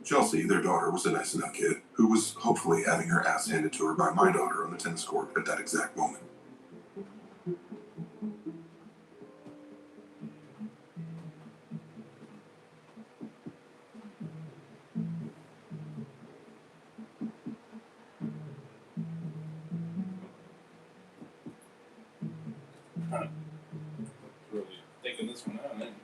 Chelsea, their daughter, was a nice enough kid who was hopefully having her ass handed to her by my daughter on the tennis court at that exact moment. Really thinking this one out, man.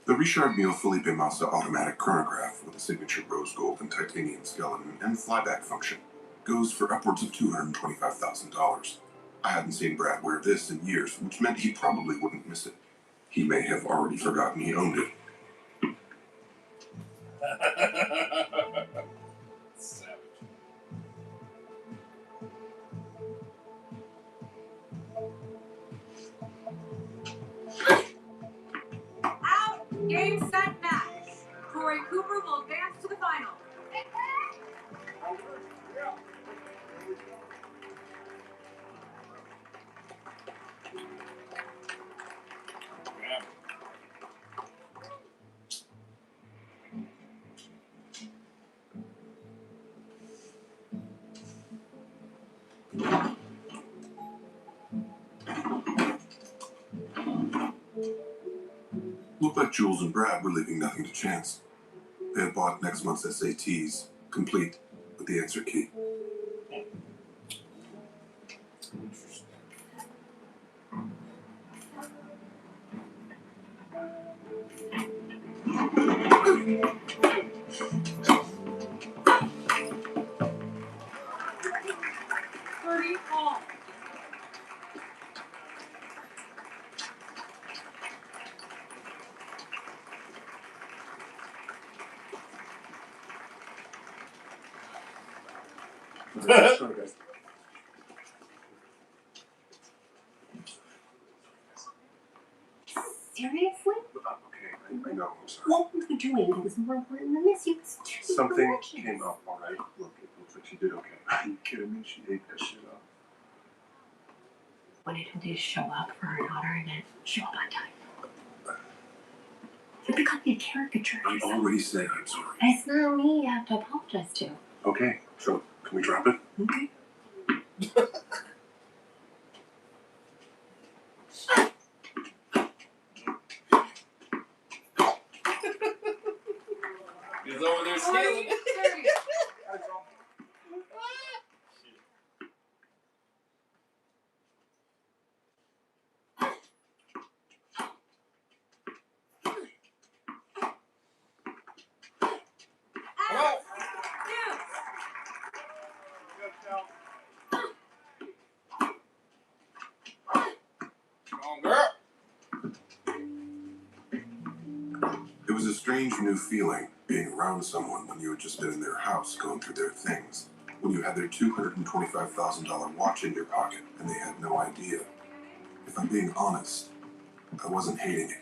The Richard Mille Felipe Massa automatic chronograph with a signature rose gold and titanium skeleton and flyback function goes for upwards of $225,000. I hadn't seen Brad wear this in years, which meant he probably wouldn't miss it. He may have already forgotten he owned it. Savage. Out! Game, set, match. Corey Cooper will advance to the final. Looked like Jules and Brad were leaving nothing to chance. They had bought next month's SATs, complete with the answer key. Birdie all. Sorry, guys. Seriously? Okay, I know, I'm sorry. What were you doing that was more important than this? You was too Something precious. came up, alright? Look, it looks like she did okay. Are you kidding me? She ate that shit up. When I told you to show up for our daughter, I meant show up on time. You're becoming a caricature. I already said I'm sorry. It's not me you have to apologize to. Okay, so can we drop it? Okay. He's over there stealing. Come on, girl. It was a strange new feeling being around someone when you had just been in their house going through their things, when you had their $225,000 watch in your pocket and they had no idea. If I'm being honest, I wasn't hating it.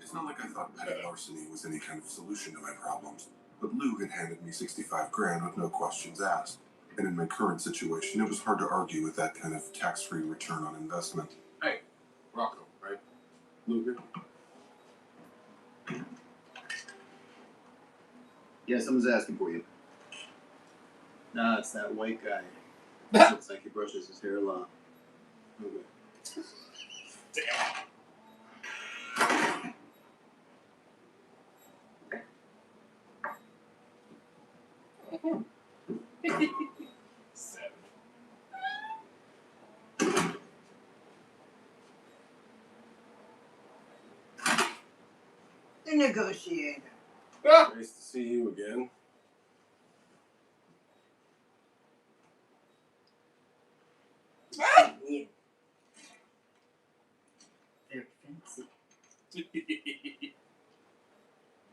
It's not like I thought petty larceny was any kind of solution to my problems, but Lou had handed me 65 grand with no questions asked. And in my current situation, it was hard to argue with that kind of tax-free return on investment. Hey, Rocco, right? Luger? Yeah, someone's asking for you. Nah, it's that white guy. Looks like he brushes his hair long. Okay. the negotiator. Nice to see you again. You. Very fancy.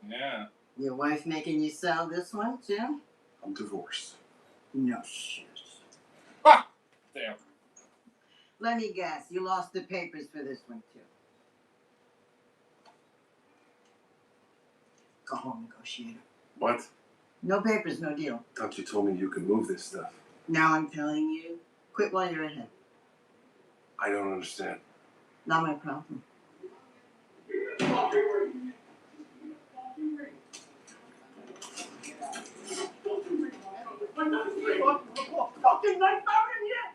Yeah. Your wife making you sell this one, too? I'm divorced. No shit. Ah! Damn. Let me guess, you lost the papers for this one, too. Go home, negotiator. What? No papers, no deal. Thought you told me you could move this stuff. Now I'm telling you, quit while you're ahead. I don't understand. Not my problem.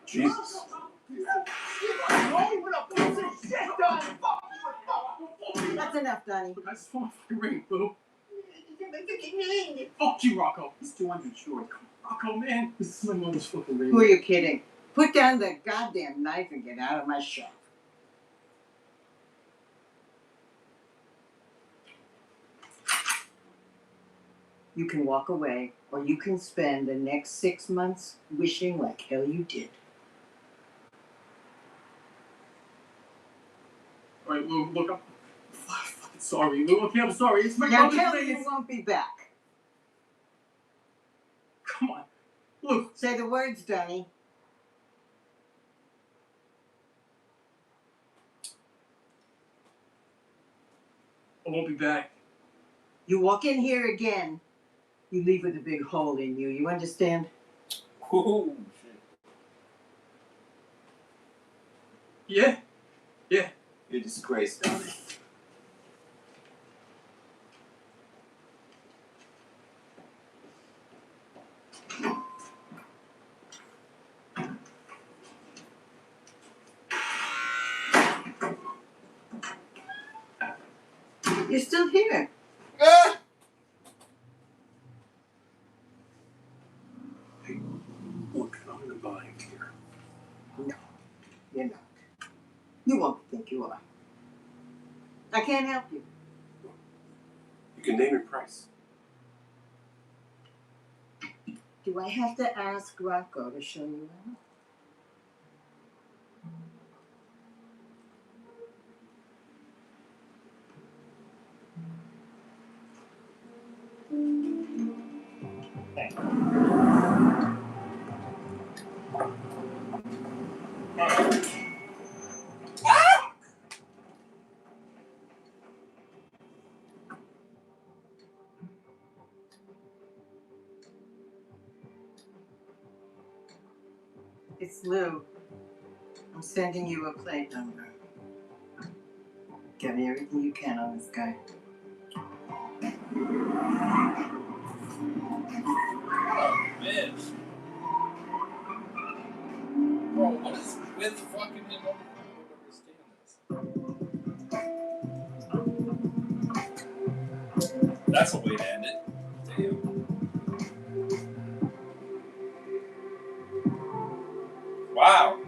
Jesus. That's enough, Donnie. I just want my ring, boo. Fuck you, Rocco. He's 200 short. Rocco, man. This is my mother's fucking ring. Who are you kidding? Put down the goddamn knife and get out of my shop. You can walk away, or you can spend the next 6 months wishing like hell you did. All right, Lou, look, I'm fucking sorry, Lou. Okay, I'm sorry. It's my Now mother's tell me ring. you won't be back. Come on. Lou. Say the words, Donnie. I won't be back. You walk in here again, you leave with a big hole in you. You understand? Whoa, shit. Yeah. Yeah. You're a disgrace, Donnie. You're still here. Ah! Hey, look, I'm in a bind here. No, you're not. You won't think you are. I can't help you. You can name your price. Do I have to ask Rocco to show you out? It's Lou. I'm sending you a plate number. Get me everything you can on this guy. Bitch. Bro, what is with fucking him up? I don't understand this. That's a way to end it. Damn. Wow.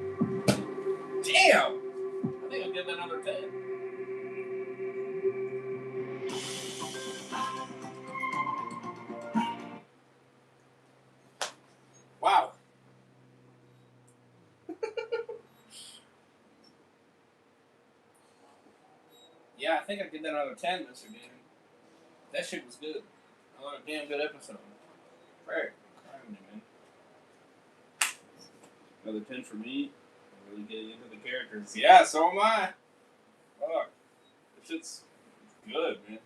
Damn. I think I'll give that another 10. Wow. Yeah, I think I'll give that another 10, Mr. Damon. That shit was good. Another damn good episode. Right. Criminy, man. Another 10 for me. Really getting into the characters. Yeah, so am I. Fuck. This shit's good, man.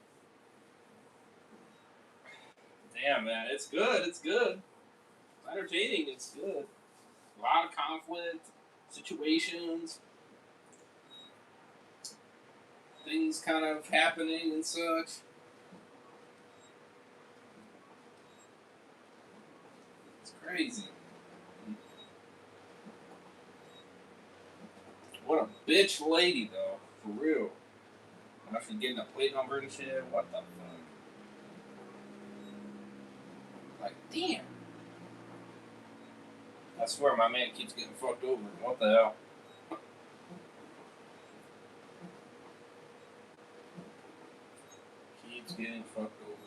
Damn, man. It's good. It's good. It's entertaining. It's good. A lot of conflict, situations, things kind of happening and such. It's crazy. What a bitch lady, though. For real. Now she's getting a plate number and shit. What the fuck? Like, damn. I swear my man keeps getting fucked over. What the hell? keeps getting fucked over.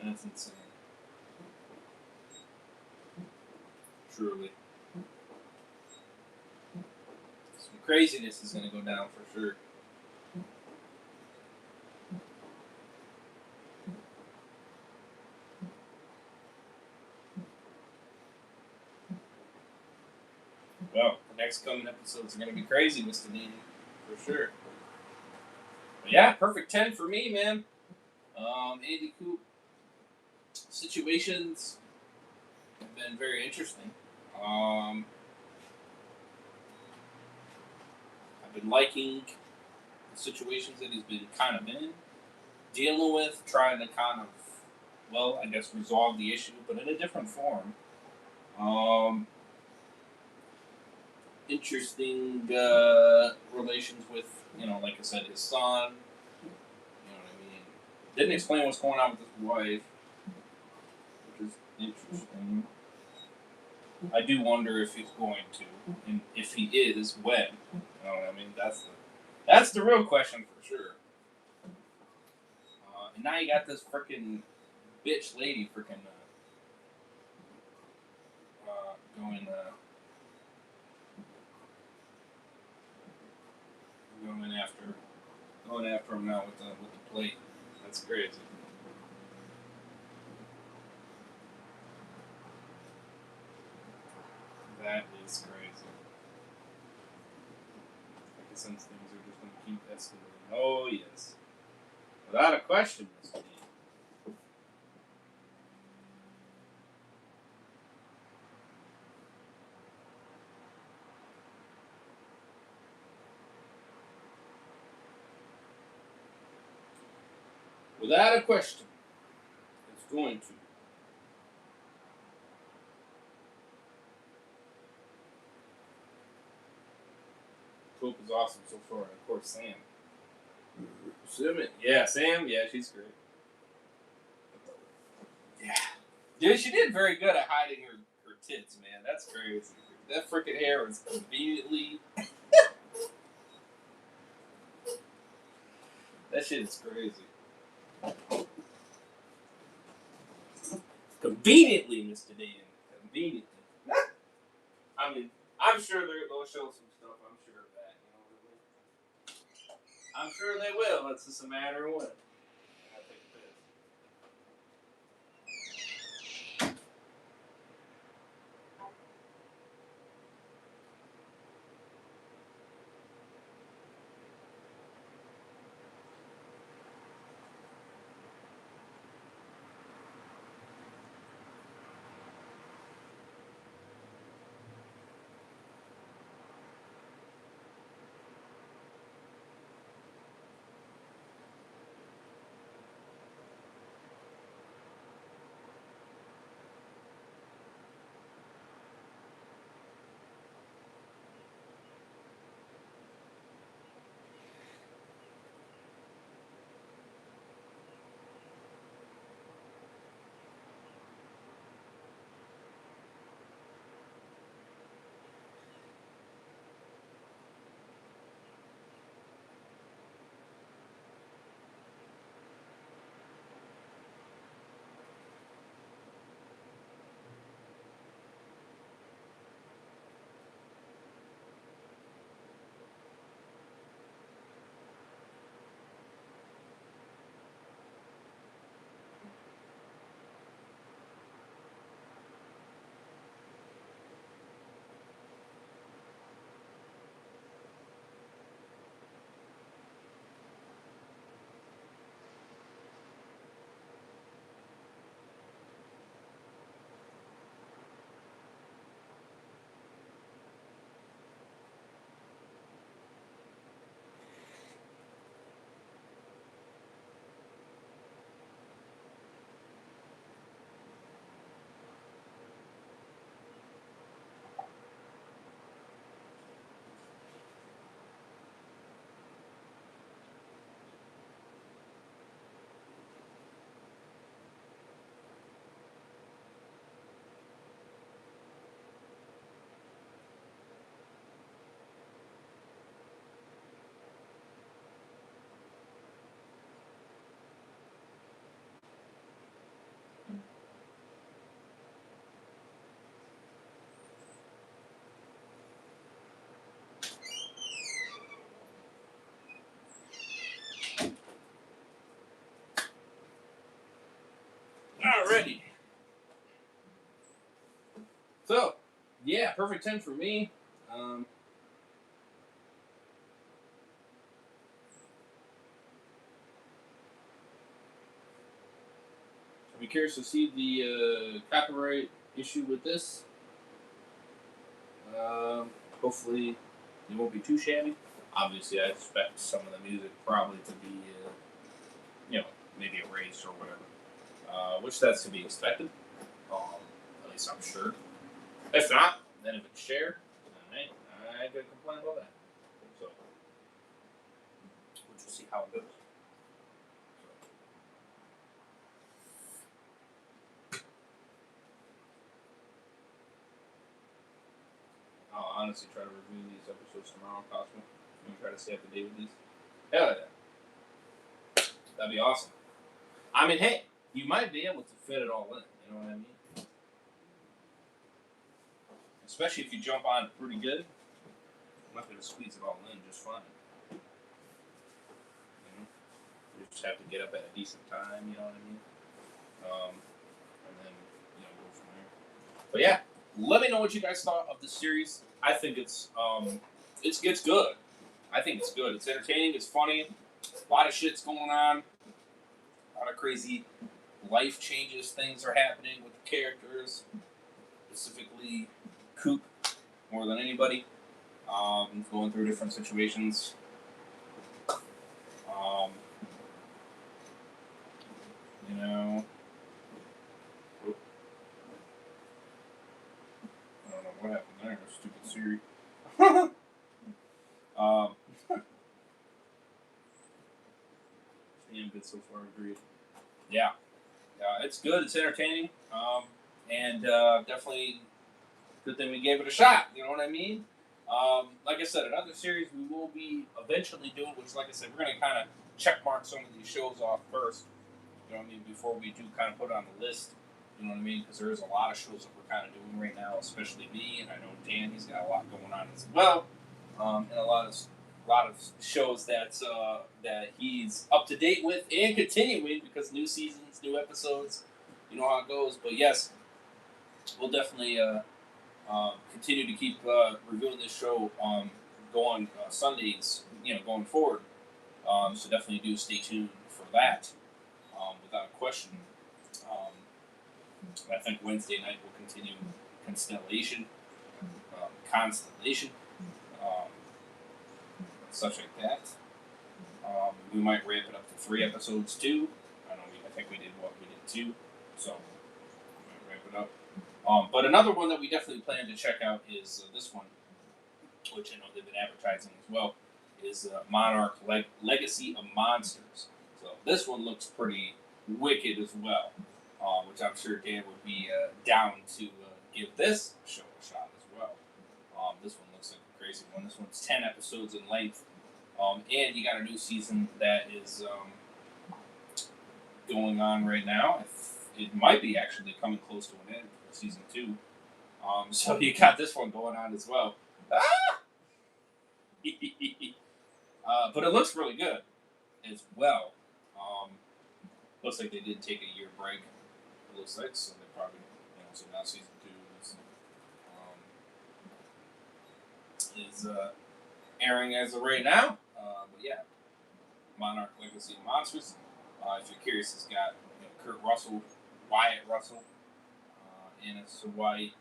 That's insane. Truly. Some craziness is gonna go down for sure. Well, the next coming episodes are gonna be crazy, Mr. Dean, for sure. But yeah, perfect 10 for me, man. Andy Coop situations have been very interesting. I've been liking the situations that he's been kind of in, dealing with, trying to kind of, well, I guess resolve the issue, but in a different form. Interesting relations with, like I said, his son. You know what I mean? Didn't explain what's going on with his wife, which is interesting. I do wonder if he's going to, and if he is, when. You know what I mean? That's the real question for sure. And now you got this freaking bitch lady freaking going after him now with the plate. That's crazy. That is crazy. I guess some things are just going to keep escalating. Oh yes, without a question, Mr. D. Without a question, it's going to. Coop is awesome so far. And of course, Sam. Yeah, Sam. Yeah, she's great. Yeah. Dude, she did very good at hiding her tits, man. That's crazy. That freaking hair was conveniently. That shit is crazy. Conveniently, Mr. Dan. Conveniently. I mean, I'm sure they'll show some stuff. I'm sure of that. You know what I mean? I'm sure they will. It's just a matter of when. I take a piss. perfect 10 for me. I'd be curious to see the copyright issue with this. Hopefully, it won't be too shabby. Obviously, I expect some of the music probably to be, maybe erased or whatever. Which that's to be expected. At least I'm sure. If not, then if it's shared, I ain't gonna complain about that. So, we'll just see how it goes. I'll honestly try to review these episodes tomorrow, if possible. I'm gonna try to stay up to date with these. Hell yeah. That'd be awesome. I mean, hey, you might be able to fit it all in. You know what I mean? Especially if you jump on it pretty good. You might be able to squeeze it all in just fine. You just have to get up at a decent time, you know what I mean? And then, go from there. But yeah, let me know what you guys thought of this series. I think it's good. I think it's good. It's entertaining. It's funny. A lot of shit's going on. A lot of crazy life changes. Things are happening with the characters. Specifically, Coop, more than anybody. Going through different situations. I don't know what happened there. Stupid Siri. Damn good so far, agreed. Yeah. It's good, it's entertaining. And definitely good thing we gave it a shot, you know what I mean? Like I said, another series we will be eventually doing, which like I said, we're going to kind of check mark some of these shows off first, you know what I mean, before we do kind of put it on the list, you know what I mean, because there is a lot of shows that we're kind of doing right now, especially me, and I know Dan, he's got a lot going on as well, and a lot of shows that he's up to date with and continuing, because new seasons, new episodes, you know how it goes. But yes, we'll definitely continue to keep reviewing this show going Sundays, going forward. So definitely do stay tuned for that, without a question. I think Wednesday night will continue Constellation, such like that. We might ramp it up to 3 episodes too. I think we did 2, so we might ramp it up. But another one that we definitely plan to check out is this one, which I know they've been advertising as well, is Monarch Legacy of Monsters. So this one looks pretty wicked as well, which I'm sure Dan would be down to give this show a shot as well. This one looks like a crazy one. This one's 10 episodes in length. And you got a new season that is going on right now. It might be actually coming close to an end for season 2. So you got this one going on as well. But it looks really good as well. Looks like they did take a year break. It looks like, so they probably, so now season 2 is airing as of right now. But yeah, Monarch Legacy of Monsters. If you're curious, it's got Kurt Russell, Wyatt Russell, Anna Sawai,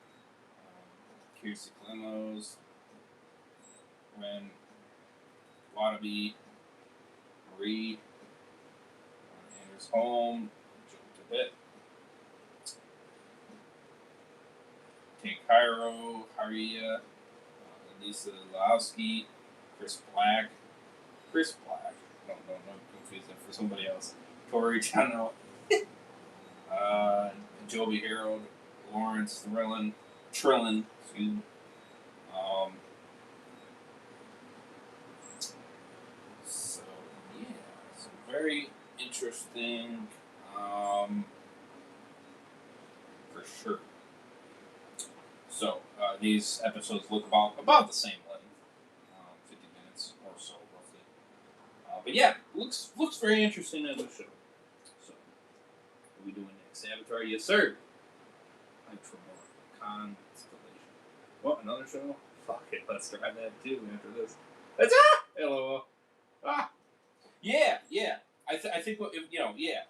Kiersey Clemos, Ren Wadaby, Marie, Anders Holm, Joe Tibet, Kate Cairo, Haria, Lisa Lowski, Chris Black, don't confuse them for somebody else, Tori Channel, Joby Harold, Lawrence Trillin, excuse me. So yeah, so very interesting, for sure. So these episodes look about the same length, 50 minutes or so roughly. But yeah, looks very interesting as a show. So what are we doing next? Avatar, yes sir. Like for more Constellation. What, another show? Fuck it, let's try that too after this. It's LOL. Yeah. I think yeah.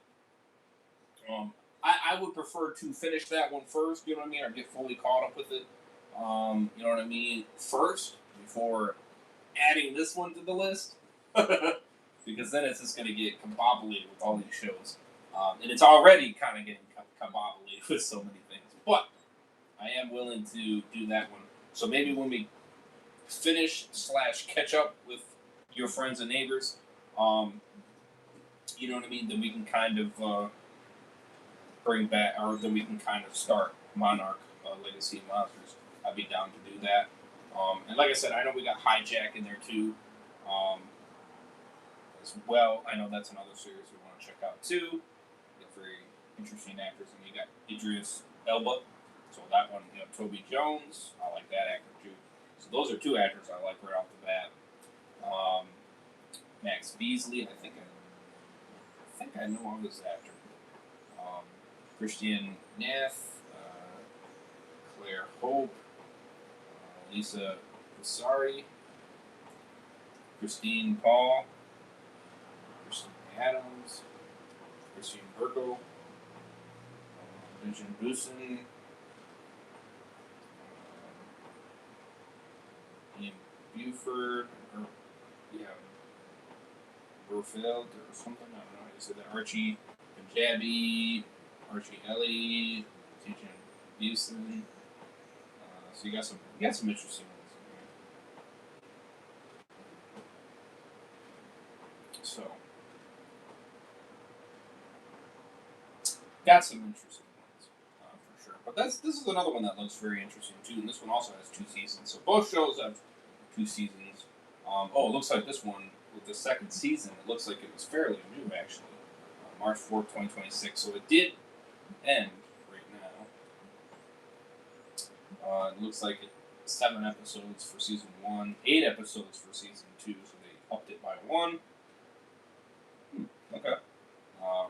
I would prefer to finish that one first. You know what I mean, or get fully caught up with it. You know what I mean, first before adding this one to the list, because then it's just going to get combobulated with all these shows, and it's already kind of getting combobulated with so many things. But I am willing to do that one. So maybe when we finish / catch up with your friends and neighbors, you know what I mean, then we can kind of bring back, or then we can kind of start Monarch Legacy of Monsters. I'd be down to do that. And like I said, I know we got Hijack in there too, as well. I know that's another series we want to check out too. You got very interesting actors, and you got Idris Elba. So that one, you know, Toby Jones. I like that actor too. So those are two actors I like right off the bat. Max Beasley, I think I know of this actor. Christian Nath, Claire Hope, Lisa Vasari, Christine Paul, Christine Adams, Christine Burko, Vincent Busen, Ian Buford, or Burfeld or something. I don't know how you say that. Archie Punjabi, Archie Ellie, Tejan Busen. So you got some interesting ones. So got some interesting ones for sure. But this is another one that looks very interesting too, and this one also has 2 seasons. So both shows have 2 seasons. It looks like this one with the second season, it looks like it was fairly new actually. March 4th, 2026. So it did end right now. It looks like 7 episodes for season 1, 8 episodes for season 2, so they upped it by 1. Okay.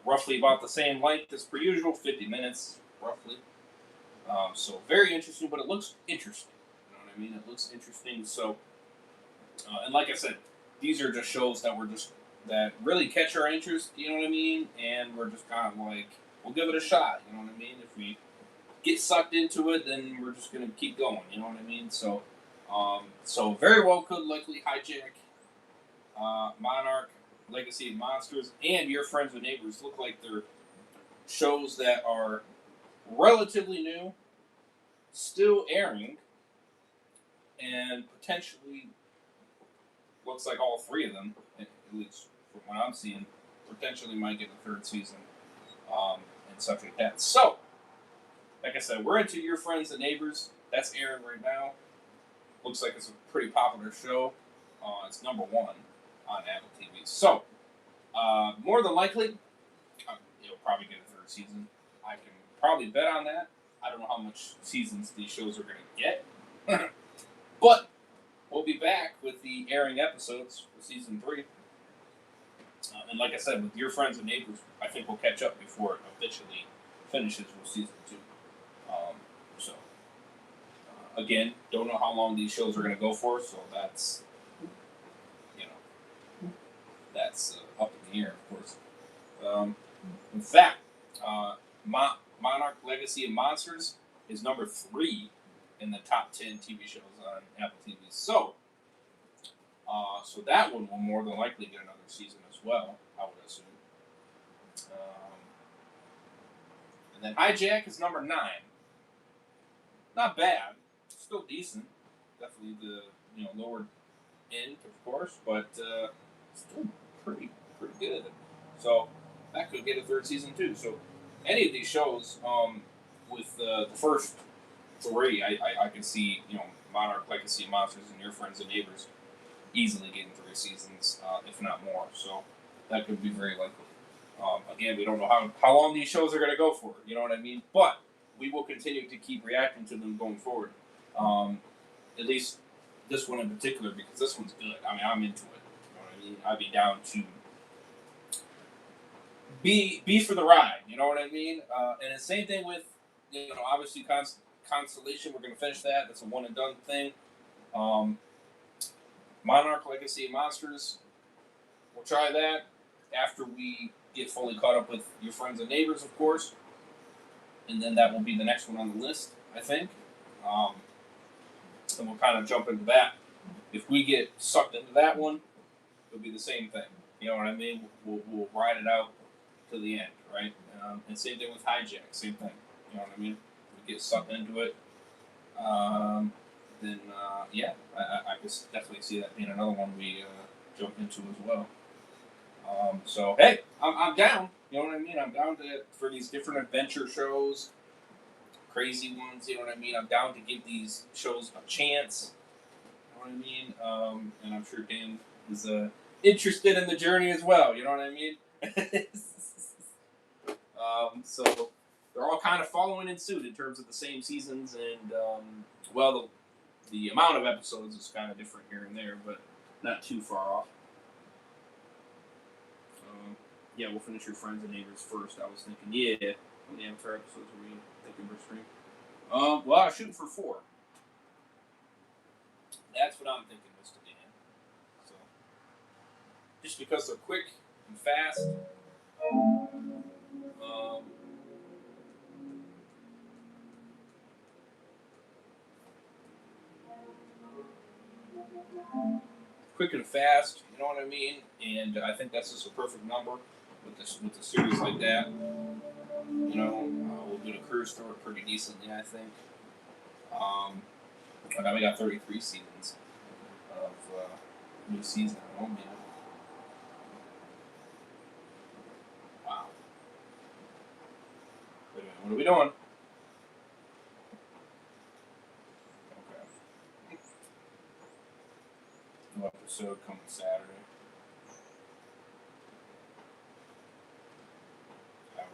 Roughly about the same length as per usual, 50 minutes, roughly. So very interesting, but it looks interesting. You know what I mean? It looks interesting. So, and like I said, these are just shows that really catch our interest, you know what I mean? And we're just kind of like, we'll give it a shot, you know what I mean? If we get sucked into it, then we're just going to keep going, you know what I mean? So, so very well could likely Hijack, Monarch, Legacy of Monsters, and Your Friends and Neighbors look like they're shows that are relatively new, still airing, and potentially looks like all 3 of them, at least from what I'm seeing, potentially might get a 3rd season, and such like that. So, like I said, we're into Your Friends and Neighbors. That's airing right now. Looks like it's a pretty popular show. It's number 1 on Apple TV. So, more than likely, it'll probably get a 3rd season. I can probably bet on that. I don't know how much seasons these shows are going to get. But we'll be back with the airing episodes for season 3. And like I said, with Your Friends and Neighbors, I think we'll catch up before it officially finishes with season 2. So, again, don't know how long these shows are going to go for, so that's, that's up in the air, of course. In fact, Monarch Legacy of Monsters is number 3 in the top 10 TV shows on Apple TV. So, so that one will more than likely get another season as well, I would assume. And then Hijack is number 9. Not bad, still decent. Definitely the lower end, of course, but still pretty good. So that could get a 3rd season too. So any of these shows, with the first 3, I can see Monarch, Legacy of Monsters, and Your Friends and Neighbors easily getting 3 seasons, if not more. So that could be very likely. Again, we don't know how long these shows are going to go for. You know what I mean? But we will continue to keep reacting to them going forward. At least this one in particular, because this one's good. I mean, I'm into it. You know what I mean? I'd be down to be for the ride. You know what I mean? And the same thing with obviously Constellation, we're going to finish that. That's a one and done thing. Monarch Legacy of Monsters, we'll try that after we get fully caught up with Your Friends and Neighbors, of course. And then that will be the next one on the list, I think. And we'll kind of jump into that. If we get sucked into that one, it'll be the same thing. You know what I mean? We'll ride it out to the end, right? And same thing with Hijack, same thing. You know what I mean? If we get sucked into it, then yeah, I could definitely see that being another one we jump into as well. So hey, I'm down. You know what I mean? I'm down for these different adventure shows, crazy ones. You know what I mean? I'm down to give these shows a chance. You know what I mean? And I'm sure Dan is interested in the journey as well. You know what I mean? So they're all kind of following in suit in terms of the same seasons, and well, the amount of episodes is kind of different here and there, but not too far off. Yeah, we'll finish Your Friends and Neighbors first. I was thinking, yeah, how many Avatar episodes are we thinking we're streaming? Well, I was shooting for 4. That's what I'm thinking, Mr. Dan. So, just because they're quick and fast. Quick and fast, you know what I mean? And I think that's just a perfect number with a series like that. You know, we'll do the cruise through it pretty decently, I think. And now we got 33 seasons of new season. Oh man! Wow. Wait a minute, what are we doing? Okay. New episode coming Saturday.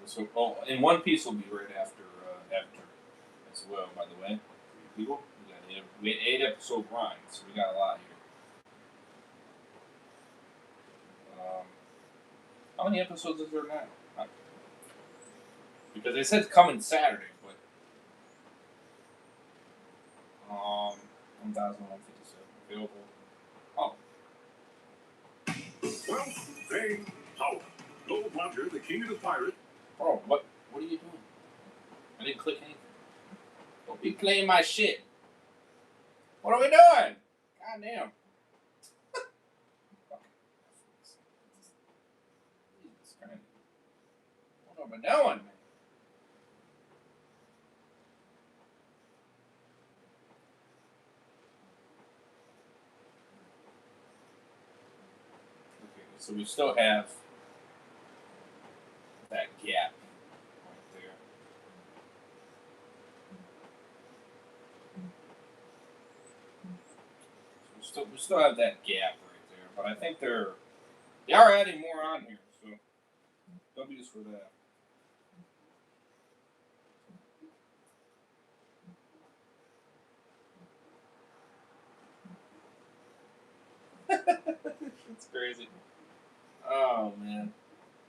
So, in One Piece will be right after Avatar as well. By the way, for you people, we had 8 episode grind, so we got a lot here. How many episodes is there now? Because they said coming Saturday, but 1,157 available. Oh. Well, fame, power. Gold Roger, the king of the pirates. Bro, what are you doing? I didn't click anything. Don't be playing my shit. What are we doing? God damn. Jesus Christ. What are we doing, man? Okay, so we still have that gap right there. So we still have that gap right there, but I think they are adding more on here, so W's for that. It's crazy. Oh man.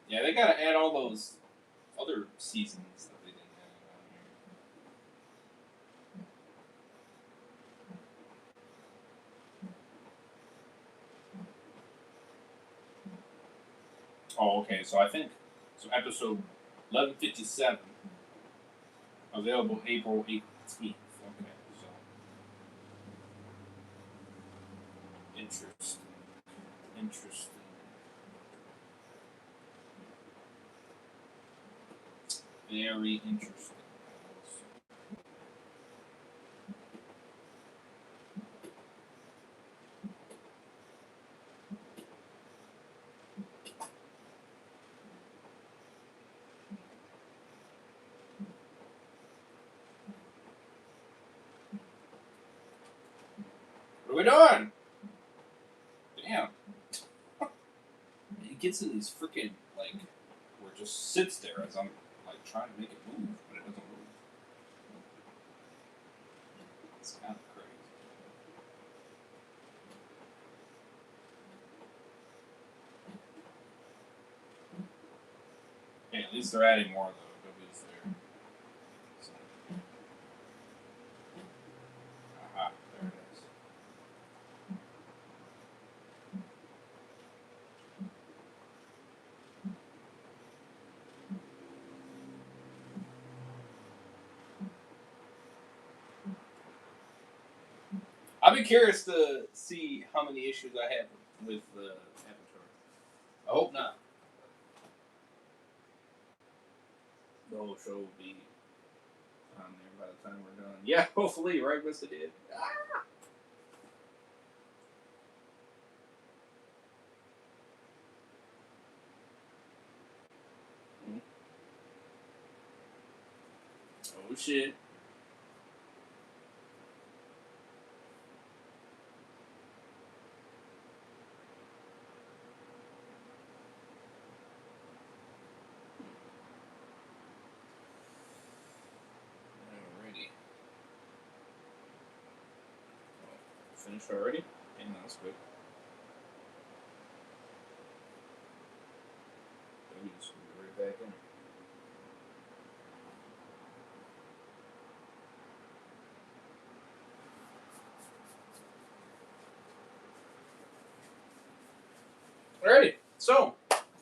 Yeah, they gotta add all those other seasons that they didn't add on here. Oh, okay. So I think episode 1157 available April 18th. Okay, so interesting. Very interesting. What are we doing? Damn. It gets in these freaking, like, where it just sits there as I'm, like, trying to make it move, but it doesn't move. It's kind of crazy. Hey, at least they're adding more of the W's there. So. I've been curious to see how many issues I have with Avatar. I hope not. The whole show will be on there by the time we're done. Yeah, hopefully, right, Mr. Did. Ah! Oh shit. Alrighty. Finished already? And that's good. Maybe just move right back in. Alrighty, so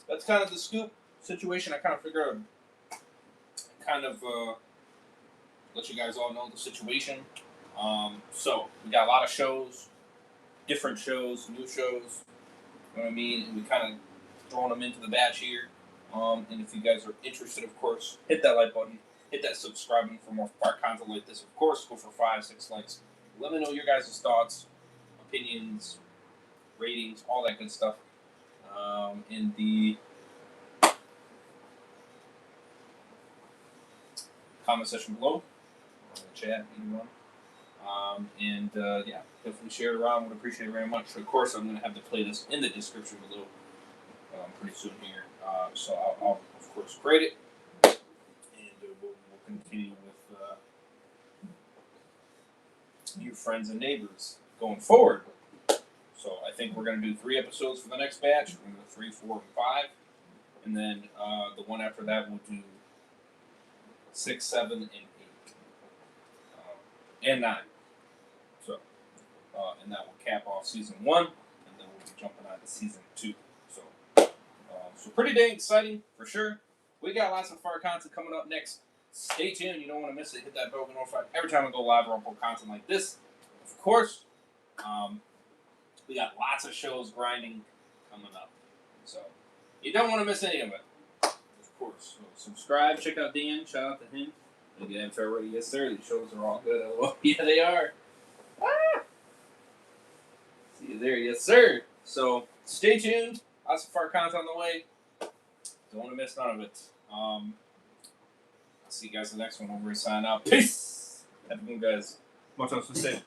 that's kind of the scoop situation. I kind of figured I'd let you guys all know the situation. So we got a lot of shows, different shows, new shows. You know what I mean? And we kind of throwing them into the batch here. And if you guys are interested, of course, hit that like button, hit that subscribe button for more fire content like this. Of course, go for 5-6 likes. Let me know your guys' thoughts, opinions, ratings, all that good stuff. In the comment section below, or in the chat, either one. Yeah, definitely share it around. Would appreciate it very much. Of course, I'm going to have the playlist in the description below pretty soon here. So I'll of course grade it, and we'll continue with your friends and neighbors going forward. So I think we're going to do 3 episodes for the next batch. We're going to do 3, 4, and 5, and then the one after that we'll do 6, 7, and 8, and 9. So, and that will cap off season 1, and then we'll be jumping on to season 2. So pretty dang exciting for sure. We got lots of fire content coming up next. Stay tuned. You don't want to miss it. Hit that bell to get notified every time I go live or upload content like this. Of course, we got lots of shows grinding coming up. So you don't want to miss any of it. Of course. So subscribe. Check out Dan. Shout out to him. Again, if already, yes sir. These shows are all good. Oh, yeah, they are. Ah! See you there, yes sir. So stay tuned. Lots of fire content on the way. Don't want to miss none of it. I'll see you guys in the next one. We're going to sign out. Peace. Have a good one, guys. Much else to say.